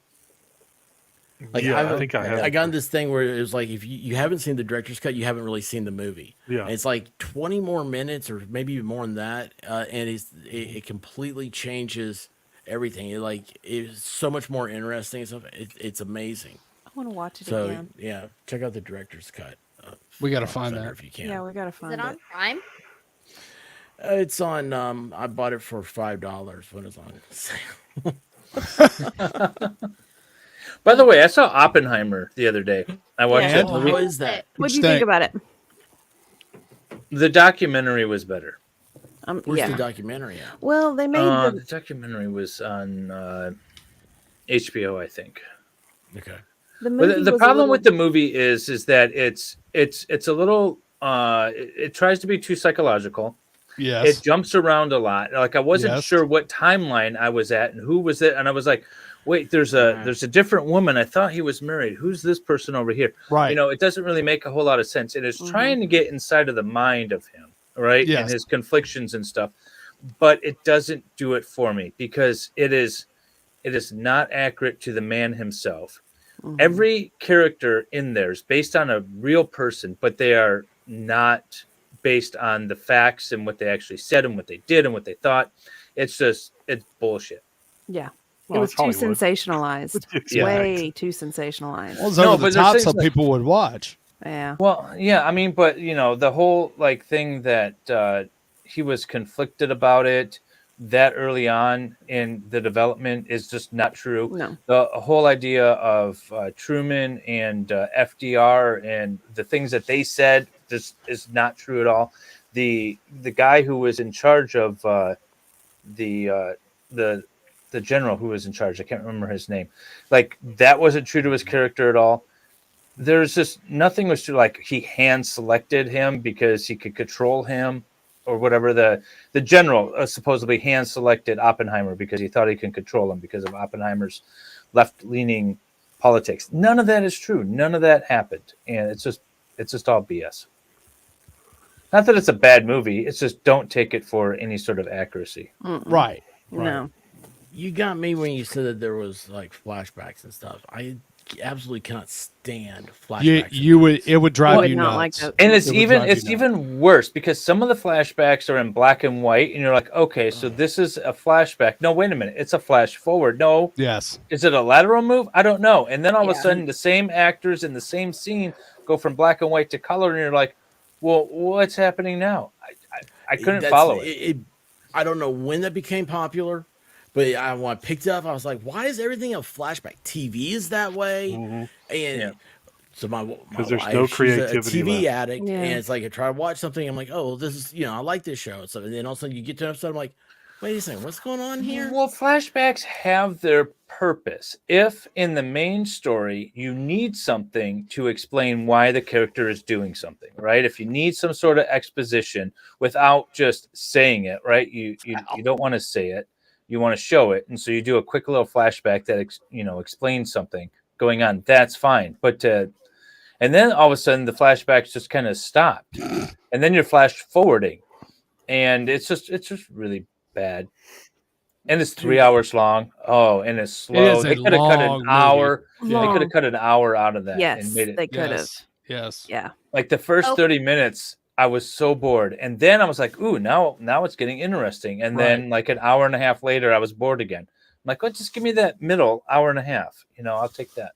Like Yeah, I think I have. I got this thing where it was like if you haven't seen the director's cut, you haven't really seen the movie. Yeah. And it's like 20 more minutes or maybe even more than that, and it completely changes everything. It's so much more interesting and stuff. It's amazing. I want to watch it So again. yeah, check out the director's cut. We got to Tropic find Thunder that. if you can. Yeah, we gotta Is find it on it. Prime? It's on. I bought it for $5 when it's on sale. By the way, I saw Oppenheimer the other day. I watched Yeah. that Oh, movie. how is that? What do you think about it? The documentary was better. Where's Yeah. the documentary at? Well, they made The the documentary was on HBO, I think. Okay. the But movie. the was a problem little- with the movie is that it's a little it tries to be too psychological. Yes. It jumps around a lot. Like I wasn't Yes. sure what timeline I was at and who was it, and I was like, wait, there's a different woman. I thought he was married. Who's this person over here? Right. You know, it doesn't really make a whole lot of sense. It is trying to get inside of the mind of him, right? Yes. And his conflictions and stuff. But it doesn't do it for me because it is not accurate to the man himself. Every character in there is based on a real person, but they are not based on the facts and what they actually said and what they did and what they thought. It's bullshit. Yeah. Well, it was it's too Hollywood. sensationalized. Yeah. Way too sensationalized. Well, it's No, over the but there's top things so like- people would watch. Yeah. Well, yeah, I mean, but you know, the whole like thing that he was conflicted about it that early on in the development is just not true. No. The whole idea of Truman and FDR and the things that they said just is not true at all. The guy who was in charge of the general who was in charge, I can't remember his name. Like that wasn't true to his character at all. There's just nothing was true. Like he hand selected him because he could control him or whatever. The general supposedly hand selected Oppenheimer because he thought he can control him because of Oppenheimer's left-leaning politics. None of that is true. None of that happened. And it's just all BS. Not that it's a bad movie. It's just don't take it for any sort of accuracy. Right. No. You got me when you said that there was like flashbacks and stuff. I absolutely cannot stand flashbacks. It would drive would you not nuts. like that. And it's It would drive you nuts. even worse because some of the flashbacks are in black and white, and you're like, okay, so this is a flashback. No, wait a minute, it's a flash forward. No, Yes. is it a lateral move? I don't know. And then all of a Yeah. sudden, the same actors in the same scene go from black and white to color, and you're like, well, what's happening now? I couldn't follow it. I don't know when that became popular, but when I picked it up, I was like, why is everything a flashback? TV is that way. And Yeah. so my 'Cause there's wife, no she's a creativity TV left. addict, Yeah. and it's like I try to watch something, I'm like, oh, this is, I like this show and stuff. And then all of a sudden you get to an episode, I'm like, wait a second, what's going on here? Well, flashbacks have their purpose. If in the main story you need something to explain why the character is doing something, right? If you need some sort of exposition without just saying it, right? You don't want to say it. You want to show it, and so you do a quick little flashback that explains something going on. That's fine, but and then all of a sudden the flashbacks just kind of stopped, and then you're flash forwarding, and it's just really bad. And it's 3 hours long. Oh, and it's slow. is They a could have cut an long hour. movie. They could Long. have cut an hour out of that Yes, and made it they could have. Yes. Yeah. like the first Oh. 30 minutes. I was so bored, and then I was like, "Ooh, now it's getting interesting." And then, like an hour and a half later, I was bored again. I'm like, "Oh, just give me that middle hour and a half. I'll take that."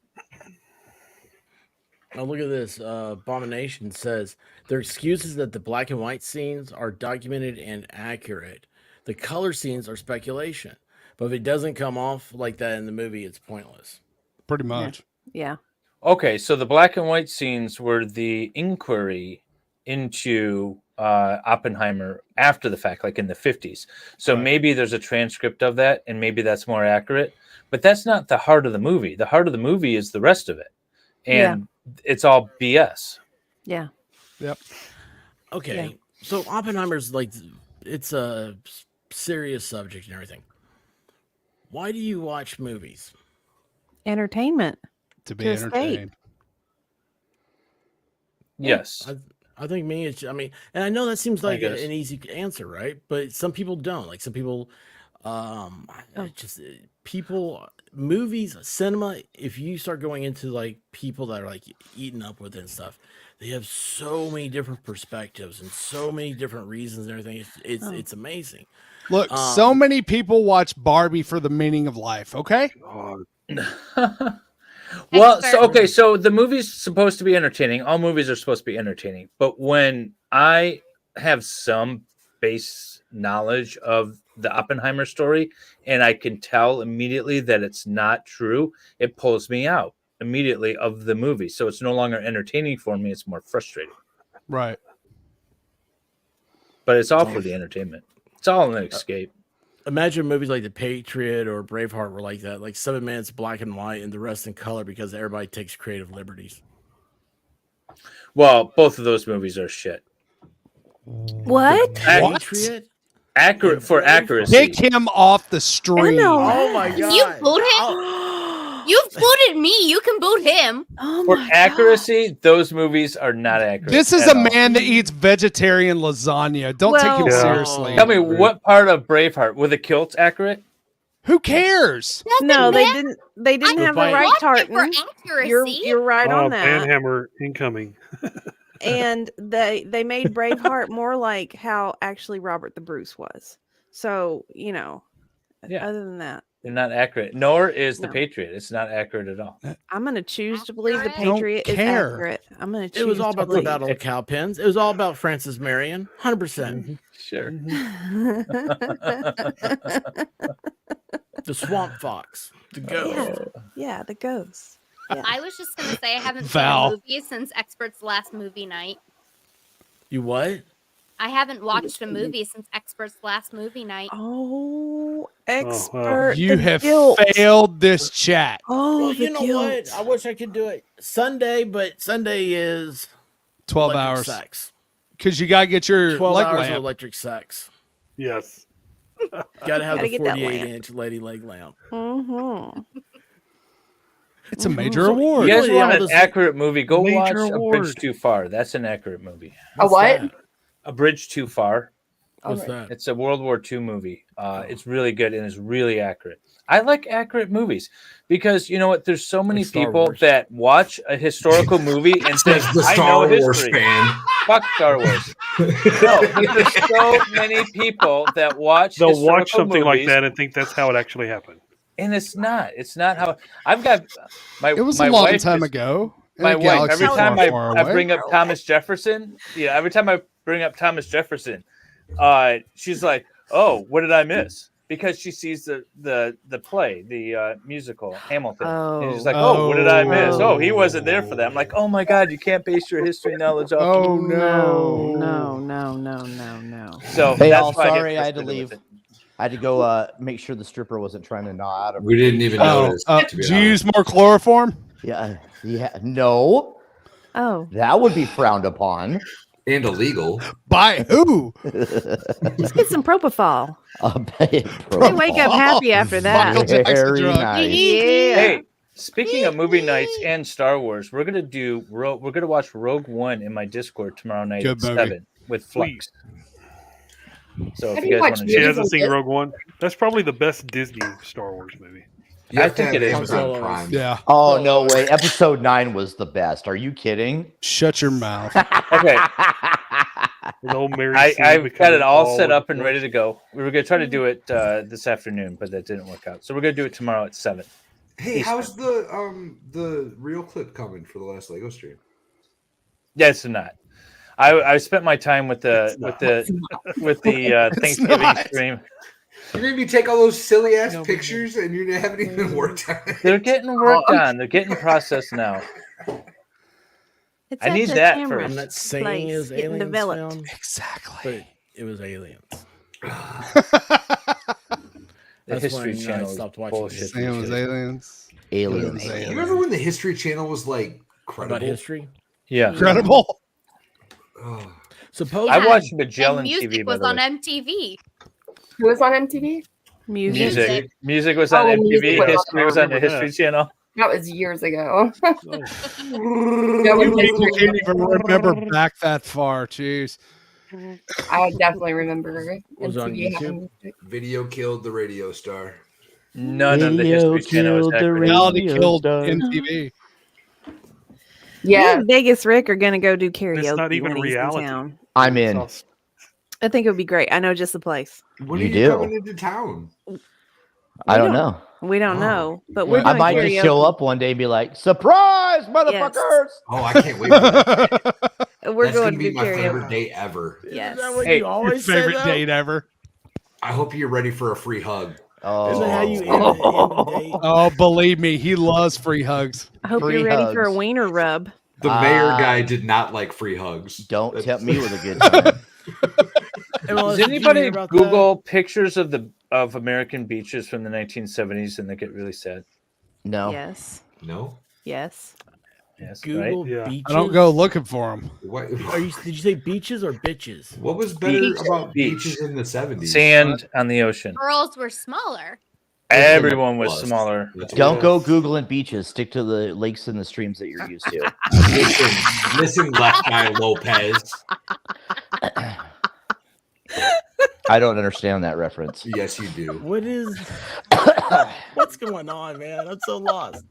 Oh, look at this. Abomination says their excuse is that the black and white scenes are documented and accurate. The color scenes are speculation. But if it doesn't come off like that in the movie, it's pointless. Pretty much. Yeah. Okay, so the black and white scenes were the inquiry into Oppenheimer after the fact, like in the 50s. So maybe there's a transcript of that, and maybe that's more accurate. But that's not the heart of the movie. The heart of the movie is the rest of it, and it's all BS. Yeah. Yep. Okay. Yeah. So Oppenheimer's like, it's a serious subject and everything. Why do you watch movies? Entertainment. To be To escape. entertained. Yes. I think me, and I know that seems like guess. an easy answer, right? But some people don't. Like some people, movies, cinema. If you start going into like people that are like eaten up with it and stuff, they have so many different perspectives and so many different reasons and everything. It's amazing. Look, so many people watch Barbie for the meaning of life. Okay. Well, so the movie's supposed to be entertaining. All movies are supposed to be entertaining. But when I have some base knowledge of the Oppenheimer story and I can tell immediately that it's not true, it pulls me out immediately of the movie. So it's no longer entertaining for me, it's more frustrating. Right. But it's all for the entertainment. It's all an escape. Imagine movies like The Patriot or Braveheart were like that. Like 7 minutes black and white and the rest in color because everybody takes creative liberties. Well, both of those movies are shit. What? Patriot? Accurate for accuracy. Kick him off the stream. Oh my god! You booed him. You've booted me. You can boot him. Oh For my accuracy, those movies are not accurate. This is at a all. man that eats vegetarian lasagna. Don't take him Well- seriously. Tell me what part of Braveheart were the kilts accurate? Who cares? No, they matter. didn't. They didn't I have the watched right it for tartan. accuracy. You're right on that. Panhammer incoming. And they made Braveheart more like how actually Robert the Bruce was. So Yeah. other than that, They're not accurate. Nor is the No. Patriot. It's not accurate at all. I'm gonna choose to believe the Accurate? Don't Patriot is care. accurate. I'm gonna choose. It was all to about the believe. Battle of Cowpens. It was all about Francis Marion. 100%. Sure. The Swamp Fox. The Ghost. Yeah, the ghost. I was just gonna say I haven't Val. seen a movie since Expert's last movie night. You what? I haven't watched a movie since Expert's last movie night. Oh, wow. expert. You the have guilt. failed this chat. Oh, Well, the you know guilt. what? I wish I could do it Sunday, but Sunday is 12 electric hours. sex. Because you got to get your 12 leg hours lamp. of electric sex. Yes. Gotta have Gotta the get that 48-inch lady leg lamp. Mm-hmm. It's a major So award. You guys Usually want all an this- accurate movie? Go Major watch A award. Bridge Too Far. That's an accurate movie. A what? that? A Bridge Too Far. What's that? It's a World War II movie. It's really good and it's really accurate. I like accurate movies because you know what? There's so many Like Star people Wars. that watch a historical movie and think, Says the I Star know Wars history. fan. Fuck Star Wars. No, there's so many people that watch They'll watch historical something like movies, that and think that's how it actually happened. and it's not. It's not how I've got my. It was my a long wife time is- ago. in My a wife. galaxy Every time far, far I away. bring up Thomas Jefferson, every time I bring up Thomas Jefferson, she's like, "Oh, what did I miss?" Because she sees the play, the musical Hamilton, and she's like, "Oh, what did I miss? Oh, he wasn't there for that." I'm like, "Oh my God, you can't base your history knowledge off." Oh No, no. no. So Hey, that's all why I get sorry I had to frustrated leave. with it. I had to go make sure the stripper wasn't trying to gnaw out of her. We didn't even notice. To be Did you use honest. more chloroform? Yeah, no, Oh, that would be frowned upon. And illegal. By who? just get some propofol. They They wake up happy after that. Michael Jackson Very drug. nice. Yeah. Hey, speaking of movie nights and Star Wars, we're gonna watch Rogue One in my Discord tomorrow night Good at movie. 7 with Flux. So How if do you you guys watch want to, She movies hasn't on seen Disney? Rogue One. That's probably the best Disney Star Wars movie. You I have to think have it is. Amazon Solo. Prime. Yeah. Oh no way! Episode 9 was the best. Are you kidding? Shut your mouth. okay, The whole Mary I've Sue got it becoming all set with up and the ready to go. We were gonna try to do it this afternoon, but that didn't work out. So we're gonna do it tomorrow at 7. Hey, how's the real clip coming for the last Lego stream? Yes and not. I spent my time with the Thanksgiving not. stream. You made me take all those silly ass pictures, and you haven't even worked on it. They're getting worked on. They're getting processed now. It's I at need the that camera first. I'm not saying place it was getting aliens developed. film, Exactly. but it was aliens. The That's History when I Channel stopped watching bullshit. Saying it was aliens. Aliens. You remember when the History Channel was like credible? About history. Yeah, Incredible. Oh. Suppose I watched And Magellan music TV. By was the on way. MTV. Who was on MTV? Music. Music was on Oh, MTV. music was History was on the remember History Channel. That was years ago. Oh. No one People history. can't even remember back that far. Jeez. I definitely remember Was it on MTV YouTube? having music. Video killed the radio star. None of the Radio History Channel was killed the accurate. Reality Radio killed star. MTV. Me Yeah, and Vegas Rick are gonna go do karaoke It's not even when he's in reality. town. I'm in. I think it would be great. I know just the place. When You are you do. coming into town? I don't know. We don't Oh, know, but we're I doing might karaoke. just show up one day and be like, "Surprise, motherfuckers!" Oh, I can't wait for that. We're That's going gonna be to my karaoke. favorite date ever. Yes. Is that what Hey, you always say, Favorite though? date ever. I hope you're ready for a free hug. Oh, Isn't that how you end the date? Oh, believe me, he loves free hugs. I hope Free you're ready for a hugs. wiener rub. The mayor guy did not like free hugs. Don't tempt me with a good time. Does anybody Google pictures of American beaches from the 1970s and they get really sad? No. Yes. No. Yes. Yes. Google right? beaches. I don't go looking for them. What? Did you say beaches or bitches? What was better Beach. about Beach. beaches in the 70s? Sand on the ocean. Girls were smaller. Everyone was Plus. smaller. That's what Don't it go is. Googling beaches. Stick to the lakes and the streams that you're used to. Missing left guy Lopez. I don't understand that reference. Yes, you do. What is? What's going on, man? I'm so lost.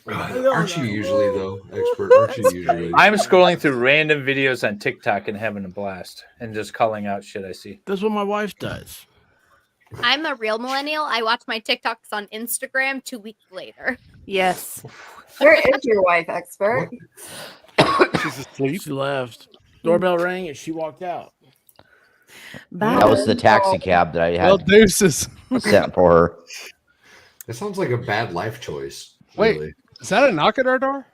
Aren't you usually though, expert? Aren't you usually? I'm scrolling through random videos on TikTok and having a blast and just calling out shit I see. That's what my wife does. I'm a real millennial. I watch my TikToks on Instagram 2 weeks later. Yes. Where is your wife, expert? She's asleep. She left. Doorbell rang and she walked out. Bye. That was the taxi cab that I Well, had deuces. sent for her. That sounds like a bad life choice. Wait, really. is that a knock at our door?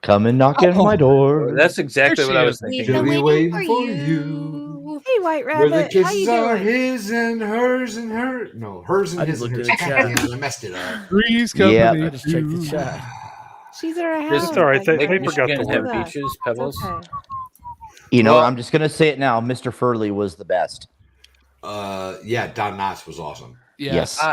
Come and knock on my door. That's exactly There what she I was is. thinking. We've been Gonna be waiting waiting for for you. Hey, White Where the Rabbit. How you kisses are doing? his and hers and her. No, hers and I his just and looked hers. at the chat. Goddamn, I messed it up. Three's company. Yeah. I just checked the chat. She's at her house. Just- It's all right. They Lake forgot the Michigan word. have beaches, Pebbles. Okay. You know, Well- I'm just gonna say it now. Mr. Furley was the best. Yeah, Don Knotts was awesome. Yes.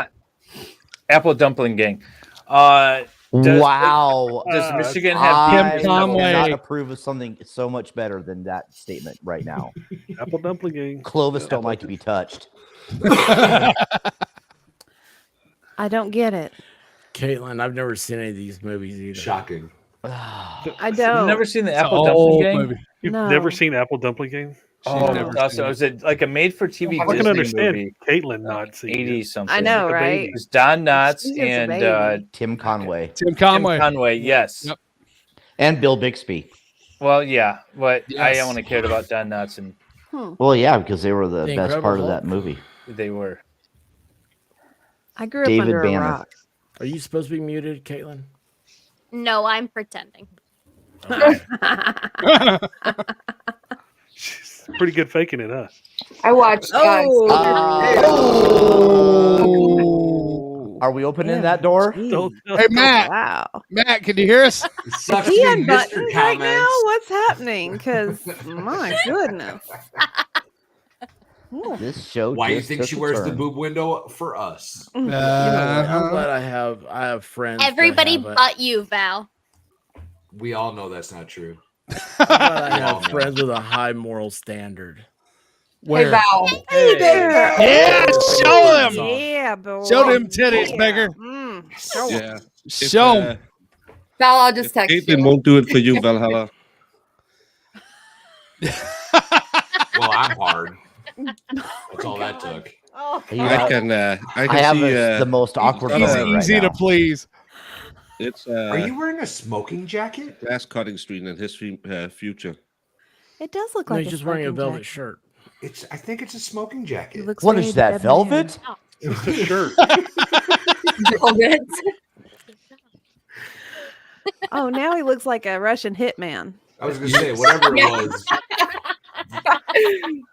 Apple Dumpling Gang. Wow. Does Michigan have I beaches? Conway. cannot approve of something so much better than that statement right now. Apple dumpling gang. Clovis don't like to be touched. I don't get it. Caitlin, I've never seen any of these movies either. Shocking. I You've don't. never seen the It's an Apple Dumpling old Gang? movie. You've No. never seen Apple dumpling gang? Oh, never no, seen so it. it was like a made-for-TV I can Disney understand movie. Caitlin not seeing 80 it. something. I know, Like a right? baby. It was Don Knotts She's just a and baby. Tim Conway Tim Tim Conway. Conway. Yes. Yep. and Bill Bixby. Well, yeah, but I Yes. only cared about Don Knotts, and Well, yeah, because they were the The best Incredible part of Hulk. that movie. they were. I grew up David under Banner. a rock. Are you supposed to be muted, Caitlin? No, I'm pretending. She's pretty good faking it, huh? I watched. Are we opening Yeah. that door? Don't Hey, Matt. Wow. Matt, can you hear us? It sucks He to be unbuttoned Mr. right now? Comments. What's happening? Because, my goodness. Ooh. This show. Why do you just think took she a wears the turn. boob window for us? You know what? Uh-huh. I'm glad I have friends. that Everybody have but you, Val. We all know that's not true. I'm glad I We all have know. friends with a high moral standard. Hey, Val. Hey there. Yeah, show him. Yeah, boy. Show them titties, Yeah. Baker. Show 'em. Yeah. Show 'em. Val, I'll just text Caitlin you. won't do it for you, Valhalla. Well, I'm hard. That's all that took. Oh, You I know, can I see have the most awkward Easy- moment right Easy to now. please. it's Are you wearing a smoking jacket? glass cutting street in his future. It does look No, like he's just wearing a smoking velvet jacket. shirt. I think it's a smoking It jacket. looks What very is that, Batman. velvet? It's a shirt. Velvet. Oh, now he looks like a Russian hitman. I was gonna say whatever it was.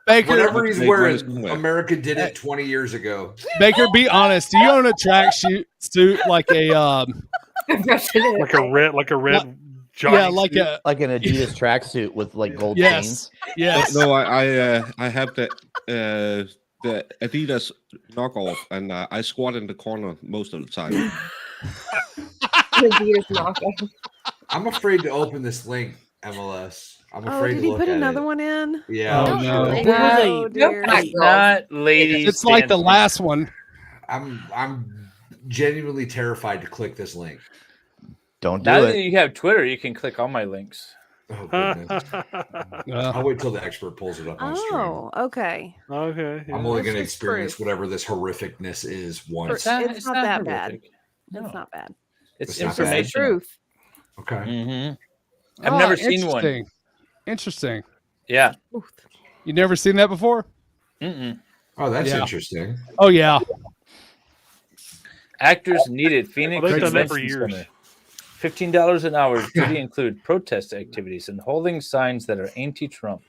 Baker, Whatever he's Make wearing, Russian wear. America did it 20 years ago. Baker, be honest. Do you own a track suit like a like a red jogging yeah, like suit. a Like an Adidas tracksuit with like gold yes, chains. yes. No, I have the Adidas knockoff, and I squat in the corner most of the time. Adidas knockoff. I'm afraid to open this link, MLS. I'm Oh, afraid did to he look put at another it. one in? Yeah. Oh, no. Oh, dear. It's not ladies. It's like the dancing. last one. I'm genuinely terrified to click this link. Don't do Now it. that you have Twitter, you can click all my links. Oh, goodness. I'll wait till the expert pulls it up on stream. Oh, okay. Okay. I'm only It's going to just experience proof. whatever this horrificness is once. It's not that bad. horrific. It's not bad. It's It's not bad. informational. Truth. Okay. Mm-hmm. I've never seen one. Interesting. Yeah. You never seen that before? Mm-mm. Oh, that's Yeah. interesting. Oh yeah. Actors needed Phoenix Well, they've done that for Convention years. Center. $15 an hour. Duty include protest activities and holding signs that are anti-Trump.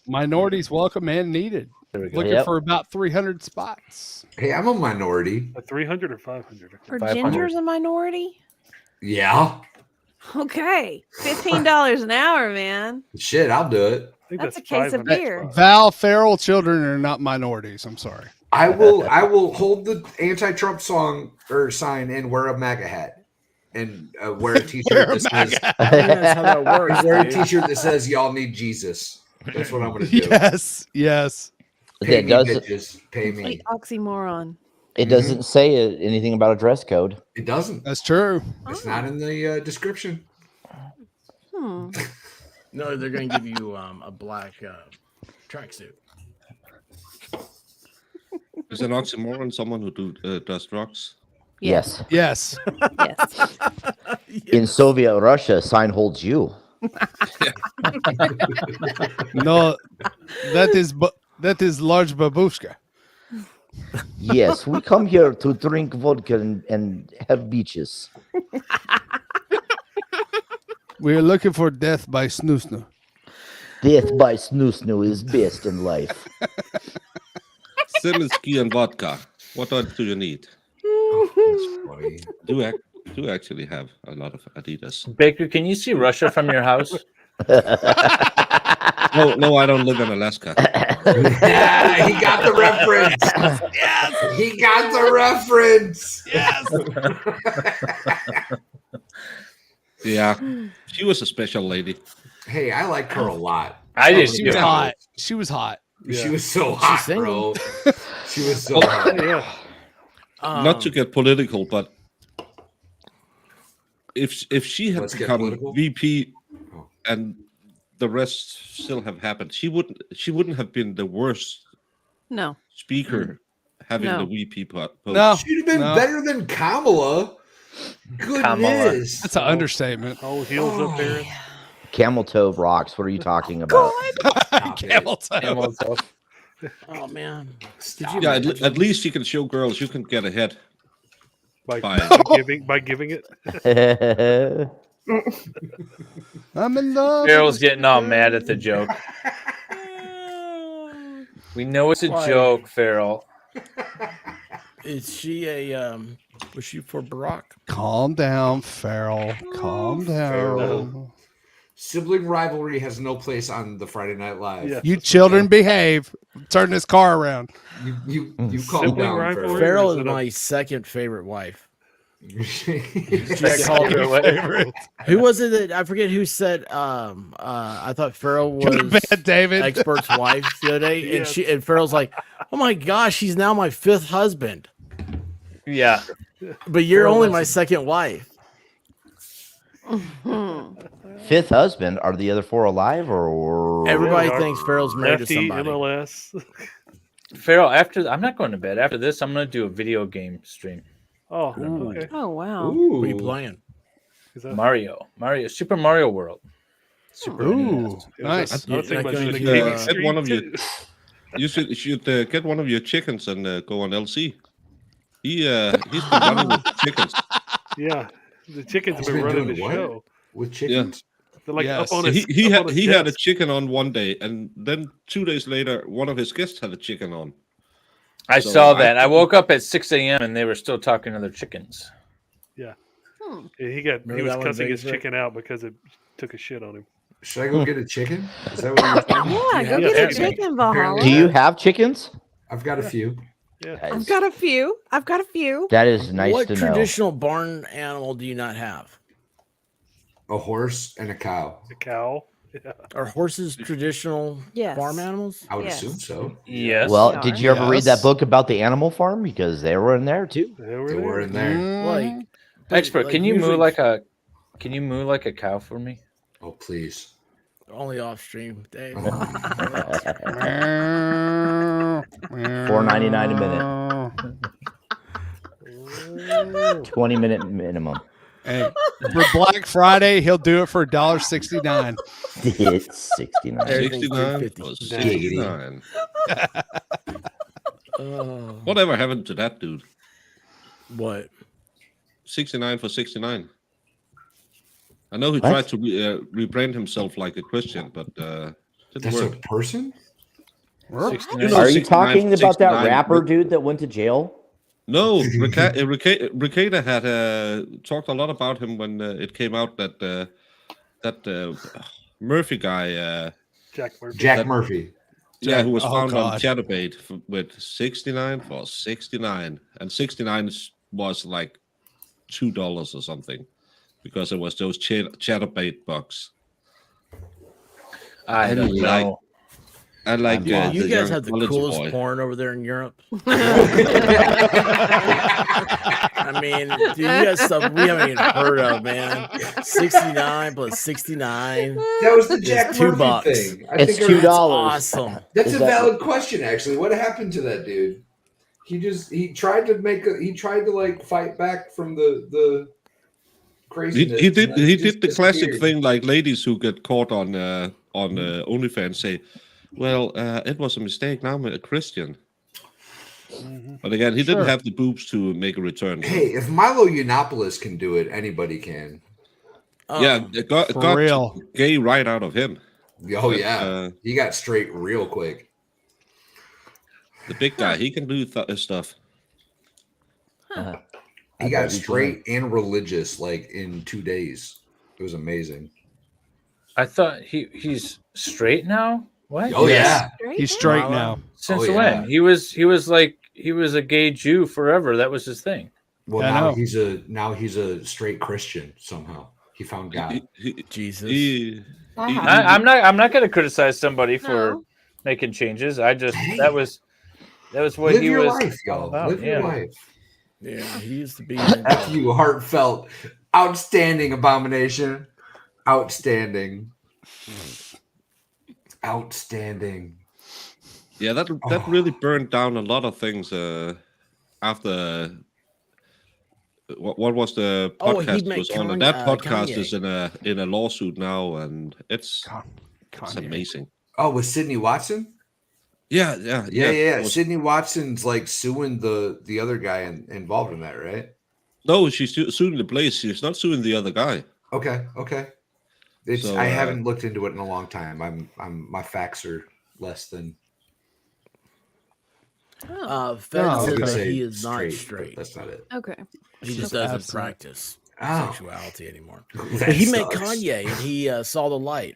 Minorities welcome and needed. There we go. Looking for about 300 spots. Hey, I'm a minority. 300 or 500? Are 500. gingers a minority? Yeah. Okay. $15 an hour, man. Shit, I'll do it. That's a case of beer. Val Feral children are not minorities. I'm sorry. I will hold the anti-Trump song or sign and wear a MAGA hat and wear a T-shirt that says. That's how that works. Wear a dude. T-shirt that says "Y'all need Jesus." That's what I'm going to do. Yes. Pay It me, doesn't. bitches. Pay me. Complete oxymoron. It doesn't say anything about a dress code. It doesn't. That's true. It's not in the description. Hmm. No, they're going to give you a black tracksuit. Is an oxymoron someone who does drugs? Yes. Yes. Yes. In Soviet Russia, sign holds you. No, that is large babushka. Yes, we come here to drink vodka and have beaches. We are looking for death by snoosnu. Death by snoo is best in life. Zelensky and vodka. What else do you need? That's funny. Do actually have a lot of Adidas. Baker, can you see Russia from your house? No, I don't live in Alaska. Yeah, he got the reference. Yes, he got the reference. Yes. Yeah, she was a special lady. Hey, I liked her a lot. I did She too. was hot. She was hot. She was so hot, single. bro. She was so hot. Yeah. Not to get political, but if she had Let's get become political. VP Oh. and the rest still have happened, she wouldn't have been the worst No. speaker having No. the VP post. No, She'd have been no. better than Kamala. Goodness. That's an understatement. Oh, heels up there. Camel toe rocks. What are you talking about? Camel toe. Camel toe. Oh man! Yeah, at least you can show girls you can get ahead. By By- giving it. I'm in love. Farrell's getting all mad at the joke. We know it's a Why? joke, Farrell. Is she a was she for Barack? Calm down, Farrell. Calm down. Farrell. Sibling rivalry has no place on the Friday Night Live. Yeah. You children behave. Turn this car around. You calm Sibling down, rivalry? Farrell is is it a- my second favorite wife. Farrell. called her Who was it that I forget who said I thought Farrell Go to was bed, David. expert's wife the other day, and Yeah. and Farrell's like, oh my gosh, he's now my fifth husband, Yeah. but you're Farrell only was- my second wife. Fifth husband. Are the other four alive or? Everybody Yeah, thinks Farrell's married to Lefty, somebody. MLS. Farrell, I'm not going to bed. After this, I'm going to do a video game stream. Oh, Ooh. okay. Oh, wow. What are you playing? Is that- Mario, Super Mario World. Super Ooh, is that- nice. I was thinking You're about not doing gonna the get, gaming uh, Get stream one of you. too. You should get one of your chickens and go on LC. He's been running with chickens. Yeah, the chickens have He's been been running doing the what? show. With chickens. They're like Yes. up on his. He up on his had a desk. chicken on one day, and then 2 days later, one of his guests had a chicken on. I So saw I- that. I woke up at 6 a.m. and they were still talking to their chickens. And he Remember was that one, cussing his Vegas? chicken out because it took a shit on him. Should I go get a chicken? Is that what you're saying? Yeah, go Yeah, get a chicken. chicken, Valhalla. Do you have chickens? I've got a few. Yeah. I've got a few. I've got a few. That is nice what to know. traditional barn animal do you not have? A horse and a cow. The cow. Yeah. Are horses traditional Yes. farm animals? I would Yes. assume so. Yes. Well, They did are. you ever read that Yes. book about the animal farm? Because they were in there too. They were They there. were in there. Like Expert, like can you usually- move like a Can you moo like a cow for me? Oh, please. Only off stream, Dave. $4.99 a minute. 20-minute minimum. Hey, for Black Friday, he'll do it for $1.69. It's 69. Everything's 69 $3.50. or 69. Whatever happened to that dude? What? 69 for 69. I know he What? tried to rebrand himself like a Christian, but didn't That's work. a person? You know, Are you 69 talking for about that 69 rapper dude that went to jail? No, Ricada had talked a lot about him when it came out that Murphy guy, Jack Murphy. Jack Murphy. yeah, who was Oh, found on God. Chatterbait with 69 for 69, and 69 was like $2 or something because it was those Chatterbait bucks. I don't like- know. I like Dude, you the guys young have the college coolest boy. porn over there in Europe. I mean, dude, you guys stuff we haven't even heard of, man. 69 plus 69. That was the is Jack $2. Murphy thing. It's every- $2. That's awesome. That's Is a that- valid question, actually. What happened to that dude? He tried to like fight back from the craziness. He did and he just did the classic disappeared. thing like ladies who get caught on OnlyFans say, "Well, it was a mistake. Now I'm a Christian." But again, he didn't have the boobs to make a return. so- Hey, if Milo Yiannopoulos can do it, anybody can. yeah, it got real. gay right out of him. Oh That's, yeah, he got straight real quick. The big guy, he can do stuff. He got straight and religious like in 2 days. It was amazing. I thought he's straight now. What? Oh yeah, He's straight now. Since Oh, yeah. when? He was a gay Jew forever. That was his thing. Well, I now know. he's a straight Christian somehow. He found God. Jesus. I'm not going to criticize somebody for making changes. I just that was what Live he your was life, all y'all. about. Live your life. Yeah, he used to be. F you, heartfelt, outstanding abomination, outstanding. Outstanding. Yeah, that really burned down a lot of things after. What was the Oh, he podcast met was on? Kanye- That podcast Kanye. is in a lawsuit now, and it's amazing. Oh, with Sydney Watson? Yeah. Yeah. It was- Sydney Watson's like suing the other guy involved in that, right? No, she's suing the place. She's not suing the other guy. Okay. It's So, I haven't looked into it in a long time. My facts are less than. Fed I was said gonna that say he is not but straight. That's not it. Okay. He just doesn't practice sexuality anymore. That But he met sucks. Kanye and he saw the light.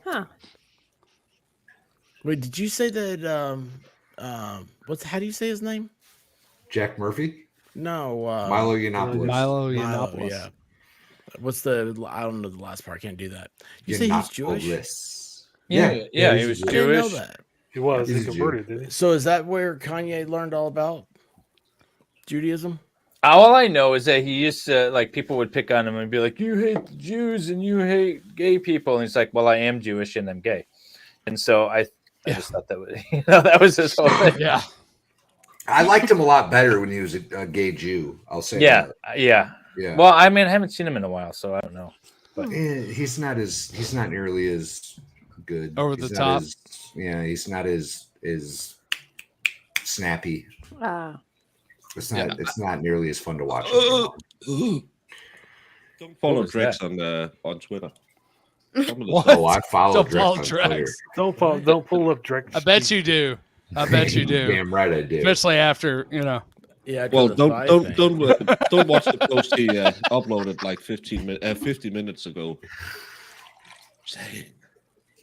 Huh. Wait, did you say that? How do you say his name? Jack Murphy? No, Milo Yiannopoulos. Milo Milo, Yiannopoulos. yeah. What's the? I don't know the last part. I can't do that. You say he's Jewish? Yiannopoulos. Yeah, he he's was a I didn't know Jewish. that. He was. He's He a Jew. converted, didn't he? So is that where Kanye learned all about Judaism? All I know is that he used to like people would pick on him and be like, "You hate the Jews and you hate gay people," and he's like, "Well, I am Jewish and I'm gay," and so I just thought that was that was his whole thing. Yeah. I liked him a lot better when he was a gay Jew. I'll say. Yeah, that. yeah. Well, I mean, I haven't seen him in a while, so I don't know. But He's not nearly as good. Over the He's not top. he's not as snappy. It's not nearly as fun to watch. Don't follow was Drex that? on Twitter. What? Oh, I follow Don't follow Drex on Twitter. Drex. Don't pull up Drake. I bet you do. I bet you do. Damn right I do. Especially after, Yeah. Well, the spy thing. don't watch the post he uploaded like 50 minutes ago. Dang,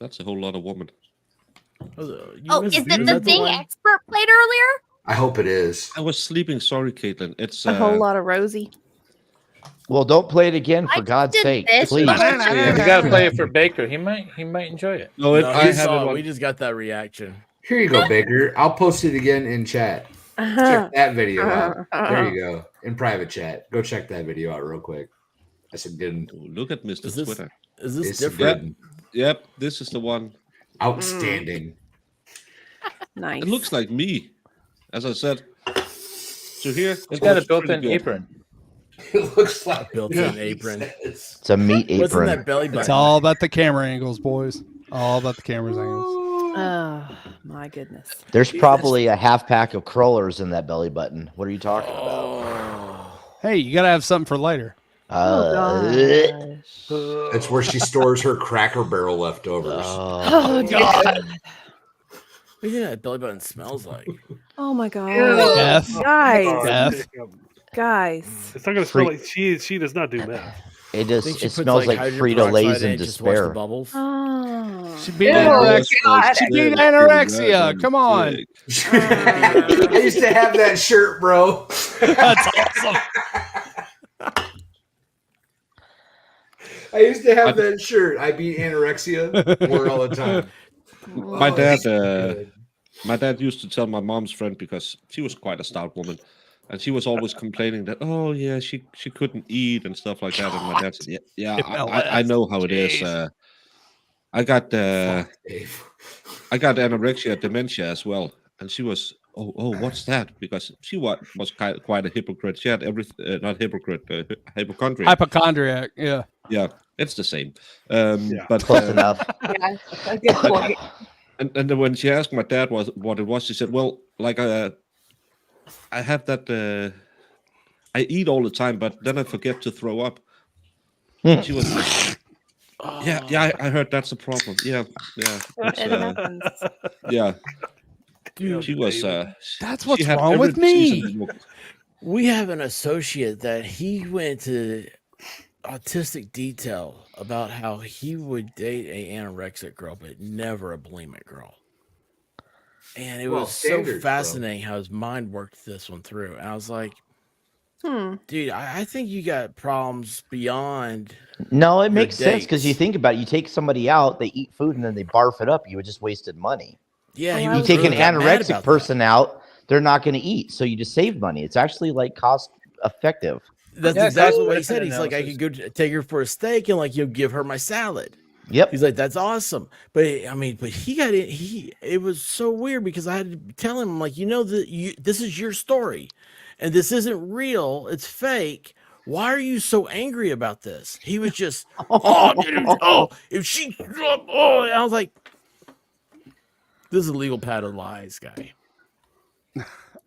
that's a whole lot of woman. Oh, is it the thing expert played earlier? I hope it is. I was sleeping. Sorry, Caitlin. It's A whole lot of Rosie. Well, don't play it again for I God's did sake, this please. all the you time. got to play it for Baker. He might enjoy it. No, No, I we had saw it it. on. We just got that reaction. Here you go, Baker. I'll post it again in chat. Check that video out. There you go. In private chat. Go check that video out real quick. That's a good. Look at Mr. Is this- Twitter. Is this It's a different? good, Yep, this is the one. outstanding. Nice. It looks like me, as I said. So here, It's got a built-in apron. It looks like Built-in he apron. says. It's a meat What's in apron. that belly button? It's all about the camera angles, boys. All about the camera's angles. Oh my goodness. There's probably a half pack of crawlers in that belly button. What are you talking about? Oh. Hey, you gotta have something for later. Gosh. That's where she stores her Cracker Barrel leftovers. Oh God. What do you think that belly button smells like? Oh my God. Death. Guys. Death. Guys. It's not going to smell like she does not do meth. It I just think she it puts, smells like hydrogen Frito peroxide Lay's in in it, just watch the despair. bubbles. Oh. She beat Ew, anorexia. She beat anorexia. Come on. I used to have that shirt, bro. That's awesome. I used to have that shirt. I beat anorexia. Wore it all the time. My Oh, dad, it's good. my dad used to tell my mom's friend, because she was quite a stout woman, and she was always complaining that, oh yeah, she couldn't eat and stuff like that. And my dad said, yeah, I know how it is. I got Fuck, Dave. I got anorexia, dementia as well, and she was, oh, what's that? Because she was quite a hypocrite. She had not hypocrite, hypochondriac. Hypochondriac. Yeah. Yeah, it's the same. Yeah. But Close enough. Yeah, a good point. And then when she asked my dad what it was, she said, well, like I have that. I eat all the time, but then I forget to throw up. And she was like, yeah, I heard that's a problem. Yeah. It's, It happens. yeah. Dude, She was. That's she what's had wrong every with me. disease in the book. we have an associate that he went to autistic detail about how he would date a anorexic girl, but never a bulimic girl. And it Well, was so standards, bro. fascinating how his mind worked this one through. And I was like, Hmm. dude, I think you got problems beyond. No, it Your makes sense because you dates. think about it. You take somebody out, they eat food, and then they barf it up. You just wasted money. Yeah, Oh, he I You was take really an got mad anorexic about person out, they're not going to eat, so you just save money. It's actually like cost effective. That's Yeah, exactly what he cost-benefit said. He's like, I analysis. could go take her for a steak and like you'll give her my salad. Yep. He's like, that's awesome. But I mean, but he got it. It was so weird because I had to tell him, I'm like, this is your story, and this isn't real. It's fake. Why are you so angry about this? He was just, if she, I was like, this is a legal pad of lies, guy.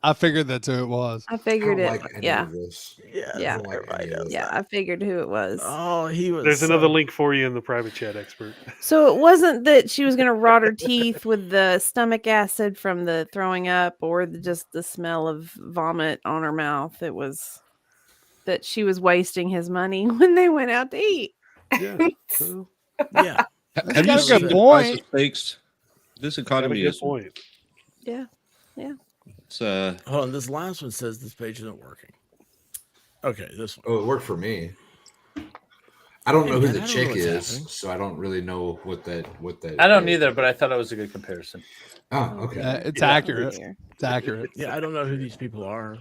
I figured that's who it was. I I figured don't it. like any Yeah. of this. Yeah, I Yeah. don't like any of this. Yeah. I figured who it was. Oh, he was. There's so- another link for you in the private chat, expert. So it wasn't that she was going to rot her teeth with the stomach acid from the throwing up or just the smell of vomit on her mouth. It was that she was wasting his money when they went out to eat. Yeah. Yeah. Have got you a seen good the price of point. steaks? This Got a economy good is. point. Yeah. It's, Hold on. This last one says this page isn't working. Okay, this one. Oh, it worked for me. I don't Hey, know who man, the I don't know chick what's is, happening. so I don't really know what that. I don't is. either, but I thought it was a good comparison. Oh, okay. It's Yeah. accurate. It's accurate. Yeah, I don't know who these people are.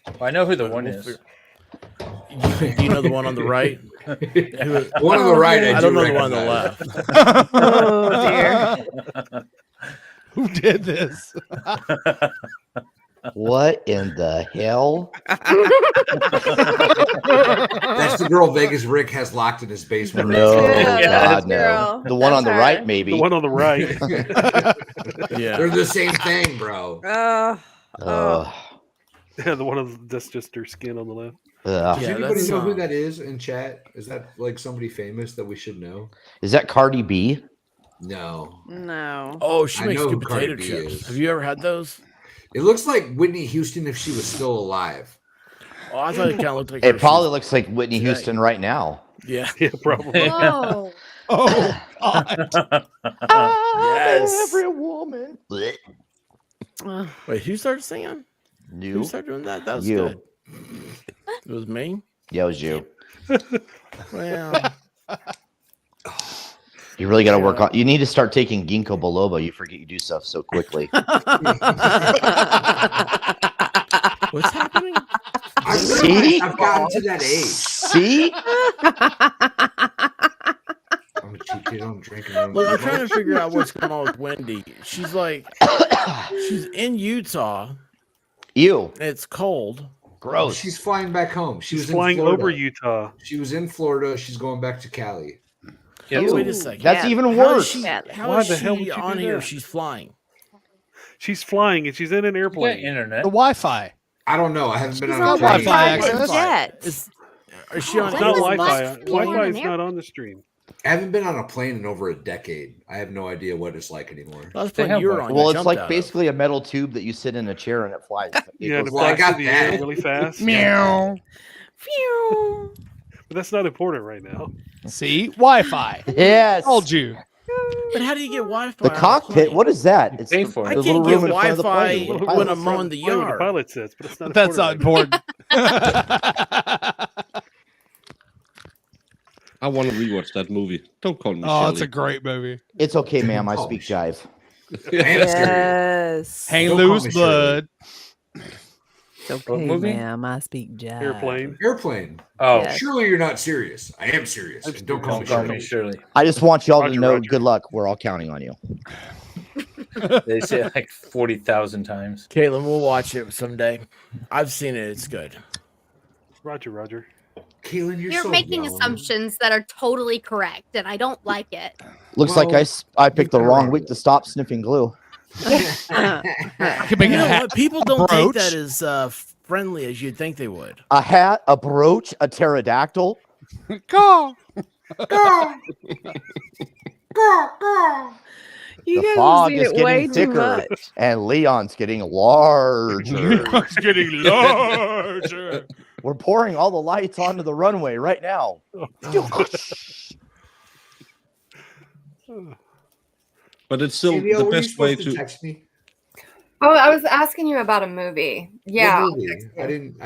Well, I know who the But one we'll is. Do you know the one on the right? The one on the right, I I don't do know the one on the recognize. left. Oh, dear. Who did this? What in the hell? That's the girl Vegas Rick has locked in his basement. No, Yeah, God, no. girl. The one on the That's right, her. maybe. The one on the right. Yeah. They're the same thing, bro. Ugh. Yeah, the one on that's just her skin on the left. Ugh. Does Yeah, anybody that's, know who that is in chat? Is that like somebody famous that we should know? Is that Cardi B? No. No. Oh, she I makes know good who Cardi potato B chips. is. Have you ever had those? It looks like Whitney Houston if she was still alive. Oh, I thought it kind of looked like It her. probably looks like Whitney today. Houston right now. Yeah. Yeah, probably. Whoa. Oh, God. Yes. Every woman. Blech. Ugh. Wait, who started singing? You? Who started doing that? That was You. good. It was me. Yeah, it was you. Well, You really got to work on. You need to start taking ginkgo biloba. You forget you do stuff so quickly. what's happening? I See? I've gotten to that age. See? I'm a cheap kid. I'm drinking. I'm Look, I'm trying to figure out what's going on with Wendy. She's like, she's in Utah. You. It's cold. Gross. She's flying back home. She was flying in Florida. over Utah. She was in Florida. She's going back to Cali. Oh, wait a second. That's even How worse. is she, how Why is the hell she would you on do here that? if she's flying? She's flying and she's in an airplane. Internet. The Wi-Fi. I don't know. I haven't been She's on on a Wi-Fi plane. access. jet. Is she on It's When not was Wi-Fi. last Wi-Fi flying is an not on the stream. I haven't been on a plane in over a decade. I have no idea what it's like anymore. Last They plane have you were one. on, Well, you it's jumped like out of. basically a metal tube that you sit in a chair and it flies. Yeah, and it Well, I flies got through the air that. really fast. Meow. Phew. But that's not important right now. See, Wi-Fi. Yes. Told you. But how do you get Wi-Fi? The on a cockpit. plane? What is that? It's Pay the, for it. I the can't little get room in front of the Wi-Fi plane. with the when pilot I'm sits. on the Play what the yard. pilot says, but it's not That's not important. important. I want to rewatch that movie. Don't call me Oh, it's a Shelley. great movie. It's okay, ma'am. I Oh, speak shit. jive. I am serious. Yes. Hang Don't call loose me Shirley. blood. It's okay, movie? ma'am. I speak jive. Airplane. Airplane. Oh, Yes. Surely you're not serious. I am serious. And don't call me don't call me Shirley. Shirley. I just want y'all to Roger, know, Roger. good luck. We're all counting on you. They say it like 40,000 times. Caitlin, we'll watch it someday. I've seen it. It's good. Roger, Roger. Caitlin, you're You're so making young. assumptions that are totally correct, and I don't like it. Looks Well, like I picked the you've been wrong around. week to stop sniffing glue. I could make You a know hat. what? People don't take brooch. that as friendly as you'd think they would. A hat, a brooch, a pterodactyl. Go. You The guys fog see is it way getting too thicker, much. and Leon's getting larger. It's getting larger. We're pouring all the lights onto the runway right now. But it's still Danielle, the were you best way supposed to to. text me? Oh, I was asking you about a movie. Yeah. What movie? I didn't.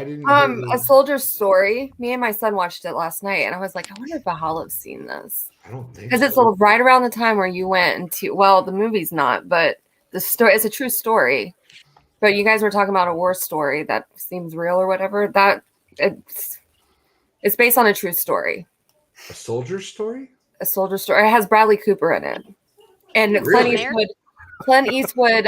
A Soldier's Story. Me and my son watched it last night, and I was like, I wonder if Bahala's seen this. I don't think. Because it's right around the time where you went into, well, the movie's not, but the story, it's a true story. But you guys were talking about a war story that seems real or whatever. That it's based on a true story. A soldier's story. A soldier story. It has Bradley Cooper in it, and Really? Clint Eastwood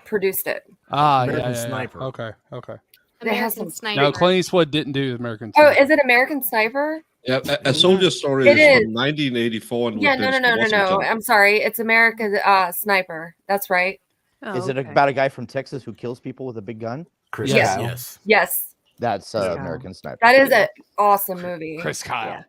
produced it. Ah, American yeah. Sniper. Okay. Okay. It has American some- Sniper. No, Clint Eastwood didn't do American. Oh, Sniper. is it American Sniper? Yeah, a soldier story It is is. from 1984. And Yeah, with no. Denzel Washington. I'm sorry. It's American Sniper. That's right. Oh, Is it okay. about a guy from Texas who kills people with a big gun? Chris Yes. Kyle. Yes. Yes, That's Yeah. American Sniper. that is an awesome movie. Chris Kyle. Yeah.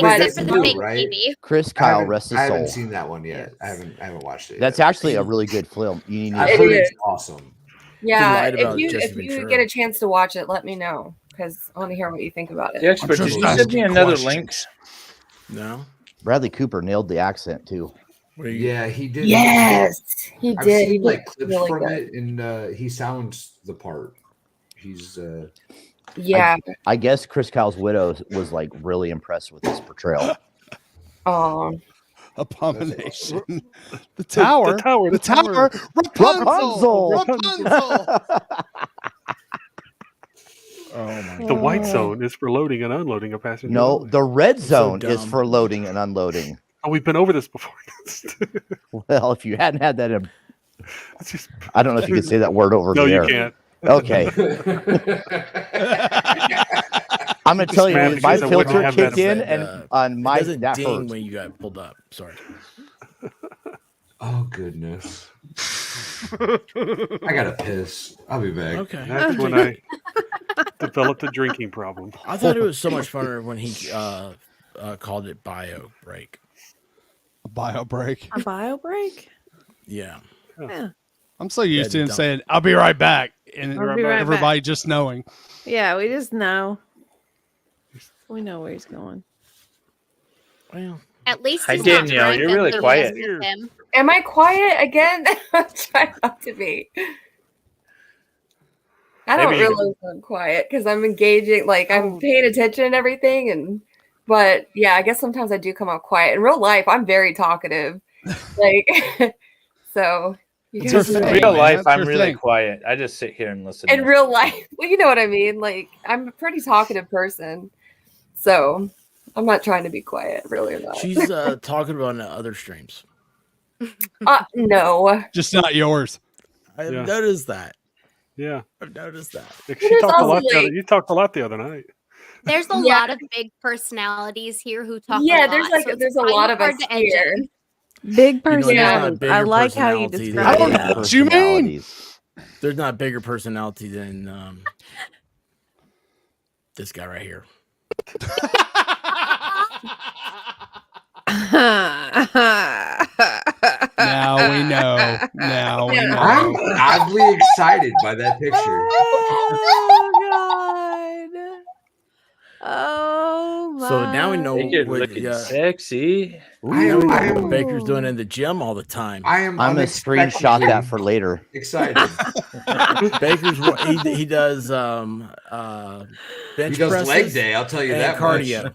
Wait, Except that's for the new, big right? baby. Chris I Kyle, haven't- rest his I haven't soul. seen that one yet. Yes. I haven't watched it. That's yet. actually a really good film. You need I've It heard is. it's awesome. Yeah, lied if about you Jesse if you Ventura. get a chance to watch it, let me know because I want to hear what you think about The it. expert, just did you send me asking another questions. link? No. Bradley Cooper nailed the accent too. What are you- Yeah, he did. Yes, he I've did. He seen was like clips really from good. it, and he sounds the part. He's Yeah. I guess Chris Kyle's widow was like really impressed with his portrayal. Oh, Abomination. The tower. The tower. The tower. Rapunzel. Rapunzel. Rapunzel. Oh my. The white zone is for loading and unloading a passenger. No, only. the red zone is dumb. for loading and unloading. Oh, we've been over this before. Well, if you hadn't had that, It's just- I don't know if you could say that word over no, the you air. can't. Okay, I'm gonna tell you, Strategies my I wouldn't filter have that kicked in, effect. and on It my doesn't that ding hurt. when you got pulled up. Sorry. oh goodness. I gotta piss. I'll be back. Okay. That's when I developed a drinking problem. I thought it was so much funner when he called it bio break. A bio break. A bio break? Yeah. Yeah. I'm so used to Yeah, him dumb. saying, "I'll be right back," and I'll be right everybody just knowing. Yeah, we just know. We know where he's going. Well, At least Hi, he's not Danielle, drunk you're and really the quiet. rest of him. am I quiet again? I'm trying not to be. I don't Maybe- realize I'm quiet because I'm engaging, like I'm paying attention and everything, but yeah, I guess sometimes I do come out quiet. In real life, I'm very talkative, like so. You It's guys her know. thing. In real man. life, That's I'm her really thing. quiet. I just sit here and listen. In real life, well, you know what I mean. Like, I'm a pretty talkative person, so I'm not trying to be quiet. Really not. She's talking about in other streams. No. Just not yours. I've Yeah. noticed that. Yeah. I've noticed that. Like, There's also, you talked a lot the other night. There's a Yeah. lot of big personalities here who talk Yeah, a lot. there's like so it's there's a kind lot of of us hard to edge here. in. Big You know, there's not a personalities. I bigger like how you personality describe than- I don't know what you mean. There's not a bigger personality than this guy right here. Now we know. Now we know. I'm oddly excited by that picture. Oh God. Oh my. So now we know You're what looking sexy. now we know I what am- Baker's doing in the gym all the time. I'm gonna screenshot that for later. Excited. Baker's he does bench He does presses leg day, I'll tell you and that cardio. much.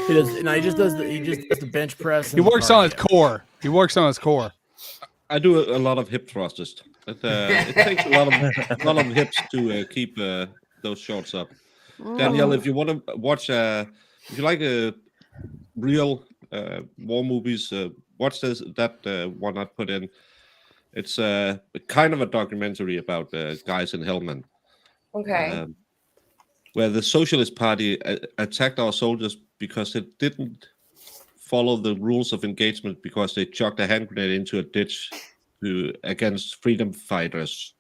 He does. No, he just does the bench press. He works on his core. He works on his core. I do a lot of hip thrusters. It takes a lot of hips to keep those shorts up. Danielle, if you want to watch, if you like real war movies, watch that one I put in. It's kind of a documentary about guys in Helmand. Okay. Where the Socialist Party attacked our soldiers because it didn't follow the rules of engagement because they chucked a hand grenade into a ditch against freedom fighters.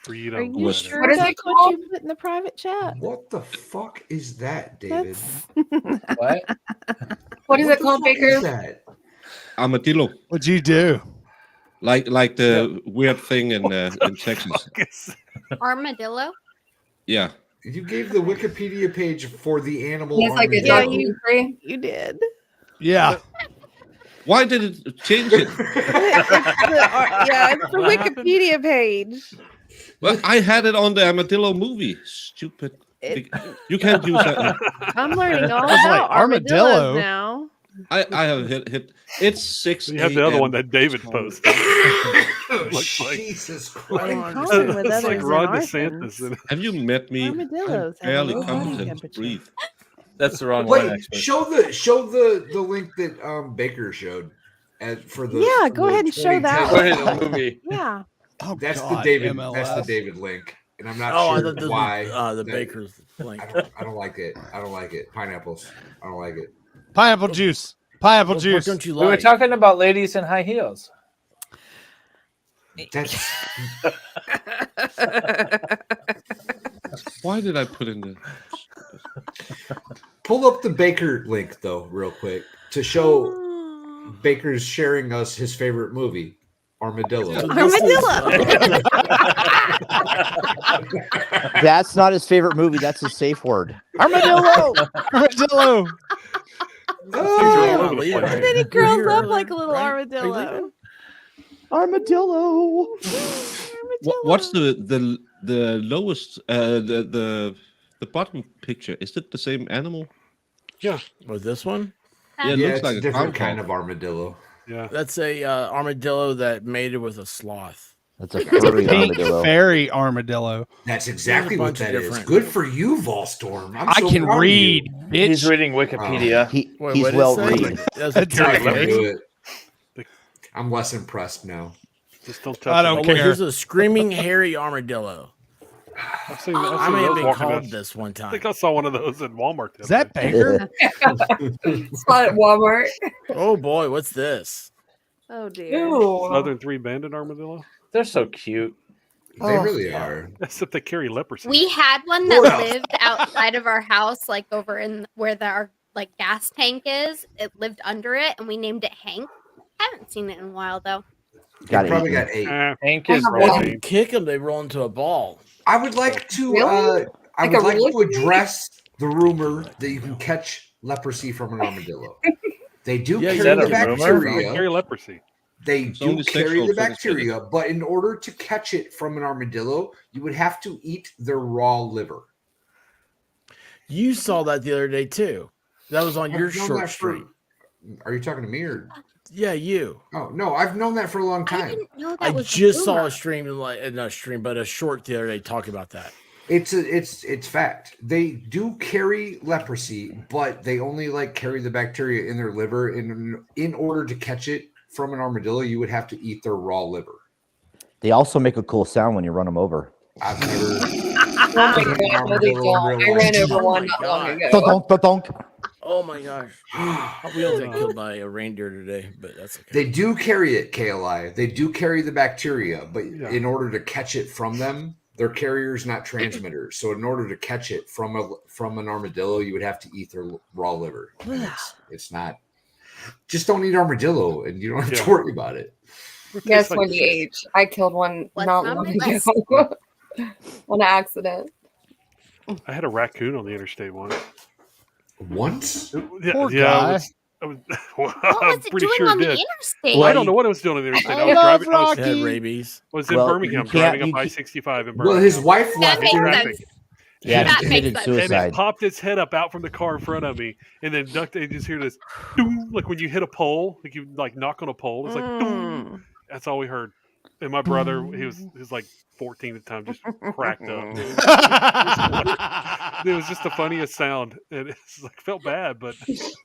Are you was- sure What is that's it what called? you put in the private chat? What the fuck is that, David? What? What is What it the called, fuck Baker? is that? Armadillo, What'd you do? like the weird thing in Texas. Armadillo? Yeah, You gave the Wikipedia page for the animal. It's like a armadillo. documentary. You did. Yeah. why did it change it? Yeah, it's the Wikipedia page. Well, I had it on the Armadillo movie. Stupid. You can't use that. I'm learning all was like, about armadillo? armadillos now. I have hit. It's 6 You have the other a.m. one that David posted. Looks like Jesus I Christ. don't Common with it's others like in Ron orphans. DeSantis. Have you met me? Armadillos I'm have a barely low body competent to temperature. breathe. That's the wrong one. Wait, Actually. show the link that Baker showed for the Yeah, for go the ahead and show that 2010 one. For his movie. Yeah. Oh, That's God, the David. MLS. That's the David link, and I'm not Oh, I sure thought this why. was the that- Baker's link. I don't like it. I don't like it. Pineapples. I don't like it. Pineapple juice. Pineapple What juice. don't you We were like? talking about ladies in high heels. That's Why did I put in the? pull up the Baker link though, real quick, to show Baker's sharing us his favorite movie, Armadillo. So this is, Armadillo. That's not his favorite movie. That's his safe word. Armadillo. Armadillo. Oh, over the place. And then he You're curls here up early, like a little right? Are you armadillo. leaving? Armadillo. What's the lowest the bottom picture? Is it the same animal? Was this one? Yeah, it Yeah, looks it's like a a different groundhog. kind of armadillo. Yeah. That's a armadillo that mated with a sloth. That's a furry Pink armadillo. fairy armadillo. That's exactly what bunch of that is. different- Good for you, Volstorm. I'm I so can proud of read, you. bitch. He's reading Wikipedia. He, Wait, he's what did it well say? read. That's That's a I right. can terrier. do it. I'm less impressed now. Just don't touch I it. don't Oh, care. look, here's a screaming hairy armadillo. I've seen I may have those been walking called down- this one I time. think I saw one of those at Walmart. the Is other that day. Baker? Spot at Walmart. Oh boy, what's this? Oh dear. Ew. Southern three-banded armadillo? They're so cute. They Oh, really yeah. are. Except they carry leprosy. We had one that Well. lived outside of our house, like over in where our like gas tank is. It lived under it, and we named it Hank. Haven't seen it in a while though. Got They probably it. got 8. Hank is Well, When ready. you kick them, they roll into a ball. I would like to Really? I Like would a like to roller address the rumor that you can catch leprosy from an armadillo. They do Yeah, is carry that the a rumor? They carry bacteria. leprosy. They It's do only carry sexual the transmitted. bacteria, but in order to catch it from an armadillo, you would have to eat their raw liver. You saw that the other day too. That was on your No, short not for- stream. Are you talking to me or Yeah, you. Oh no, I've known that for a long I time. didn't know that I was just saw rumor. a stream, not a stream, but a short the other day talking about that. It's fact. They do carry leprosy, but they only like carry the bacteria in their liver. In order to catch it from an armadillo, you would have to eat their raw liver. They also make a cool sound when you run them over. I've never. Oh my Eaten an god, no, they armadillo in don't. real I ran life. over Oh one my not long God. ago. Donk, donk. Oh my gosh. We almost got killed by a reindeer today, but that's okay. They do carry it, KLI. They do carry the bacteria, but Yeah. in order to catch it from them, they're carriers, not transmitters. So in order to catch it from an armadillo, you would have to eat their raw liver. And it's not. Just don't eat armadillo, and you don't have to worry about it. Yes, Wendy H. I killed one What's not on long my list? ago on an accident. I had a raccoon on the interstate once. Once? Yeah, Poor yeah. guy. I'm What was it pretty doing sure on it the did. interstate? Well, I don't know what it was doing on the interstate. I was love driving. I was, It had Rocky. rabies. was in Well, Birmingham you can't- driving you up can't- I-65 in Well, Birmingham. his wife That left makes traffic. sense. Yeah, That he makes committed sense. And it suicide. popped its head up out from the car in front of me, and then ducked. And just hear this, doom, like when you hit a pole, like you like knock on a pole. It's like, doom. That's all we heard. And my brother, he was like 14 at the time, just cracked up. It was just the funniest sound, and it's like felt bad, but just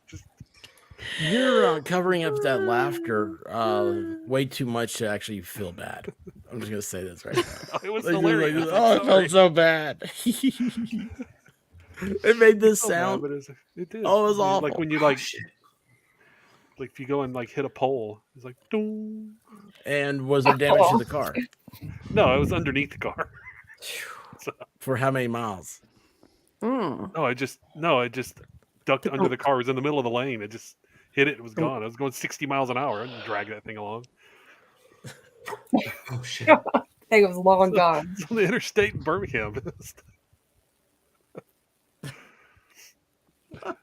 You're covering up that laughter way too much to actually feel bad. I'm just gonna say this right now. it was Like, hilarious. like, oh, it felt so bad. It made this So bad, sound. but it did. Oh, it was I mean, awful. Like when you like if you go and like hit a pole, it's like doom. And was there damage to the car? No, it was underneath the car. So, For how many miles? no, I just ducked under the car. It was in the middle of the lane. It just hit it. It was gone. I was going 60 miles an hour. I didn't drag that thing along. Oh shit! I think it was long gone. It's on the interstate in Birmingham. Oh,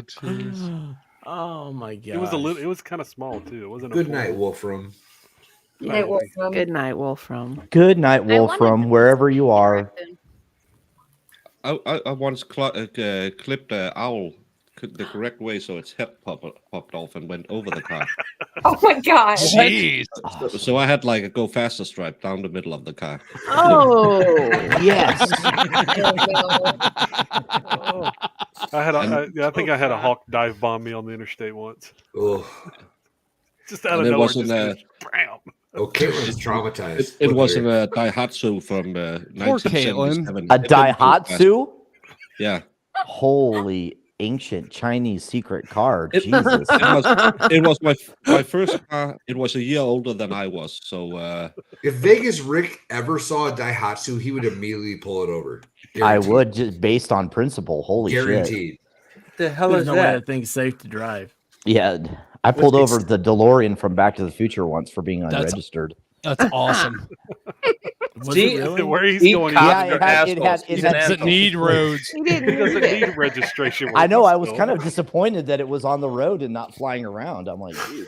jeez. Oh my god! It was It was kind of small too. It wasn't. Good a night, Wolfram. It was, Good night, Wolfram. Good night, I wanted Wolfram, to wherever you are. I once clipped an owl the correct way so its head popped off and went over the car. Oh my god. Jeez. So I had like a go faster stripe down the middle of the car. Oh, Yes. I think I had a hawk dive bomb me on the interstate once. Oh, Just out of And it nowhere. wasn't Just bam. okay, was traumatized. It Look wasn't there. a Daihatsu from Poor 1977. A It didn't go fast. Daihatsu? Yeah. Holy ancient Chinese secret car. It- Jesus. It was my first car. It was a year older than I was. So If Vegas Rick ever saw a Daihatsu, he would immediately pull it over. I Guaranteed. would, just based on principle. Holy shit. Guaranteed. What the hell There's is no way that? that thing's safe to drive. Yeah. I pulled over the DeLorean from Back to the Future once for being That's- unregistered. That's awesome. Was See, it really? Where he's Eat going, cops Yeah, are it had- assholes. it He's had- an Doesn't asshole. need roads. he He didn't doesn't need need it. registration. I know. I was still. kind of disappointed that it was on the road and not flying around. I'm like, dude.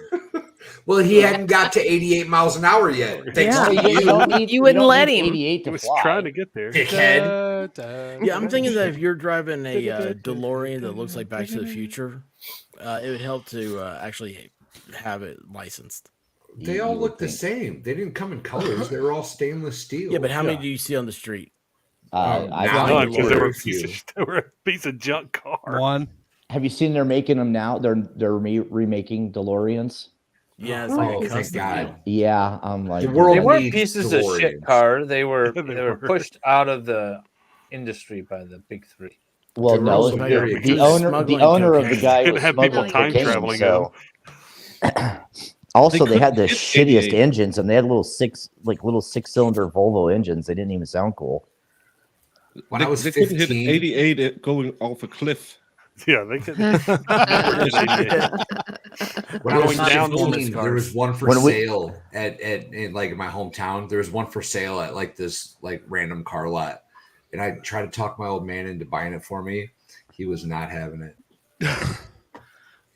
Well, he hadn't got to 88 miles an hour yet. Thanks Yeah. to You you, don't need- You wouldn't don't let need him. 88 He to was fly. trying to get there. dickhead. Yeah, I'm thinking that if you're driving a DeLorean that looks like Back to the Future, it would help to actually have it licensed. They all look the same. They didn't come in colors. They were all stainless steel. Yeah, but how many do you see on the street? I now No, I because they were, Lord, you. they were a piece of junk car. One. Have you seen they're making them now? They're remaking DeLoreans. Yeah, it's like Oh, a thank custom God. deal. Yeah, I'm like, The world They weren't needs pieces of shit DeLoreans. car. They were They they were were. pushed out of the industry by the big three. well, They're no, also the, very the expensive. owner, Smuggling the owner of the cocaine. guy Couldn't was have people smuggling time cocaine, traveling so. Also, They they had the couldn't shittiest get 88. engines, and they had little six-cylinder Volvo engines. They didn't even sound cool. When I was they couldn't hit 15, 88 going off a cliff. Yeah, they could. when I was Going down 15, there was one for When we- sale at in like in my hometown. There was one for sale at like this like random car lot, and I tried to talk my old man into buying it for me. He was not having it.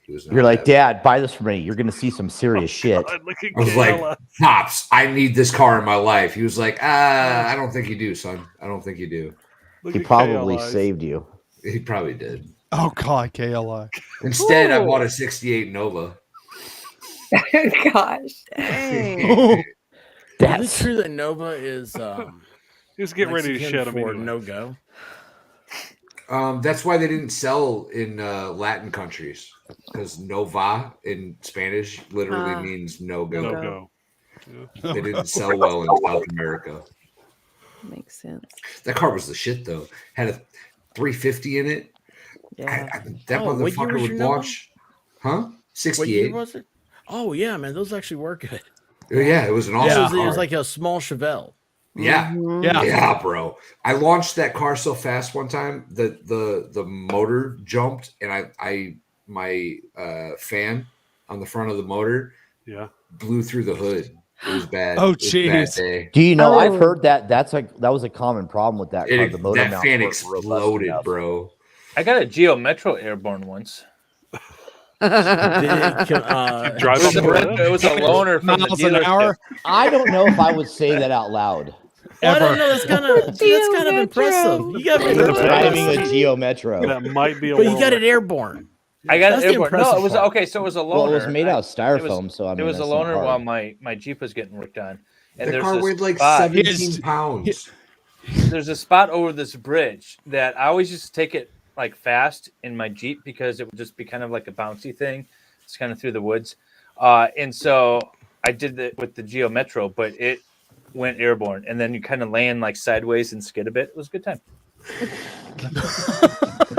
He was not You're like, having it. Dad, buy this for me. You're gonna see some serious shit. God, look at I was Kayla. like, Pops, I need this car in my life. He was like, I don't think you do, son. I don't think you do. Look He at probably KLIs. saved you. He probably did. Oh God, KLI. Instead, I Ooh. bought a '68 Nova. Gosh. Is That's it true that Nova is He was getting ready to Mexican shed him for anyway. no go? That's why they didn't sell in Latin countries, because Nova in Spanish literally means no go. No go. Yeah. They didn't sell well in South America. Makes sense. That car was the shit though. Had a 350 in it. Yeah. That Oh, what year motherfucker was would your Nova? launch. Huh? What 68. year was it? Oh yeah, man, those actually were good. Yeah, it was an awesome It car. was like a small Chevelle. Yeah. Mhm. Yeah, bro. I launched that car so fast one time that the motor jumped, and my fan on the front of the motor blew through the hood. It was bad. Oh, It was a bad jeez. day. Do you know? I've Oh. heard that that was a common problem with that car. The motor That mounts fan weren't robust exploded, enough. bro. I got a Geo Metro airborne once. Did it, Drive It was, up a, the rent- road? it was a loaner from the Miles an dealership. hour? I don't know if I would say that out loud. well, I don't Ever. know. That's kind of impressive. You got it Driving a airborne, Geo Metro. That might be a but you got loaner. it airborne. I got That's it the airborne. No, impressive it was part. okay. So it was a loaner. Well, it was made out of It was- styrofoam, so I mean, it was a that's not loaner hard. while my Jeep was getting worked on. And The there's car this weighed like spot- 17 pounds. There's a spot over this bridge that I always used to take it like fast in my Jeep because it would just be kind of like a bouncy thing. It's kind of through the woods. And so I did it with the Geo Metro, but it went airborne. And then you kind of land like sideways and skid a bit. It was a good time.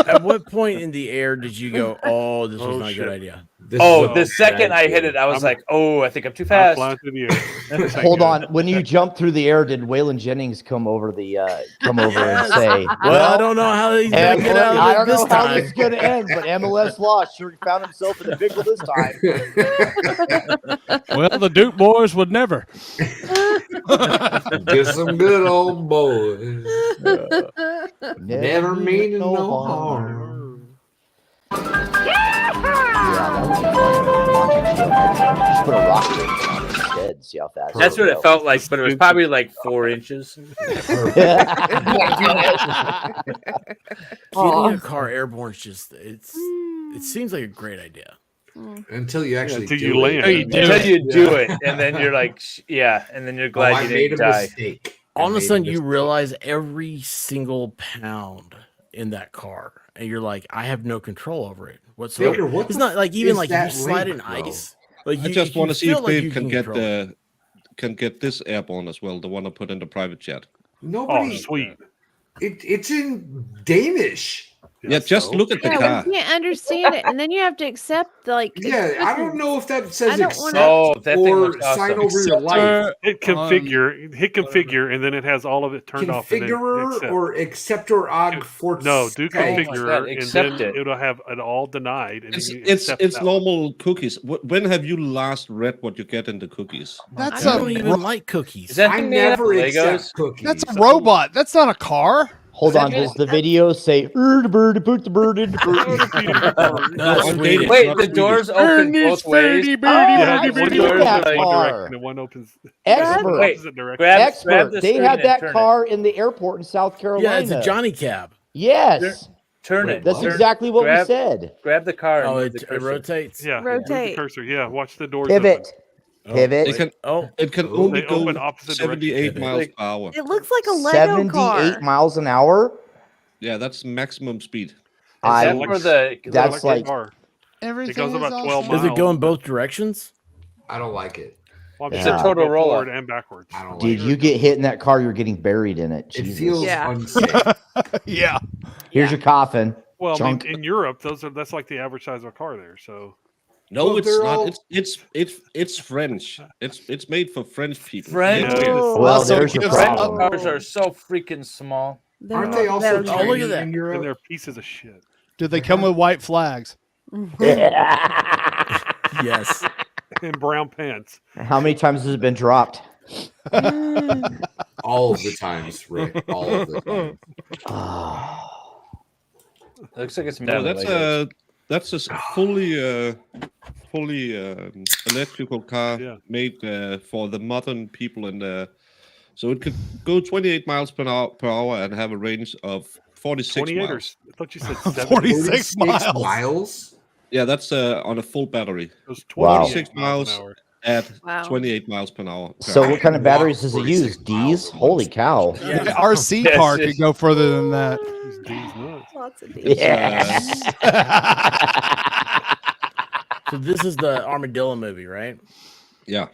At what point in the air did you go, "Oh, this was Oh, not a shit. good idea"? This Oh, is the a second bad I hit deal. it, I was I'm- like, oh, I think I'm too I'm fast. flying through the air. This ain't Hold good. on. When you jumped through the air, did Waylon Jennings come over and say, Well, I don't know how he's gonna get out I of don't it this know how time. this is going to end, but MLS Law sure found himself in the pickle this time. Well, the Duke boys would never. Just some good old boys. Never meaning no harm. Yeah, that would be fun. Launching Geo Metro. Just put a rocket on it instead. See how fast. That's what it felt like, but it was probably like 4 inches. Getting a car airborne is just it seems like a great idea. Until you actually until do you it. land. Until you do it, and then you're like, and then you're glad I you made didn't a die. mistake. All of a sudden, you realize every single pound in that car, and you're like, I have no control over it whatsoever. Baker, what It's the not like even is like if you that slide in link, bro? ice. Like I just want to see if they Dave can get this airborne as well, the one I put in the private jet. Nobody. Oh, sweet. It's in Danish. Yeah, just look at the Yeah, car. we can't understand it, and then you have to accept like. Yeah, I don't know if that says I don't accept wanna- Oh, that thing or looks awesome. sign over your life. Hit configure, and then it has all of it turned off. And then Configurer accept. or acceptor og for No, do Oh my configure, God, and accept then it. it'll have it all denied. And It's then you it's accept it's that one. normal cookies. When have you last read what you get in the cookies? That's I a don't even like cookies. Is that I thing made out of never Legos? accept cookies. that's a robot. That's not a car. Hold on. Does the video say, the bird, put the bird in the bird? That's on Swedish. Danish, Wait, not the Swedish. doors open both ways. Yeah, I one see door that is one car. direction and one opens Expert. Wait, opposite direction. grab Expert. the They screen had and that turn it. car in the airport in South Carolina. Yeah, it's a Johnny cab. Yes. Turn Wait, it. That's Turn- exactly what we grab- said. Grab the car. Oh, and it, move the it cursor. rotates. Yeah, move the Rotate. cursor. Yeah, watch the doors Pivot. Oh, Pivot. It can Oh, it can Oh, only they go open opposite 78 directions. miles per hour. It looks like a Lego 78 car. miles an hour. Yeah, that's maximum speed. Is I that like- for the? That's Electric like- car. Everything goes is about 12 awesome. does it go in miles. both directions? I don't like it. Well, I'm It's sure a it'll total go roll-up. forward and backwards. I don't Dude, like you it. get hit in that car, you're getting buried in it. It Jesus. feels Yeah. unsafe. Yeah. Here's your coffin. Well, I mean, Junk. in Europe, that's like the average size of a car there. So No, Well, it's they're not. all- It's French. It's made for French people. French? Yeah, weird. Oh. Well, Also there's your gives French problem. cars are so freaking small. They're Aren't not they also Lego. Oh, look at tiny that. in and Europe? they're pieces of shit. Do they come with white flags? Yes. And brown pants. How many times has it been dropped? All of the times, Rick. All of the time. Oh, It looks like it's made No, out of that's Legos. that's a fully electrical car Yeah. made for the modern people in the. So it could go 28 miles per hour and have a range of 46 28 or miles. I thought you said 70. 46 miles. miles? Yeah, that's on a full battery. It was Wow. 26 miles at Wow. 28 miles per hour. So what kind of walk batteries does it 46 use? miles D's? in one Holy stretch. cow. The Yeah. RC Yes, car yes. could go further than that. These D's nuts. Lots of D's. Yes. So this is the armadillo movie, right? Yeah.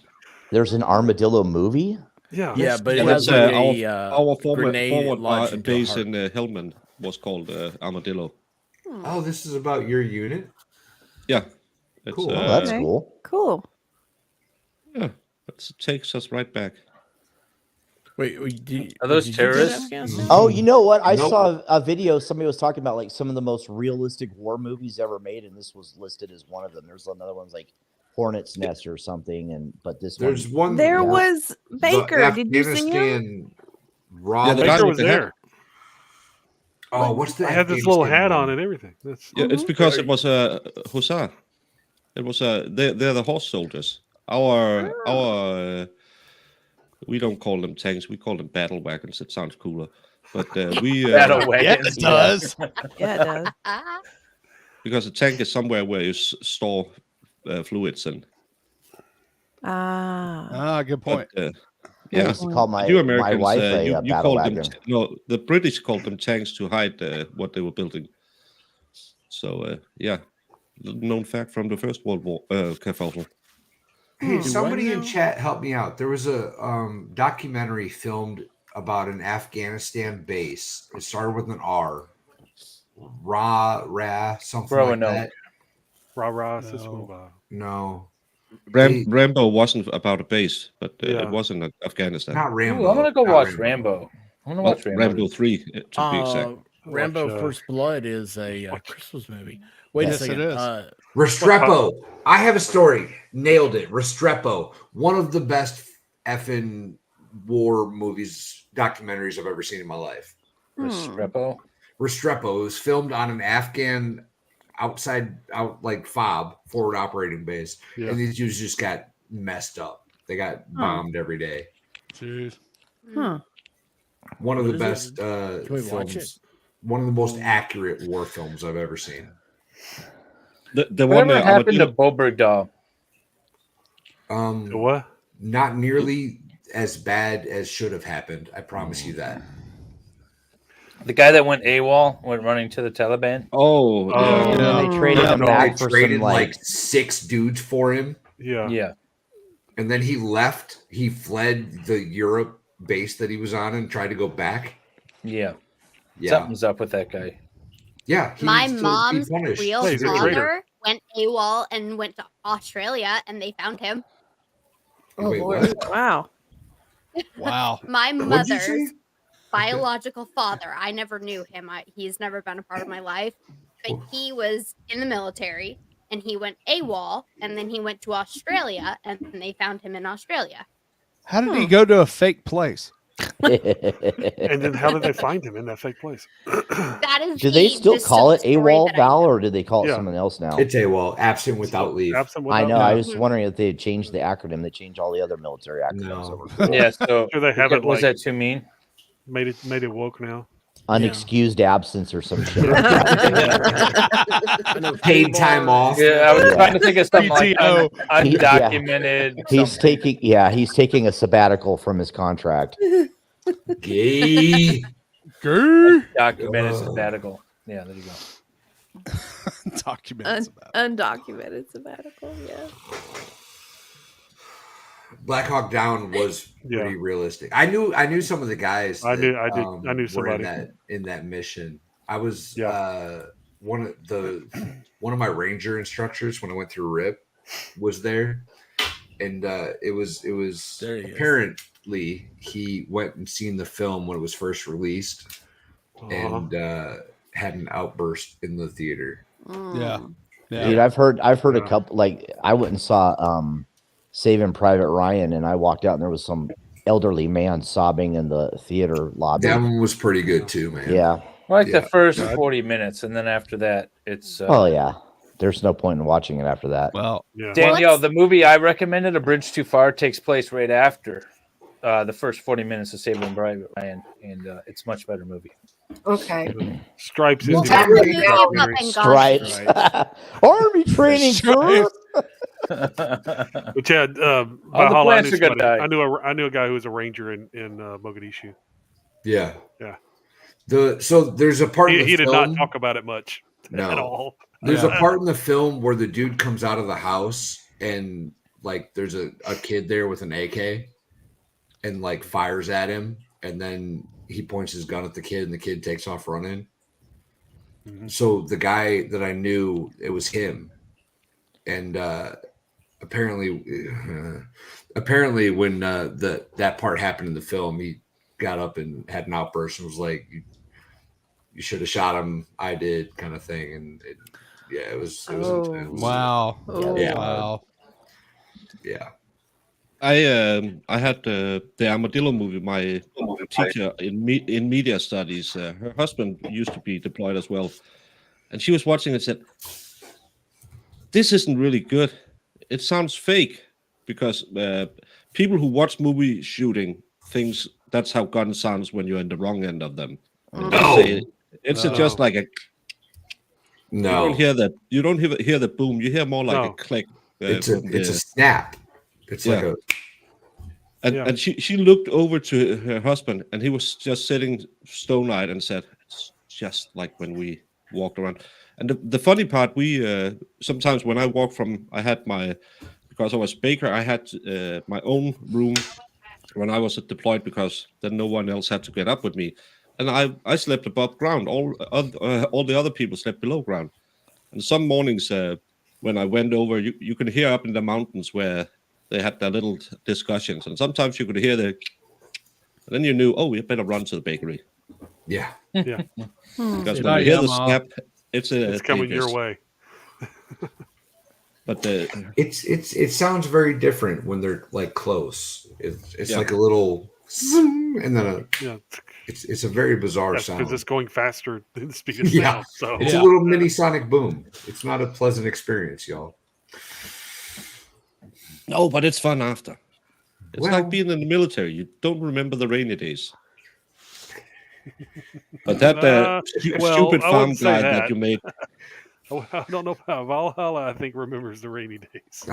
There's an armadillo movie? Yeah. Yeah, but Yeah, it that's has like our grenade forward lodged into a base heart. in Helmand was called Armadillo. Oh, this is about your unit? Yeah. It's, Cool. Oh, that's Okay. cool. Cool. Yeah. It takes us right back. Wait, Are those did you go to terrorists? Afghanistan? Oh, you know what? I Nope. saw a video. Somebody was talking about like some of the most realistic war movies ever made, and this was listed as one of them. There's another one's like Hornet's Nest or something, but this There's one. There yeah. was Baker. Did you see him? Afghanistan raw. Yeah, the guy Baker with was the hat. there. Oh, what's the? I had this little Afghanistan hat on one? and everything. That's Yeah, it's because it was a hussar. It was they're the horse soldiers. Our we don't call them tanks. We call them battle wagons. It sounds cooler. But we Battle Yeah, wagons. it does. Yeah, it does. because a tank is somewhere where you store fluids and Ah. Good point. But, I yeah, used to call my you my Americans, wife a you battle called wagon. them. No, the British called them tanks to hide what they were building. So yeah, known fact from the First World War, Kerfuffle. Hey, Do somebody what in now? chat help me out. There was a documentary filmed about an Afghanistan base. It started with an R. Something like Roanoke. that. rah. No. No, Rambo wasn't about a base, but Yeah. it was in Afghanistan. not Rambo. Ooh, I'm gonna go not watch Rambo. I want to Well, watch Rambo. Rambo 3 to be exact. Rambo Watch, First Blood is a Christmas movie. Wait Yes, a it second. is. Restrepo. I have a story. Nailed it. Restrepo. One of the best effing war movies, documentaries I've ever seen in my life. Restrepo. Restrepo. It was filmed on an Afghan like FOB, forward operating base. Yeah. And these dudes just got messed up. They got bombed every day. Jeez. Huh. One of What the is best Can we watch films. One of the most accurate war films I've ever seen. The one Whatever happened to Armadillo, Boberg? The what? Not nearly as bad as should have happened. I promise you that. The guy that went AWOL, went running to the Taliban. Oh, Oh. And then they traded him They back for traded some like 6 dudes for him, Yeah. Yeah. and then he left. He fled the Europe base that he was on and tried to go back. Yeah. Yeah, Something's up with that guy. yeah. he My needs to be mom's punished. real Hey, he's a traitor. father went AWOL and went to Australia, and they found him. Wait, Lord. what? Wow. Wow. My What'd you say? mother's biological father. I never knew him. He's never been a part of my life, but he was in the military, and he went AWOL, and then he went to Australia, and they found him in Australia. How did he go to a fake place? And then how did they find him in that fake place? That is. Do they the still gist call of it the story AWOL, that I Val, know. or did they call it Yeah. something else now? It's AWOL, absent without leave. Absent I without know. leave. I was just wondering if they had changed the acronym. They changed all the other military acronyms No. over. Yeah. So Sure they have it was like that too mean? made it woke now. Unexcused absence or some shit. Paid time off. Yeah, I was Yeah. trying to think of something like PTO. undocumented. He's taking a sabbatical from his contract. Gay. Documented sabbatical. Yeah, there you go. Documents about Undocumented sabbatical. Yeah. Black Hawk Down was pretty Yeah. realistic. I knew some of the guys. I knew were in somebody. that mission. I was Yeah. one of my ranger instructors when I went through RIP was there, and it was There he is. apparently he went and seen the film when it was first released and had an outburst in the theater. Yeah. Yeah. Dude, I've heard a Yeah. couple. Like I went and saw Saving Private Ryan, and I walked out and there was some elderly man sobbing in the theater lobby. That one was pretty good too, man. Yeah. Like Yeah. the first 40 minutes, and then after that, it's Oh yeah. There's no point in watching it after that. Well, Yeah. Danielle. The movie I recommended, A Bridge Too Far, takes place right after the first 40 minutes of Saving Private Ryan, and it's a much better movie. Okay. Stripes is We'll the have the American movie documentary. up and Stripes. Right. Army training, sir. But yeah, All the Valhalla, I plants knew are gonna somebody. die. I knew a guy who was a ranger in Mogadishu. Yeah. Yeah. So there's a part in the He did not film. talk about it much at No. all. There's a part in the film where the dude comes out of the house and like there's a kid there with an AK and like fires at him, and then he points his gun at the kid and the kid takes off running. Mhm. So the guy that I knew, it was him. And apparently when that part happened in the film, he got up and had an outburst and was like, you should have shot him. I did, kind of thing. And it was intense. Wow. Yeah. Wow. Yeah. I had the Armadillo movie. My teacher in media studies, her husband used to be deployed as well, and she was watching and said, "This isn't really good. It sounds fake," because people who watch movie shooting thinks that's how gun sounds when you're in the wrong end of them. And they say it's just like a. No. You don't hear that. You don't hear the boom. You hear more like a click. It's a snap. It's like a. And she looked over to her husband, and he was just sitting stone-eyed and said, "It's just like when we walked around." And the funny part, we sometimes when I walk from, because I was baker, I had my own room when I was deployed because then no one else had to get up with me, and I slept above ground. All the other people slept below ground. And some mornings when I went over, you can hear up in the mountains where they had their little discussions, and sometimes you could hear and then you knew, oh, we better run to the bakery. Yeah. Yeah. Because when you hear the snap, it's coming your way. But it sounds very different when they're like close. It's like a little and then it's a very bizarre sound because it's going faster than the speed of sound. sound. So it's a little mini sonic boom. It's not a pleasant experience, y'all. No, but it's fun after. It's like being in the military. You don't remember the rainy days. But that stupid farm guy that you made. I don't know about Valhalla. I think remembers the rainy days.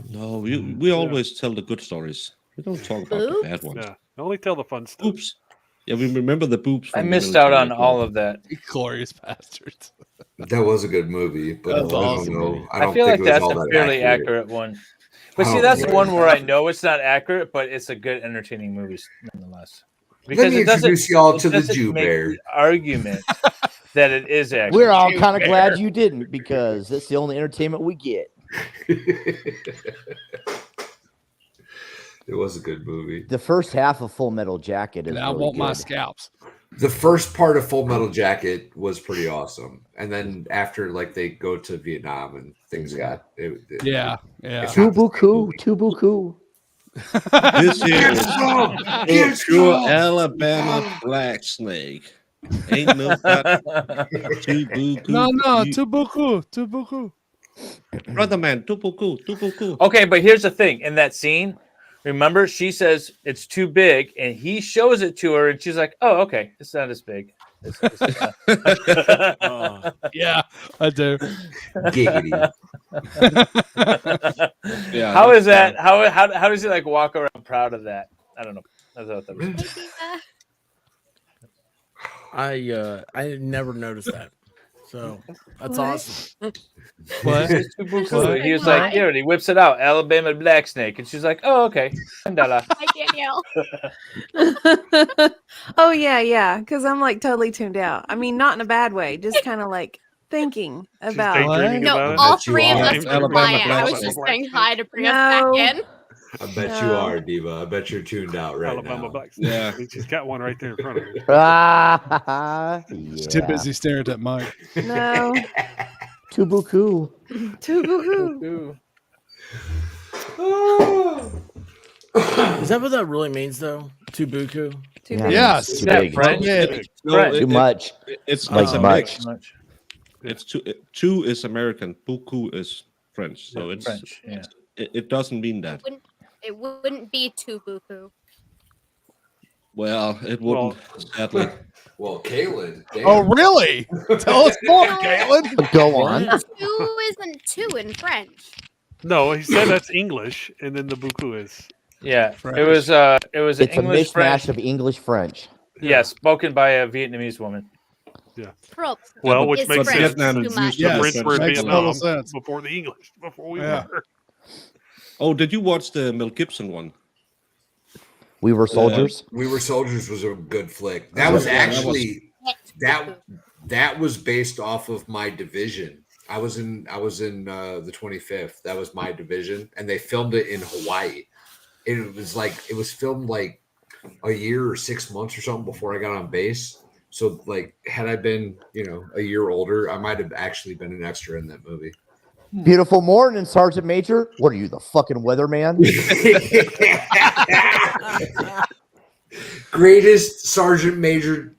No, we always tell the good stories. We don't talk about the bad ones. Yeah, only tell the fun stuff. Oops. Yeah, we remember the boobs. I missed out on all of that. Glorious bastards. That was a good movie, but That's awesome. I feel like that's a fairly accurate one. But see, that's the one where I know it's not accurate, but it's a good, entertaining movie nonetheless. Because it introduce y'all to the Jew bear argument that it is accurate. We're all kind of glad you didn't, because that's the only entertainment we get. It was a good movie. The first half of Full Metal Jacket is. And I really want my good. scalps. The first part of Full Metal Jacket was pretty awesome, and then after like they go to Vietnam and things got yeah. Tubuku. This here is pure Alabama black snake. Ain't no tubuku. No, tubuku. Brother man, tubuku. Okay, but here's the thing. In that scene, remember, she says it's too big, and he shows it to her, and she's like, "Oh, okay, it's not as big." Yeah, I do. Giggity. Yeah. How is that? How does he like walk around proud of that? I don't know. I thought that was. I never noticed that. So that's awesome. What? He was like, yeah, and he whips it out, Alabama black snake, and she's like, "Oh, okay." Hi, Danielle. Oh yeah, because I'm like totally tuned out. I mean, not in a bad way, just kind of like thinking about. daydreaming No, about it. all Bet you three of are. us were Alabama quiet. I black was snake. just saying hi to bring us No. back in. I bet you are, Diva. I bet you're tuned out right Alabama now. black snake. Yeah. I mean, she's got one right there in front of her. He's too busy staring at that mic. No, Tubuku. Tubuku. Is that what that really means, though? Tubuku? Yes. Too that big. French? Yeah. French. Too much. It's Like it's a much. mix. It's two is American, buku is French. So it's French. Yeah. it doesn't mean that. It wouldn't be Tubuku. Well, it wouldn't, sadly. Well, Caitlin. Oh, really? Tell us more, Caitlin. Go on. Two isn't two in French. No, he said that's English, and then the buku is. Yeah, French. it was an It's English a mishmash French. of English French. Yeah, spoken by a Vietnamese woman. Well, which Is makes French sense. Vietnam too is much? used to Yes, the French were in French makes people. total Vietnam sense. before the English, before we Yeah. were. Oh, did you watch the Mel Gibson one? We Were Soldiers. We Were Soldiers was a good flick. That was actually that was based off of my division. I was in the 25th. That was my division, and they filmed it in Hawaii. It was filmed like a year or 6 months or something before I got on base. So like, had I been, a year older, I might have actually been an extra in that movie. Beautiful morning, Sergeant Major. What are you, the fucking weatherman? Greatest Sergeant Major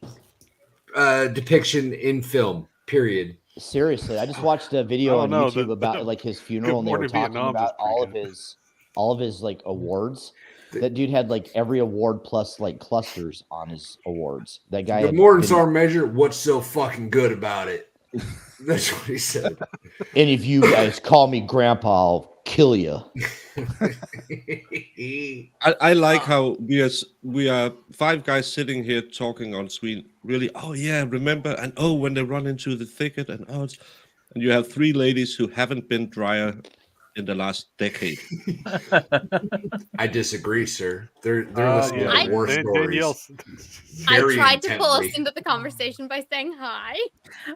depiction in film, period. Seriously, I just watched a video on no, YouTube about like his funeral, and they were Morning talking Vietnam's about pretty all of his like awards. That dude had like every award plus like clusters on his awards. That guy. Good morning, Sergeant Major. What's so fucking good about it? That's what he said. And if you guys call me Grandpa, I'll kill you. I like how we are 5 guys sitting here talking on screen. Really, oh yeah, remember, and oh, when they run into the thicket, and and you have 3 ladies who haven't been drier in the last decade. I disagree, sir. They're listening I- to war stories. I very tried to pull us intently. into the conversation by saying hi.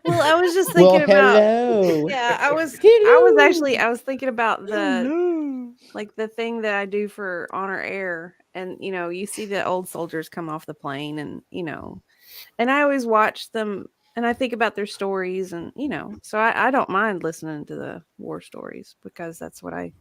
Well, I was just thinking about. hello. Yeah, I was thinking about the thing that I do for Honor Air, and you see the old soldiers come off the plane, and and I always watch them, and I think about their stories, and so I don't mind listening to the war stories, because that's what I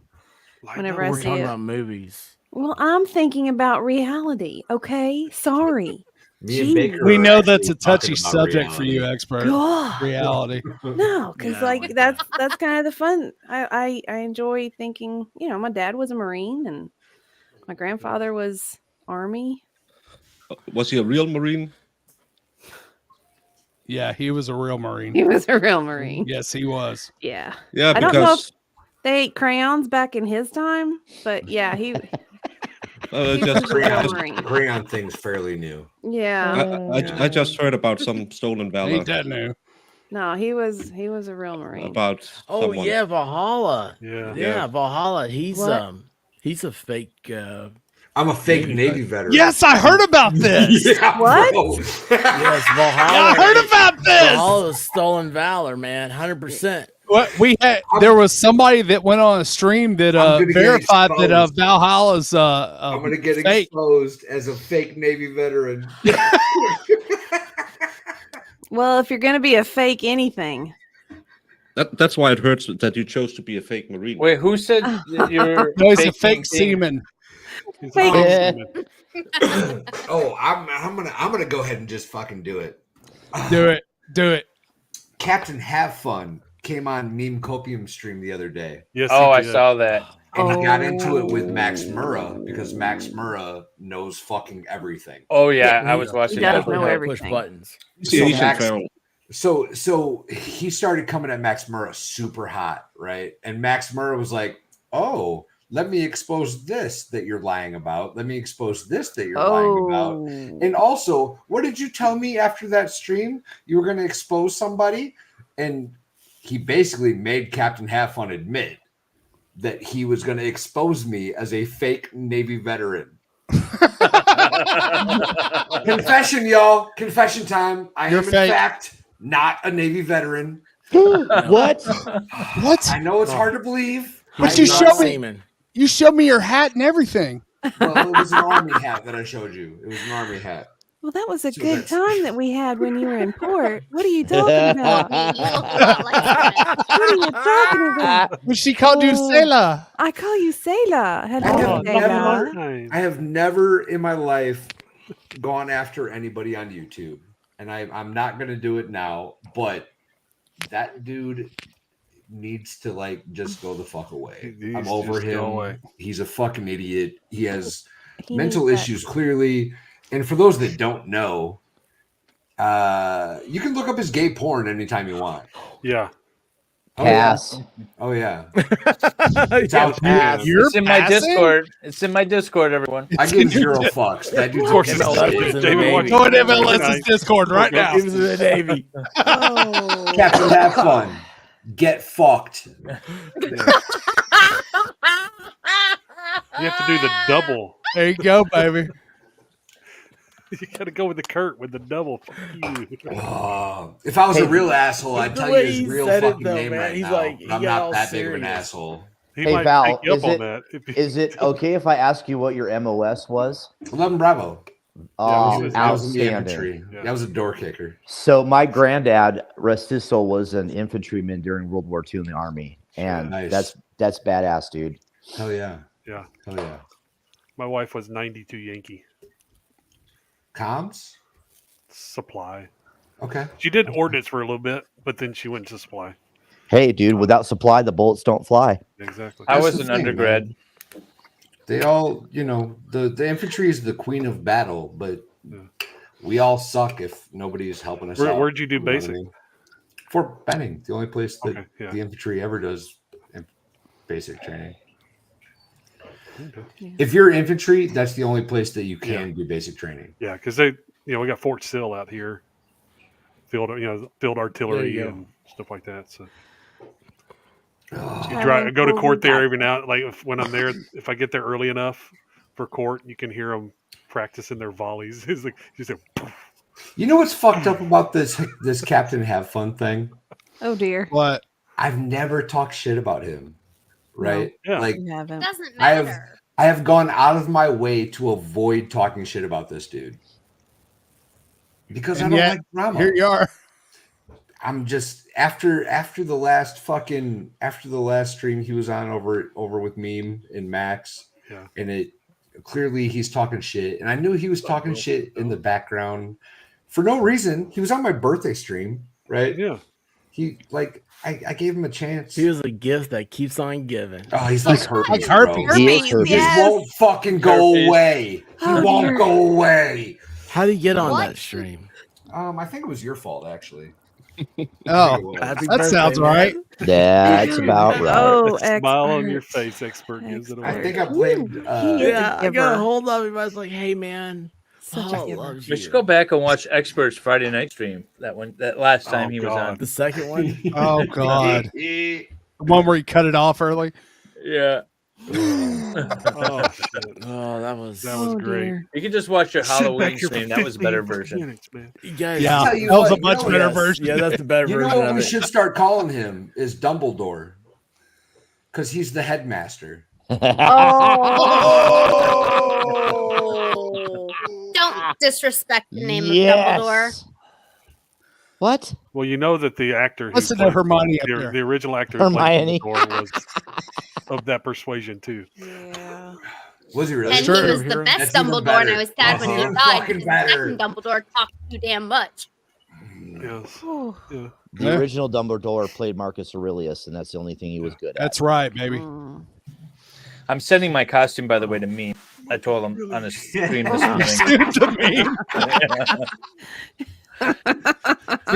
whenever I We're see talking it. about movies. Well, I'm thinking about reality. Okay, sorry. Me and Baker We are know actually that's a talking touchy about subject for you, reality. expert. God. Reality. No, because Yeah, I like that's kind of the fun. I enjoy thinking. My dad was a Marine, and my grandfather was Army. Was he a real Marine? Yeah, he was a real Marine. He was a real Marine. Yes, he was. Yeah. Yeah, I don't know if because they ate crayons back in his time, but yeah, he just, Crayon, Marine. crayon thing's fairly new. Yeah. I just heard about some stolen valor. Ain't that new? No, he was a real Marine. About Oh someone. yeah, Valhalla. Yeah. Yeah, Valhalla. He's What? he's a fake. I'm a fake Navy Navy veteran. Yes, I heard about this. Yeah, What? bro. Yes, Valhalla. I heard about this. Valhalla was stolen valor, man. 100%. What there was somebody that went on a stream that I'm gonna get verified that exposed. Valhalla's I'm gonna get fake. exposed as a fake Navy veteran. Well, if you're gonna be a fake anything, That's why it hurts that you chose to be a fake Marine. Wait, who said that you're? No, he's a fake faking being- seaman. He's a Fake. fake seaman. Oh, I'm gonna go ahead and just fucking do it. Do it. Do it. Captain Have Fun came on Meme Copium stream the other day, Yes. Oh, he I did. saw that. and he got into it with Max Murrah because Max Murrah knows fucking everything. Oh yeah, Yeah, I was watching does that. know Push everything. buttons. See, So Asian Max- Pharaoh. So he started coming at Max Murrah super hot, right? And Max Murrah was like, "Oh, let me expose this that you're lying about. Let me expose this that you're lying about. oh, And also, what did you tell me after that stream? You were going to expose somebody?" And he basically made Captain Have Fun admit that he was going to expose me as a fake Navy veteran. Confession, y'all. Confession time. I You're am, in fake. fact, not a Navy veteran. What? What? I know it's hard to believe. But I'm you not showed me. Seaman. You showed me your hat and everything. Well, it was an army hat that I showed you. It was an army hat. well, that was a So good that's- time that we had when you were in port. What are you talking about? You look a lot like Seaman. What are you talking about? But she called you Oh. sailor. I call you Sailor. Hello, Oh, Sailor. Nice. I have never in my life gone after anybody on YouTube, and I'm not going to do it now, but that dude needs to like just go the fuck away. He I'm needs to over just go him. away. He's a fucking idiot. He has He mental needs that. issues clearly. And for those that don't know, You can look up his gay porn anytime you want. Yeah. Oh yeah. Pass. Oh yeah. Yeah, Out pass. You're It's in my passing? Discord. It's in my Discord, everyone. I give zero fucks. That dude's Of course, a it's MLS gay. is in the David Navy. watches Go in it every MLS's night. Discord right now. He was in the Navy. Oh. Captain, have fun. Get fucked. You have to do the double. There you go, baby. You got to go with the Kurt with the double. Fuck you. Oh, if I was a real asshole, I'd The tell you way his he real said it, fucking though, name man, right he's now. like, I'm he got all not that big of an serious. asshole. He Hey, might Val, take you up is on it- that. If you- Is it okay if I ask you what your MOS was? 11 Bravo. Yeah, he was- I was in the Outstanding. infantry. Yeah. That was a door kicker. So my granddad, rest his soul, was an infantryman during World War II in the Army, and Nice. that's badass, dude. Hell yeah. Yeah. Hell yeah. My wife was 92 Yankee Comms? supply. Okay. She did ordnance for a little bit, but then she went to supply. Hey, dude, without supply, the bullets don't fly. Exactly. I That's was the an thing, undergrad. man. They all, the infantry is the queen of battle, but Yeah. we all suck if nobody is helping us Where- out. where'd you do know what I basic? mean? Fort Benning, the only place that Okay, yeah. the infantry ever does basic training. Okay. If you're infantry, that's the only place that you can do basic training. Yeah, because we got Fort Sill out here, field artillery go. and stuff like that. So Oh, you go to court there every now. Like when I'm there, if I get there early enough for court, you can hear them practicing their volleys. It's like you say, you know what's fucked up about this Captain Have Fun thing? Oh dear. What? I've never talked shit about him. Right? Yeah. Like You haven't. Doesn't I have matter. I have gone out of my way to avoid talking shit about this dude. Because And I don't yet, like drama. Here you are. I'm just after the last stream he was on over with Meme and Max. Yeah. And it clearly he's talking shit. And I knew he was talking shit in the background for no reason. He was on my birthday stream, right? yeah. He I gave him a chance. He was a gift that keeps on giving. Oh, he's like herpes. Like herpes. Bro. He is herpes. He just won't fucking go Herpes. away. He Oh, won't dear. go away. How did you get on What? that stream? I think it was your fault actually. Oh, Happy that sounds birthday, right. man. That's about right. Oh, Smile on your expert. face, expert gives it I away. think I played. He is Yeah, a I got a giver. hold of him. I was like, "Hey, man, Such a Paul giver. loves We you." should go back and watch Expert's Friday night stream. That last time Oh, he was God. on. The second one. Oh God. The one where he cut it off early. Yeah. Oh, shit. Oh, that was. Oh, great. dear. You could just watch your Sit back Halloween here for stream. That was a better 15 version. minutes, man. You guys. Yeah, tell you that was a what, much you know better Yes. version. Yeah, that's the better You version know what of we it. should start calling him is Dumbledore, because he's the headmaster. Don't disrespect the name Yes. of Dumbledore. What? Well, you know that the actor, who Listen to played- Hermione up the, there. the original actor, who Hermione. played Dumbledore, was of that persuasion too. Yeah. Was he really? And true. he was the Hero. best That's even Dumbledore, and I better. was sad when he That's died fucking because better. the second Dumbledore talked too damn much. Yes. Oh. Yeah. The Yeah. original Dumbledore played Marcus Aurelius, and that's the only thing he was good at. That's right, baby. Mm. I'm sending my costume, by the way, to me. I told him on the stream this morning. To me. We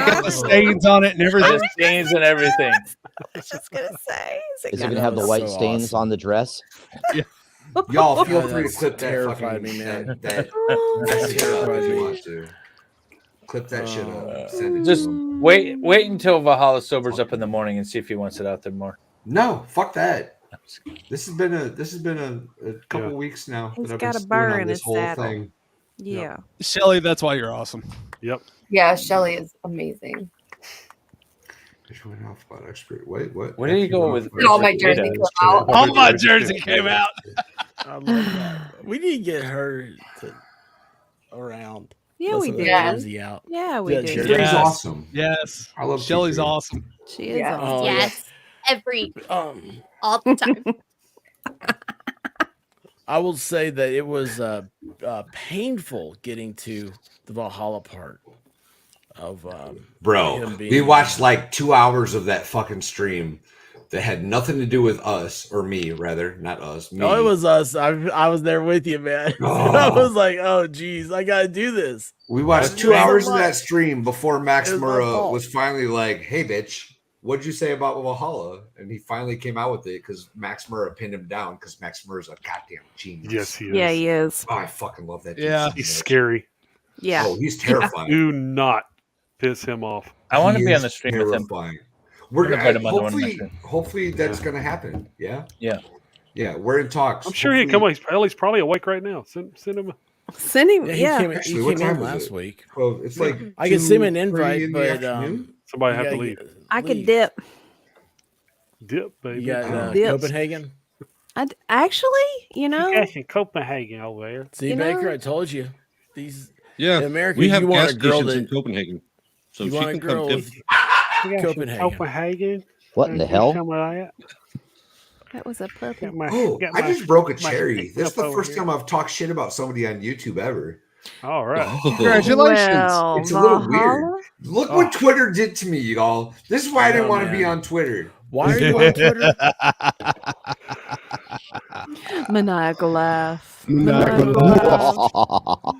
got the stains on it and everything. The stains and everything. I was just gonna say. Is it Yeah, going to have that the was white so stains awesome. on the dress? Y'all feel Oh, free to that's clip that terrified fucking me, man. that Oh, shit up terrified if you me. want to. Clip that shit up. Send it Just to him. wait until Valhalla sobers up in the morning and see if he wants it out there more. No, fuck that. This has been a couple Yeah. weeks now He's that I've got been a burr stewing on in this his whole saddle. thing. yeah. Shelly, that's why you're awesome. Yep. Yeah, Shelly is amazing. Just went off about expert. Wait, what? Where did you go with? And all my Expert jersey Data? come out. All my jersey came out. I love that. We need to get her around. Yeah, we Listen to do. the Yeah. Jersey out. Yeah, we Yeah, do. sure. She's Yes. awesome. Yes. I love Shelly's TJ. awesome. She is. Yeah. awesome. Oh, yeah. Yes, every Um, all the time. I will say that it was painful getting to the Valhalla part. of Bro, him being. we watched like 2 hours of that fucking stream that had nothing to do with us, or me, rather, not us. Me. Oh, it was us. I was there with you, man. I was like, oh, geez, I got to do this. We watched 2 hours of that stream before Max Murrah was finally like, hey, bitch, what'd you say about Valhalla? And he finally came out with it because Max Murrah pinned him down because Max Murrah's a goddamn genius. Yes, he is. Yeah, he is. Oh, I fucking love that dude. Yeah. so He's much. scary. Yeah. Oh, he's terrifying. Do not piss him off. I want to He be on is the stream with him. terrifying. We're I'm gonna invite him on the one hopefully, next hopefully that's gonna happen. Yeah. Yeah. Yeah, we're in talks. I'm sure he'd come on. He's probably awake right now. Send him. Send him. Yeah, Yeah. he came, Actually, he what came time in is last it? week. Well, it's like I can send him an 2, 3 invite, in the but afternoon. Somebody you have to gotta leave. I could leave. dip. Dip, baby. You got Dips. Copenhagen. Actually, you know, You guys in Copenhagen over there. See, You Baker, know- I told you. These Yeah, in America, we have you want gas a girl stations in that Copenhagen, so you she want a can girl come. with You guys in Copenhagen. Copenhagen. What in the hell? Some of that. that was a puppy. Got my- Oh, got I my- just broke a my cherry. stick This is up the over first here. time I've talked shit about somebody on YouTube ever. All right. Congratulations. Well, It's a little weird. Valhalla? Look what Twitter did to me, y'all. This is why I didn't Oh, want to be man. on Twitter. Why are you on Twitter? Maniacal laugh. Maniacal laugh.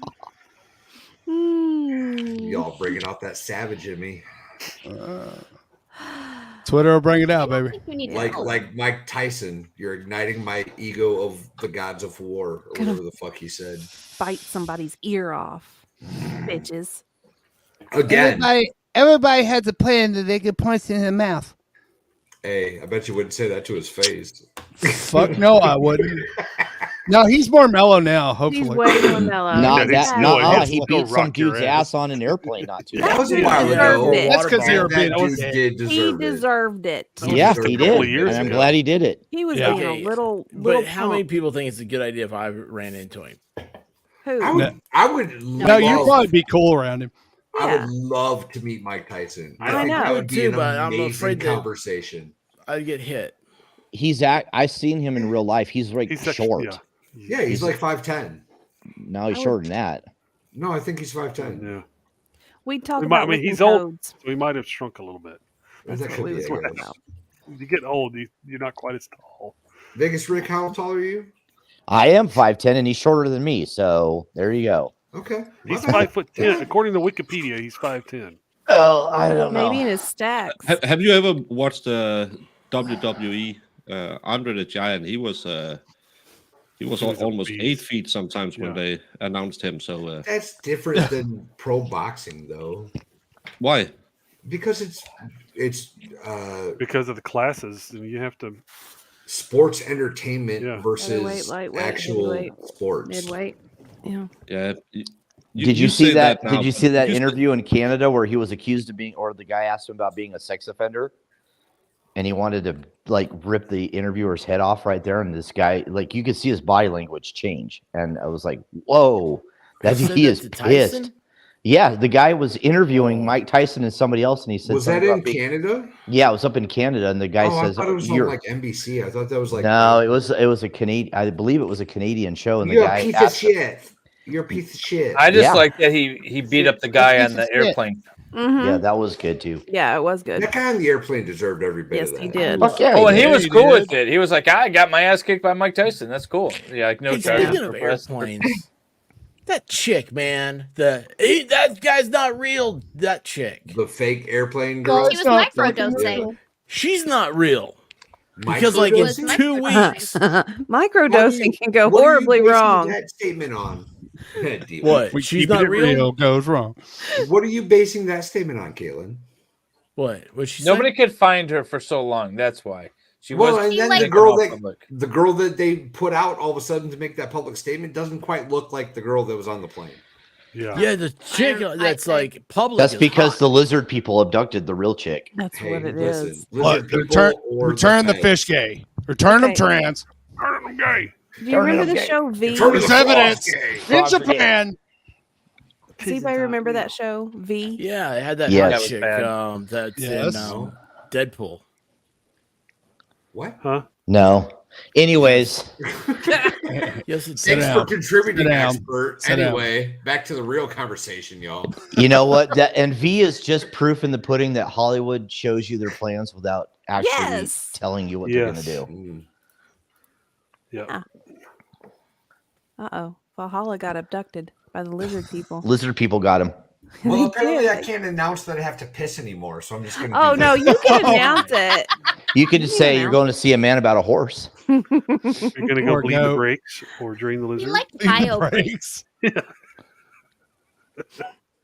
Hmm. Y'all bringing out that savage in me. Twitter will bring it out, I baby. think you need to Like help. like Mike Tyson, you're igniting my ego of the gods of war, or Gonna- whatever the fuck he said. Bite somebody's ear off, bitches. Again, Everybody has a plan that they can punch in the mouth. hey, I bet you wouldn't say that to his face. Fuck no, I wouldn't. No, he's more mellow now. He's Hopefully, way more mellow. Yeah, Not he's that. still- Nuh-uh. he's He still beat some rock your dude's ass. ass on an airplane not too That long was a ago. while deserved ago. it. That's 'cause they were That being dude okay. did He deserve it. deserved it. Yeah, deserved he it. did. Couple of years And I'm ago. glad he did it. He was Yeah. being Okay, a little But how many punk. people think it's a good idea if I ran into him? Who? I would no, you'd love- probably be cool around him. I Yeah. would love to meet Mike Tyson. I think know. that I would would be too, an but I'm amazing afraid that- conversation. I'd get hit. I've seen him in real life. He's like He's like- short. yeah. Yeah, he's like 5'10". No, he's I would- shorter than that. No, I think he's 5'10". Yeah. We talk We might- about I mean, he's licking old. toads. So he might have shrunk a little bit. That's That what could we be, was I talking guess. about. You get old, you're not quite as tall. Vegas Rick, how tall are you? I am 5'10", and he's shorter than me. So there you go. Okay. He's My bad. 5'10". According to Wikipedia, he's 5'10". Oh, I don't Maybe in his stacks. Have you ever watched WWE? Andre the Giant. He was He was a almost beast. 8 feet sometimes when Yeah. they announced him. So That's different than pro boxing, though, why? because it's Because of the classes, and you have to. sports entertainment Yeah. versus Featherweight, lightweight, actual heavyweight, sports. Midweight. Yeah. Yeah. Did you see say that? now, Did you see that you said- interview in Canada where he was accused of being, or the guy asked him about being a sex offender, and he wanted to like rip the interviewer's head off right there, and this guy, like, you could see his body language change, and I was like, "Whoa, that He said he that is to pissed." Tyson? Yeah, the guy was interviewing Mike Tyson and somebody else, and he said, Was that something in about being- Canada? Yeah, it was up in Canada, and the guy Oh, I says, thought it was on "You're." like NBC. I thought that was like No, it was a Canadian. I believe it was a Canadian show, and the You're a guy piece of asked him- shit. You're a piece of shit. I just Yeah. like that he beat up the guy on the airplane. Mm-hmm. Yeah, that was good too. Yeah, it was good. That guy on the airplane deserved every bit Yes, of that. he did. Fuck yeah, Oh, and he did. was He cool did. with it. He was like, I got my ass kicked by Mike Tyson. That's cool. Yeah, like no Hey, charges. speaking of for press. airplanes, that chick, man, that guy's not real. That chick, The fake airplane girl. Well, she was Stop microdosing. she's not real. Because like in Microdosing? 2 weeks, Microdosing can go What are you horribly basing wrong. That statement on. D- what? We She's keep not it real. goes wrong. What are you basing that statement on, Caitlin? What? What she Nobody said? could find her for so long. That's why she Well, was. and She then like- the girl Taken that off public. the girl that they put out all of a sudden to make that public statement doesn't quite look like the girl that was on the plane. Yeah. Yeah, the chick that's like public. That's is because hot. the lizard people abducted the real chick. That's Hey, what it listen, is. lizard Look, people or return the pegs. fish gay. Return them Okay. trans. Okay. Do you remember the show V? Return to There's the evidence cross, gay. in Japan. Does anybody remember that show V? Yeah, it had that Yes. hot That was chick. bad. That's Yes. in Deadpool. What? Huh? No, Anyways, Yes, it Sit Thanks down. for contributing, Sit down. expert. Sit down. Anyway, back to the real conversation, y'all. you know what? And V is just proof in the pudding that Hollywood shows you their plans without actually Yes. telling you what they're going to do. Mm. Yeah. Uh-oh. Valhalla got abducted by the lizard people. Lizard people got him. Well, They apparently did. I can't announce that I have to piss anymore, so I'm just going to. Oh, no, you can announce it. You could just say you're going to see a man about a horse. You're going to go Or bleed the goat. brakes or drain the You lizard. like Leave the bio breaks. brakes. Well,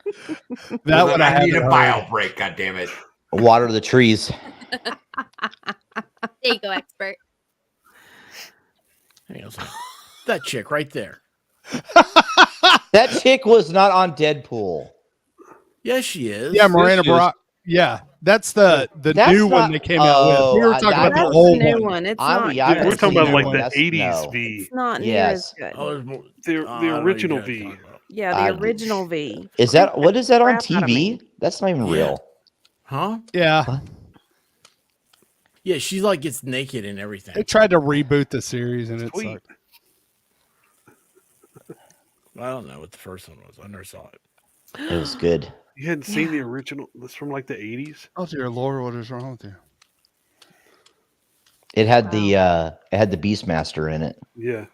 That then would I have need a heard. bio break. God damn it! Water the trees. There you go, expert. Hang on a second. That chick right there. That chick was not on Deadpool. Yes, she is. Yeah, Miranda Yes, she is. Brock. Yeah, that's the That's new one not- they came out with. We oh, were talking that- about the That's the old new one. one. It's I'm- not. yeah, We're I've good. talking seen about that like one. the That's- 80s no. V. It's not near Yes. as good. Oh, there's more. The I know you original guys V. talking about. Yeah, the original V. Is that what is that on Crap out of me. TV? That's not even Yeah. real. Huh? Yeah, What? Yeah, she's like gets naked and everything. they tried to reboot the series and it Sweet. sucked. I don't know what the first one was. I never saw it. It was good. You hadn't seen the original? This from like the 80s? Oh dear Lord, what is wrong with you? It had the Beastmaster in it. Yeah. I don't know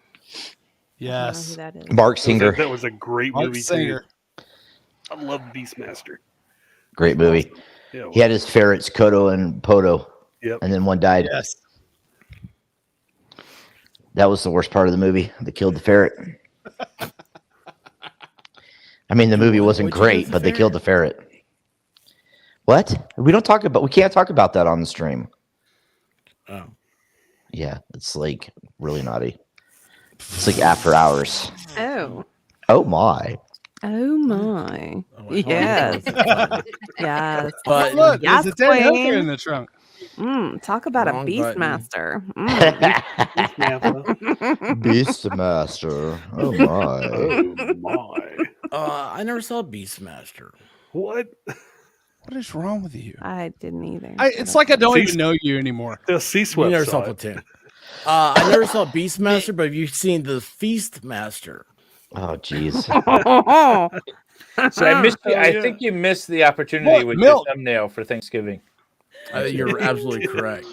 Yes, who that is. Mark Singer. That was a great Mark movie, Singer. too. I love Beastmaster. Great movie. Yeah. He had his ferrets, Kodo and Poto, Yep. and then one died. Yes, That was the worst part of the movie. They killed the ferret. I mean, the movie wasn't What'd you do with great, the but they killed the ferret. What? We can't talk about that on the stream. Oh. Yeah, it's like really naughty. It's like after hours. Oh. Oh my. Oh my. Oh, wait, hold on. Yes. Yes. But look, Yes, there's a dead hooker queen. in the trunk. Talk about Wrong a button. Beastmaster. Beastmaster. Oh my. Oh, my. I never saw Beastmaster. What? What is wrong with you? I didn't either. It's like I don't See- even know you anymore. The Sea You Swept never saw saw it. Platoon. I never saw Beastmaster, but have you seen the Feastmaster? Oh jeez. So I missed. Oh, I yeah. think you missed the opportunity What? with Milk. your thumbnail for Thanksgiving. You're absolutely correct.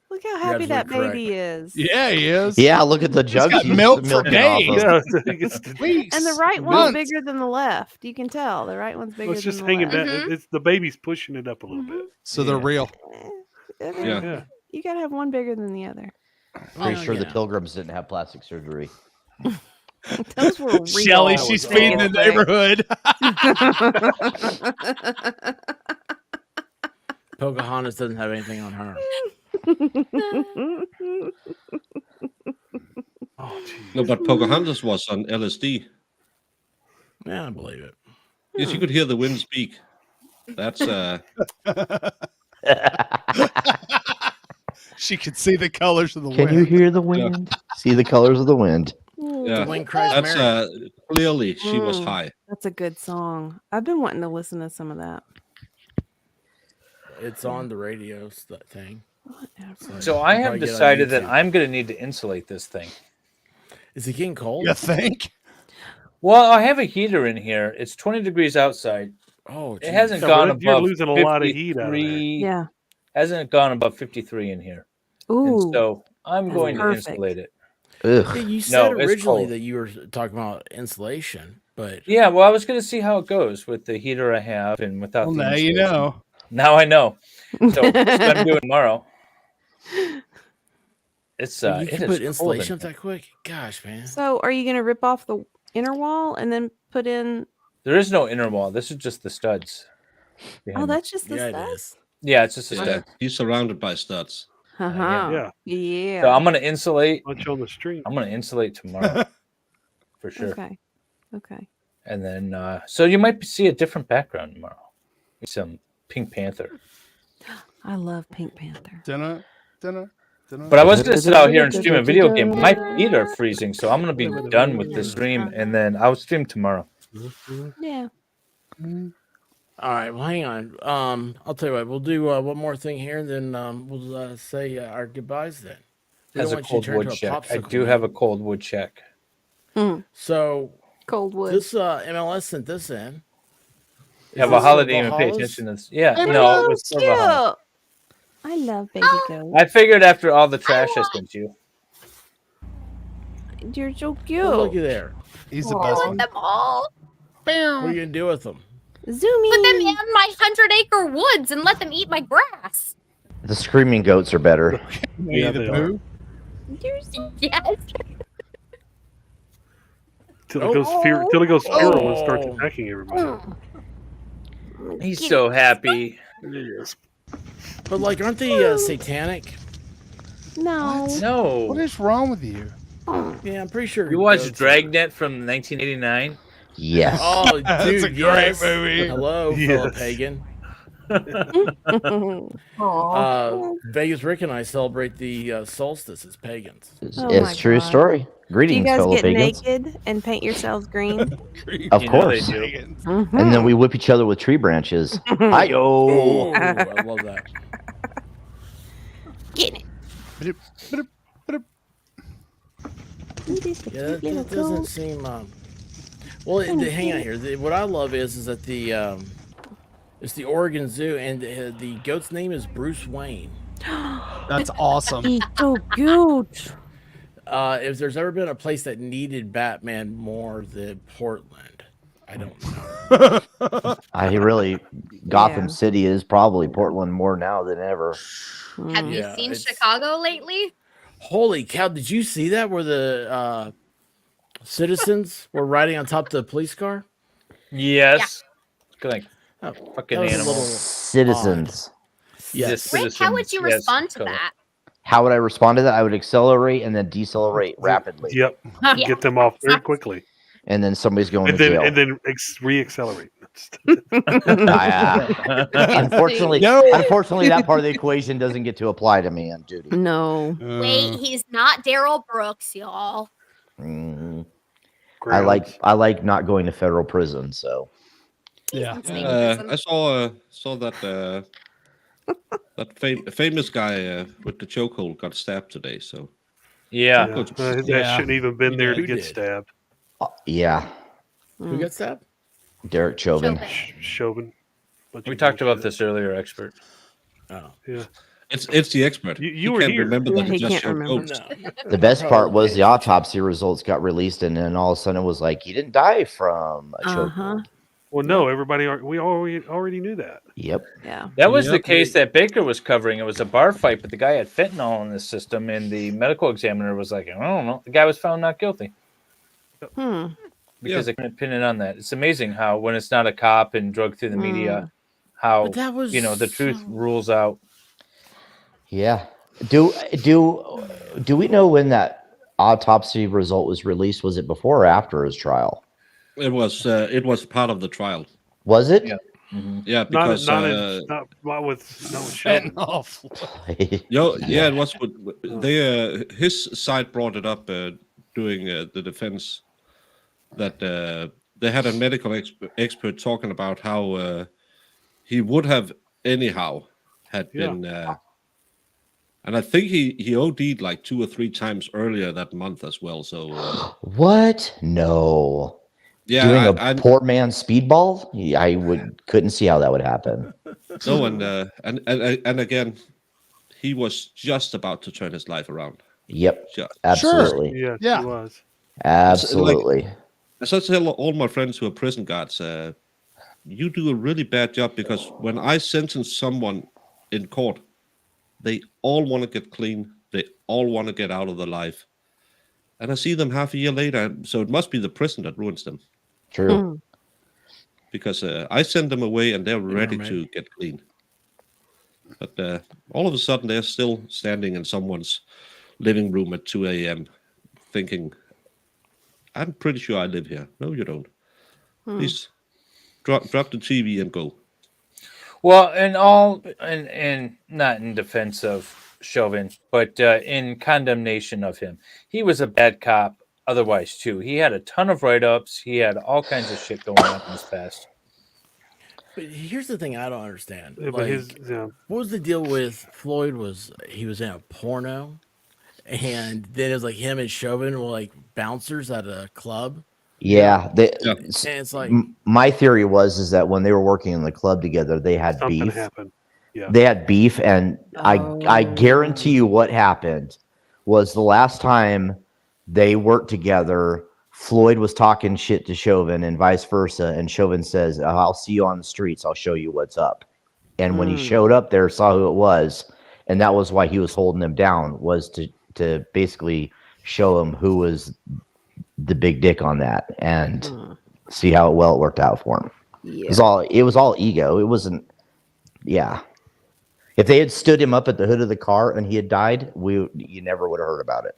Look how happy that absolutely baby is. Yeah, he is. Yeah, look at the jug got she's milk for milking off days. of. Yeah, Weeks, And the right one's months. bigger than the left. You can tell the right one's bigger it's just than the hanging left. down. It's the baby's pushing it up a little bit. So they're real. I mean, Yeah. Yeah. You gotta have one bigger than the other. Pretty Oh, sure the yeah. Pilgrims didn't have plastic surgery. Those were real. Shelly, That she's was feeding the real. neighborhood. Pocahontas doesn't have anything on her. Oh, geez. No, but Pocahontas was on LSD. Yeah, I believe it. Yes, you could hear the wind speak. That's She could see the colors of the Can wind. you hear the wind? See the colors of the wind. yeah. Dwayne cries That's Mary. clearly she was Mm. high. That's a good song. I've been wanting to listen to some of that. It's on the radio that thing. Whatever. So I You have probably get it on decided that YouTube. I'm going to need to insulate this thing. Is it getting cold? You think? Well, I have a heater in here. It's 20 degrees outside. Oh, It hasn't Yeah, gone but you're above losing a lot of heat out of there. 53. Yeah. Hasn't gone above 53 in here. Ooh. And so I'm That's going perfect. to insulate it. Yeah, Ugh. you said it's originally cold. that you were talking about insulation, but Yeah, well, I was going to see how it goes with the heater I have and without Well, the now you insulation. know. Now I know. So that's what I'm doing tomorrow. It's you it can is put cold insulation in up here. that quick. Gosh, man. So are you gonna rip off the inner wall and then put in? There is no inner wall. This is just the studs. Oh, behind it. that's just the Yeah, it stuff. is. Yeah, it's just a Yeah, stud. he's surrounded by studs. Uh-huh. Yeah. Yeah. So I'm going to insulate. Bunch on the stream. I'm going to insulate tomorrow for sure. Okay. Okay. And then so you might see a different background tomorrow. Some Pink Panther. I love Pink Panther. Dinner, dinner, dinner. But I was going to sit out here and stream a video game. My feet are freezing, so I'm going to be done with the stream, and then I'll stream tomorrow. Yeah. All right, well, hang on. I'll tell you what. We'll do one more thing here, and then we'll say our goodbyes then. We has don't a want you to cold turn into wood a check. I popsicle do have a man. cold wood check. So Cold wood. this MLS sent this in. Yeah, Is this Valhalla for didn't even pay Valhalla's? attention to this. Yeah, It's no, it so was for Valhalla. cute. I love baby Oh, goat. I figured after all the trash I sent you. You're so Well, looky cute. there. He's the I best want one. them all. What are you gonna do with them? Put them Zoomy. in my 100-acre woods and let them eat my grass. The screaming goats are better. Winnie Yeah, the they are. Pooh. You're so Yes. Till it goes till it goes feral and starts Oh. attacking everybody. He's so happy. Yes. But like, aren't they satanic? no. No. What is wrong with you? Yeah, I'm pretty sure. You watched goats are- Dragnet from 1989? Yes. Oh, dude, That's a great yes. movie. Hello, fellow Yes. pagan. Aw. Vegas Rick and I celebrate the solstice as pagans. It's, Oh it's my true God. story. Do you Greetings, guys fellow get pagans. naked and paint yourselves green? Of You know they course. do. Mhm. And then we whip each other with tree branches. Hi-yo. Oh, I love that. Get it. Just a Yeah, cute little that doesn't goat. seem. Well, hang on here. What I love is that it's the Oregon Zoo, and the goat's name is Bruce Wayne. That's awesome. He's so cute. If there's ever been a place that needed Batman more than Portland, I don't know. I really, Gotham Yeah. City is probably Portland more now than ever. Have Mm. you Yeah, seen it's- Chicago lately? Holy cow! Did you see that where the citizens were riding on top of the police car? Yes. Like Oh, fucking that was a animals. little Citizens. Yes. Rick, how would you Yes, respond to color. that? How would I respond to that? I would accelerate and then decelerate rapidly. Yep. Yeah. Get them off very quickly, And then somebody's going and to then jail. and then re-accelerate. Unfortunately, No. unfortunately, that part of the equation doesn't get to apply to me on duty. No. Wait, he's not Daryl Brooks, y'all. Mm, I Grounds. like not going to federal prison. So Yeah. I saw that that famous guy with the chokehold got stabbed today. So Yeah. Yeah. Good. That Yeah. shouldn't even been there to Who get did? stabbed. yeah, Who got stabbed? Derek Chauvin. Chauvin. Chauvin. Bunch We of talked about bullshit. this earlier, expert. Oh Yeah. It's the expert. You He were can't here. remember Yeah, that he he just can't showed remember. ghosts. The best part Probably was the paying autopsy results got released, and then all of a sudden it was like he didn't die from a chokehold. Uh-huh. Well, no, everybody. We already knew that. Yep. Yeah. That was the Yep. case that Baker was covering. It was a bar fight, but the guy had fentanyl in his system, and the medical examiner was like, I don't know. The guy was found not guilty because they couldn't pin it on that. It's amazing how when it's not a cop and drug through the media, how But that was the truth so- rules out. Yeah. Do we know when that autopsy result was released? Was it before or after his trial? It was part of the trial. Was it? Yeah. Yeah, Not because not with Chauvin. yeah, it was. They his side brought it up during the defense that they had a medical expert talking about how he would have anyhow had been. And I think he OD'd like 2 or 3 times earlier that month as well. So What? No. yeah, Doing I poor man's speedball? Yeah, I couldn't see how that would happen. no, and again, he was just about to turn his life around. Yep. Just. Absolutely. Yes, Yeah. he was. Absolutely. As I tell all my friends who are prison guards, you do a really bad job because when I sentence someone in court, they all want to get clean. They all want to get out of their life. And I see them half a year later. So it must be the prison that ruins them. True. Because I send them away and they're ready man. to get clean. But all of a sudden, they're still standing in someone's living room at 2 a.m. thinking, I'm pretty sure I live here. No, you don't. Please drop the TV and go. Well, and not in defense of Chauvin, but in condemnation of him. He was a bad cop otherwise, too. He had a ton of write-ups. He had all kinds of shit going on in his past. But here's the thing I don't understand. Yeah, but his what was the deal with Floyd? He was in a porno, and then it was like him and Chauvin were like bouncers at a club. Yeah, And it's like my theory is that when they were working in the club together, they had Something beef. happened. Yeah. They had beef, and I guarantee you what happened was the last time they worked together, Floyd was talking shit to Chauvin and vice versa, and Chauvin says, "I'll see you on the streets. I'll show you what's up." And when he showed up there, saw who it was, and that was why he was holding him down, was to basically show him who was the big dick on that and see how well it worked out for him. Yeah. It was all ego. It wasn't. Yeah. If they had stood him up at the hood of the car and he had died, you never would have heard about it.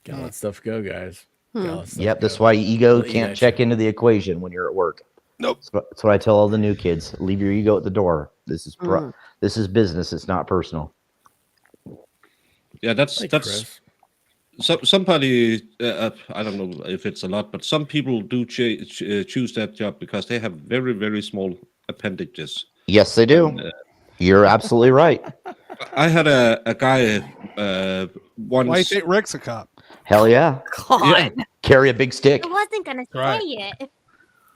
Gotta let stuff go, guys. Yep, that's why ego can't check into the equation when you're at work. Nope. That's what I tell all the new kids. Leave your ego at the door. This is this is business. It's not personal. Yeah, that's Chris. somebody. I don't know if it's a lot, but some people do choose that job because they have very, very small appendages. Yes, they do. And, you're absolutely right. I had a guy once. Why you think Rick's a cop? Hell yeah. God. Carry a big stick. I wasn't gonna say it.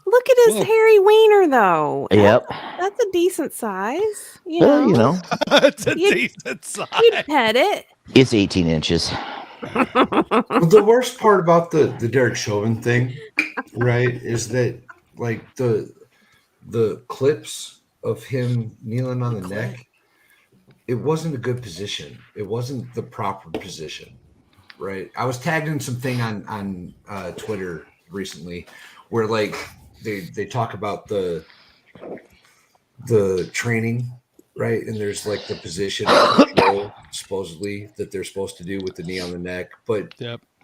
Look at his hairy wiener, though. Yep. That's a decent size. You Well, know. you know, It's a You'd- decent size. You'd pet it. it's 18 inches. Well, the worst part about the Derek Chauvin thing, right, is that like the clips of him kneeling on the neck, it wasn't a good position. It wasn't the proper position, right? I was tagged in something on Twitter recently where like they talk about the training, right? And there's like the position of control, supposedly, that they're supposed to do with the knee on the neck. But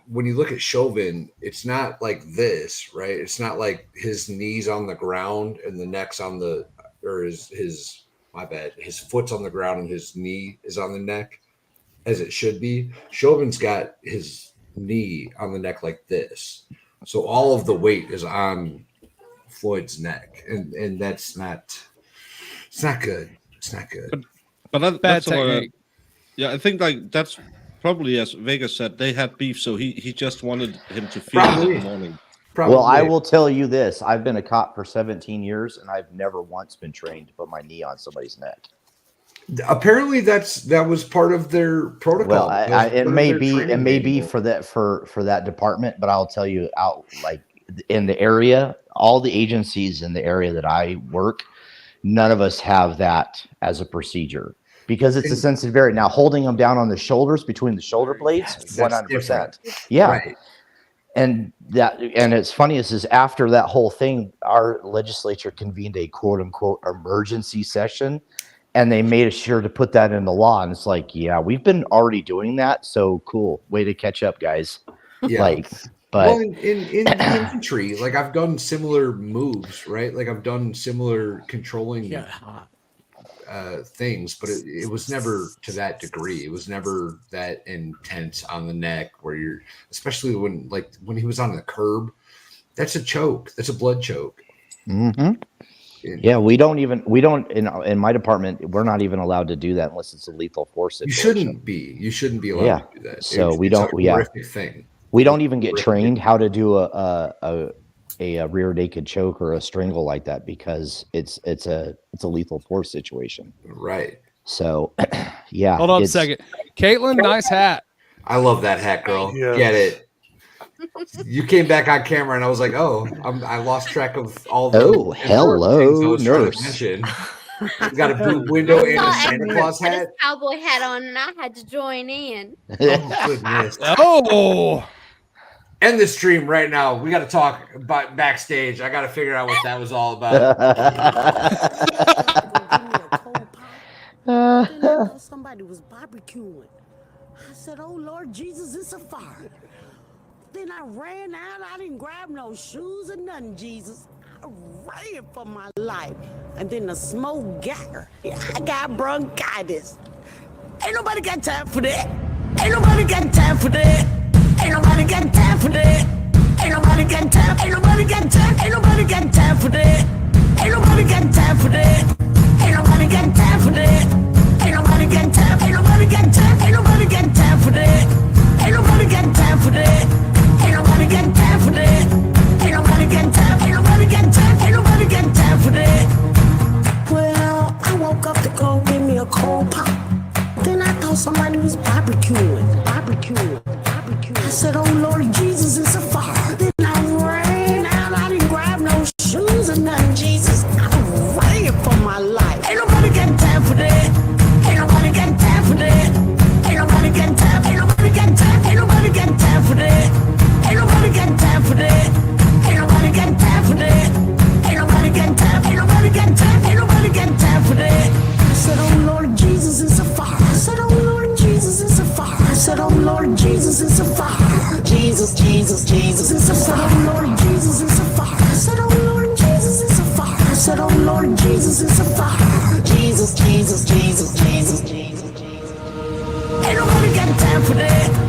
when you look at Chauvin, it's not like this, right? It's not like his knees on the ground and the neck's on the, or his foot's on the ground and his knee is on the neck, as it should be. Chauvin's got his knee on the neck like this. So all of the weight is on Floyd's neck. And that's not, it's not good. It's not good. But that's yeah, I think like that's probably, as Vegas said, they had beef, so he just wanted him to feel it in the morning. Well, I will tell you this. I've been a cop for 17 years, and I've never once been trained to put my knee on somebody's neck. Apparently, that was part of their protocol. Well, it may be for that department, but I'll tell you, out like in the area, all the agencies in the area that I work, none of us have that as a procedure because it's a sensitive area. Now, holding them down on the shoulders between the shoulder blades, 100%. Yeah. Right. And it's funny is after that whole thing, our legislature convened a quote unquote emergency session, and they made sure to put that in the law. And it's like, yeah, we've been already doing that. So cool. Way to catch up, guys. Yeah. Like, but well, in the infantry, like I've done similar moves, right? Like I've done similar controlling things, but it was never to that degree. It was never that intense on the neck where you're, especially when he was on the curb, that's a choke. That's a blood choke. Mm-hmm. Yeah, we don't in my department, we're not even allowed to do that unless it's a lethal force situation. You shouldn't be allowed to do that. So it's a horrific thing. We don't even get trained how to do a rear naked choke or a strangle like that because it's a lethal force situation. Right. So yeah. Hold on a second. Caitlin, nice hat. I love that hat, girl. Yes. Get it. You came back on camera and I was like, I lost track of all the hello, nurse. You got a boot window and a Santa Claus hat. This cowboy hat on, and I had to join in. Oh goodness. Oh. End the stream right now. We got to talk about backstage. I got to figure out what that was all about. Somebody was barbecuing. I said, "Oh Lord Jesus, it's a fire." Then I ran out. I didn't grab no shoes or nothing, Jesus. I ran for my life. And then the smoke got her. I got bronchitis. Ain't nobody got time for that. Ain't nobody got time for that. Ain't nobody got time for that. Ain't nobody got time. Ain't nobody got time. Ain't nobody got time for that. Ain't nobody got time for that. Ain't nobody got time for that. Ain't nobody got time. Ain't nobody got time. said, oh Lord Jesus, it's a fire. Jesus, Jesus, Jesus, Jesus, Jesus, Jesus. Ain't nobody got time for that.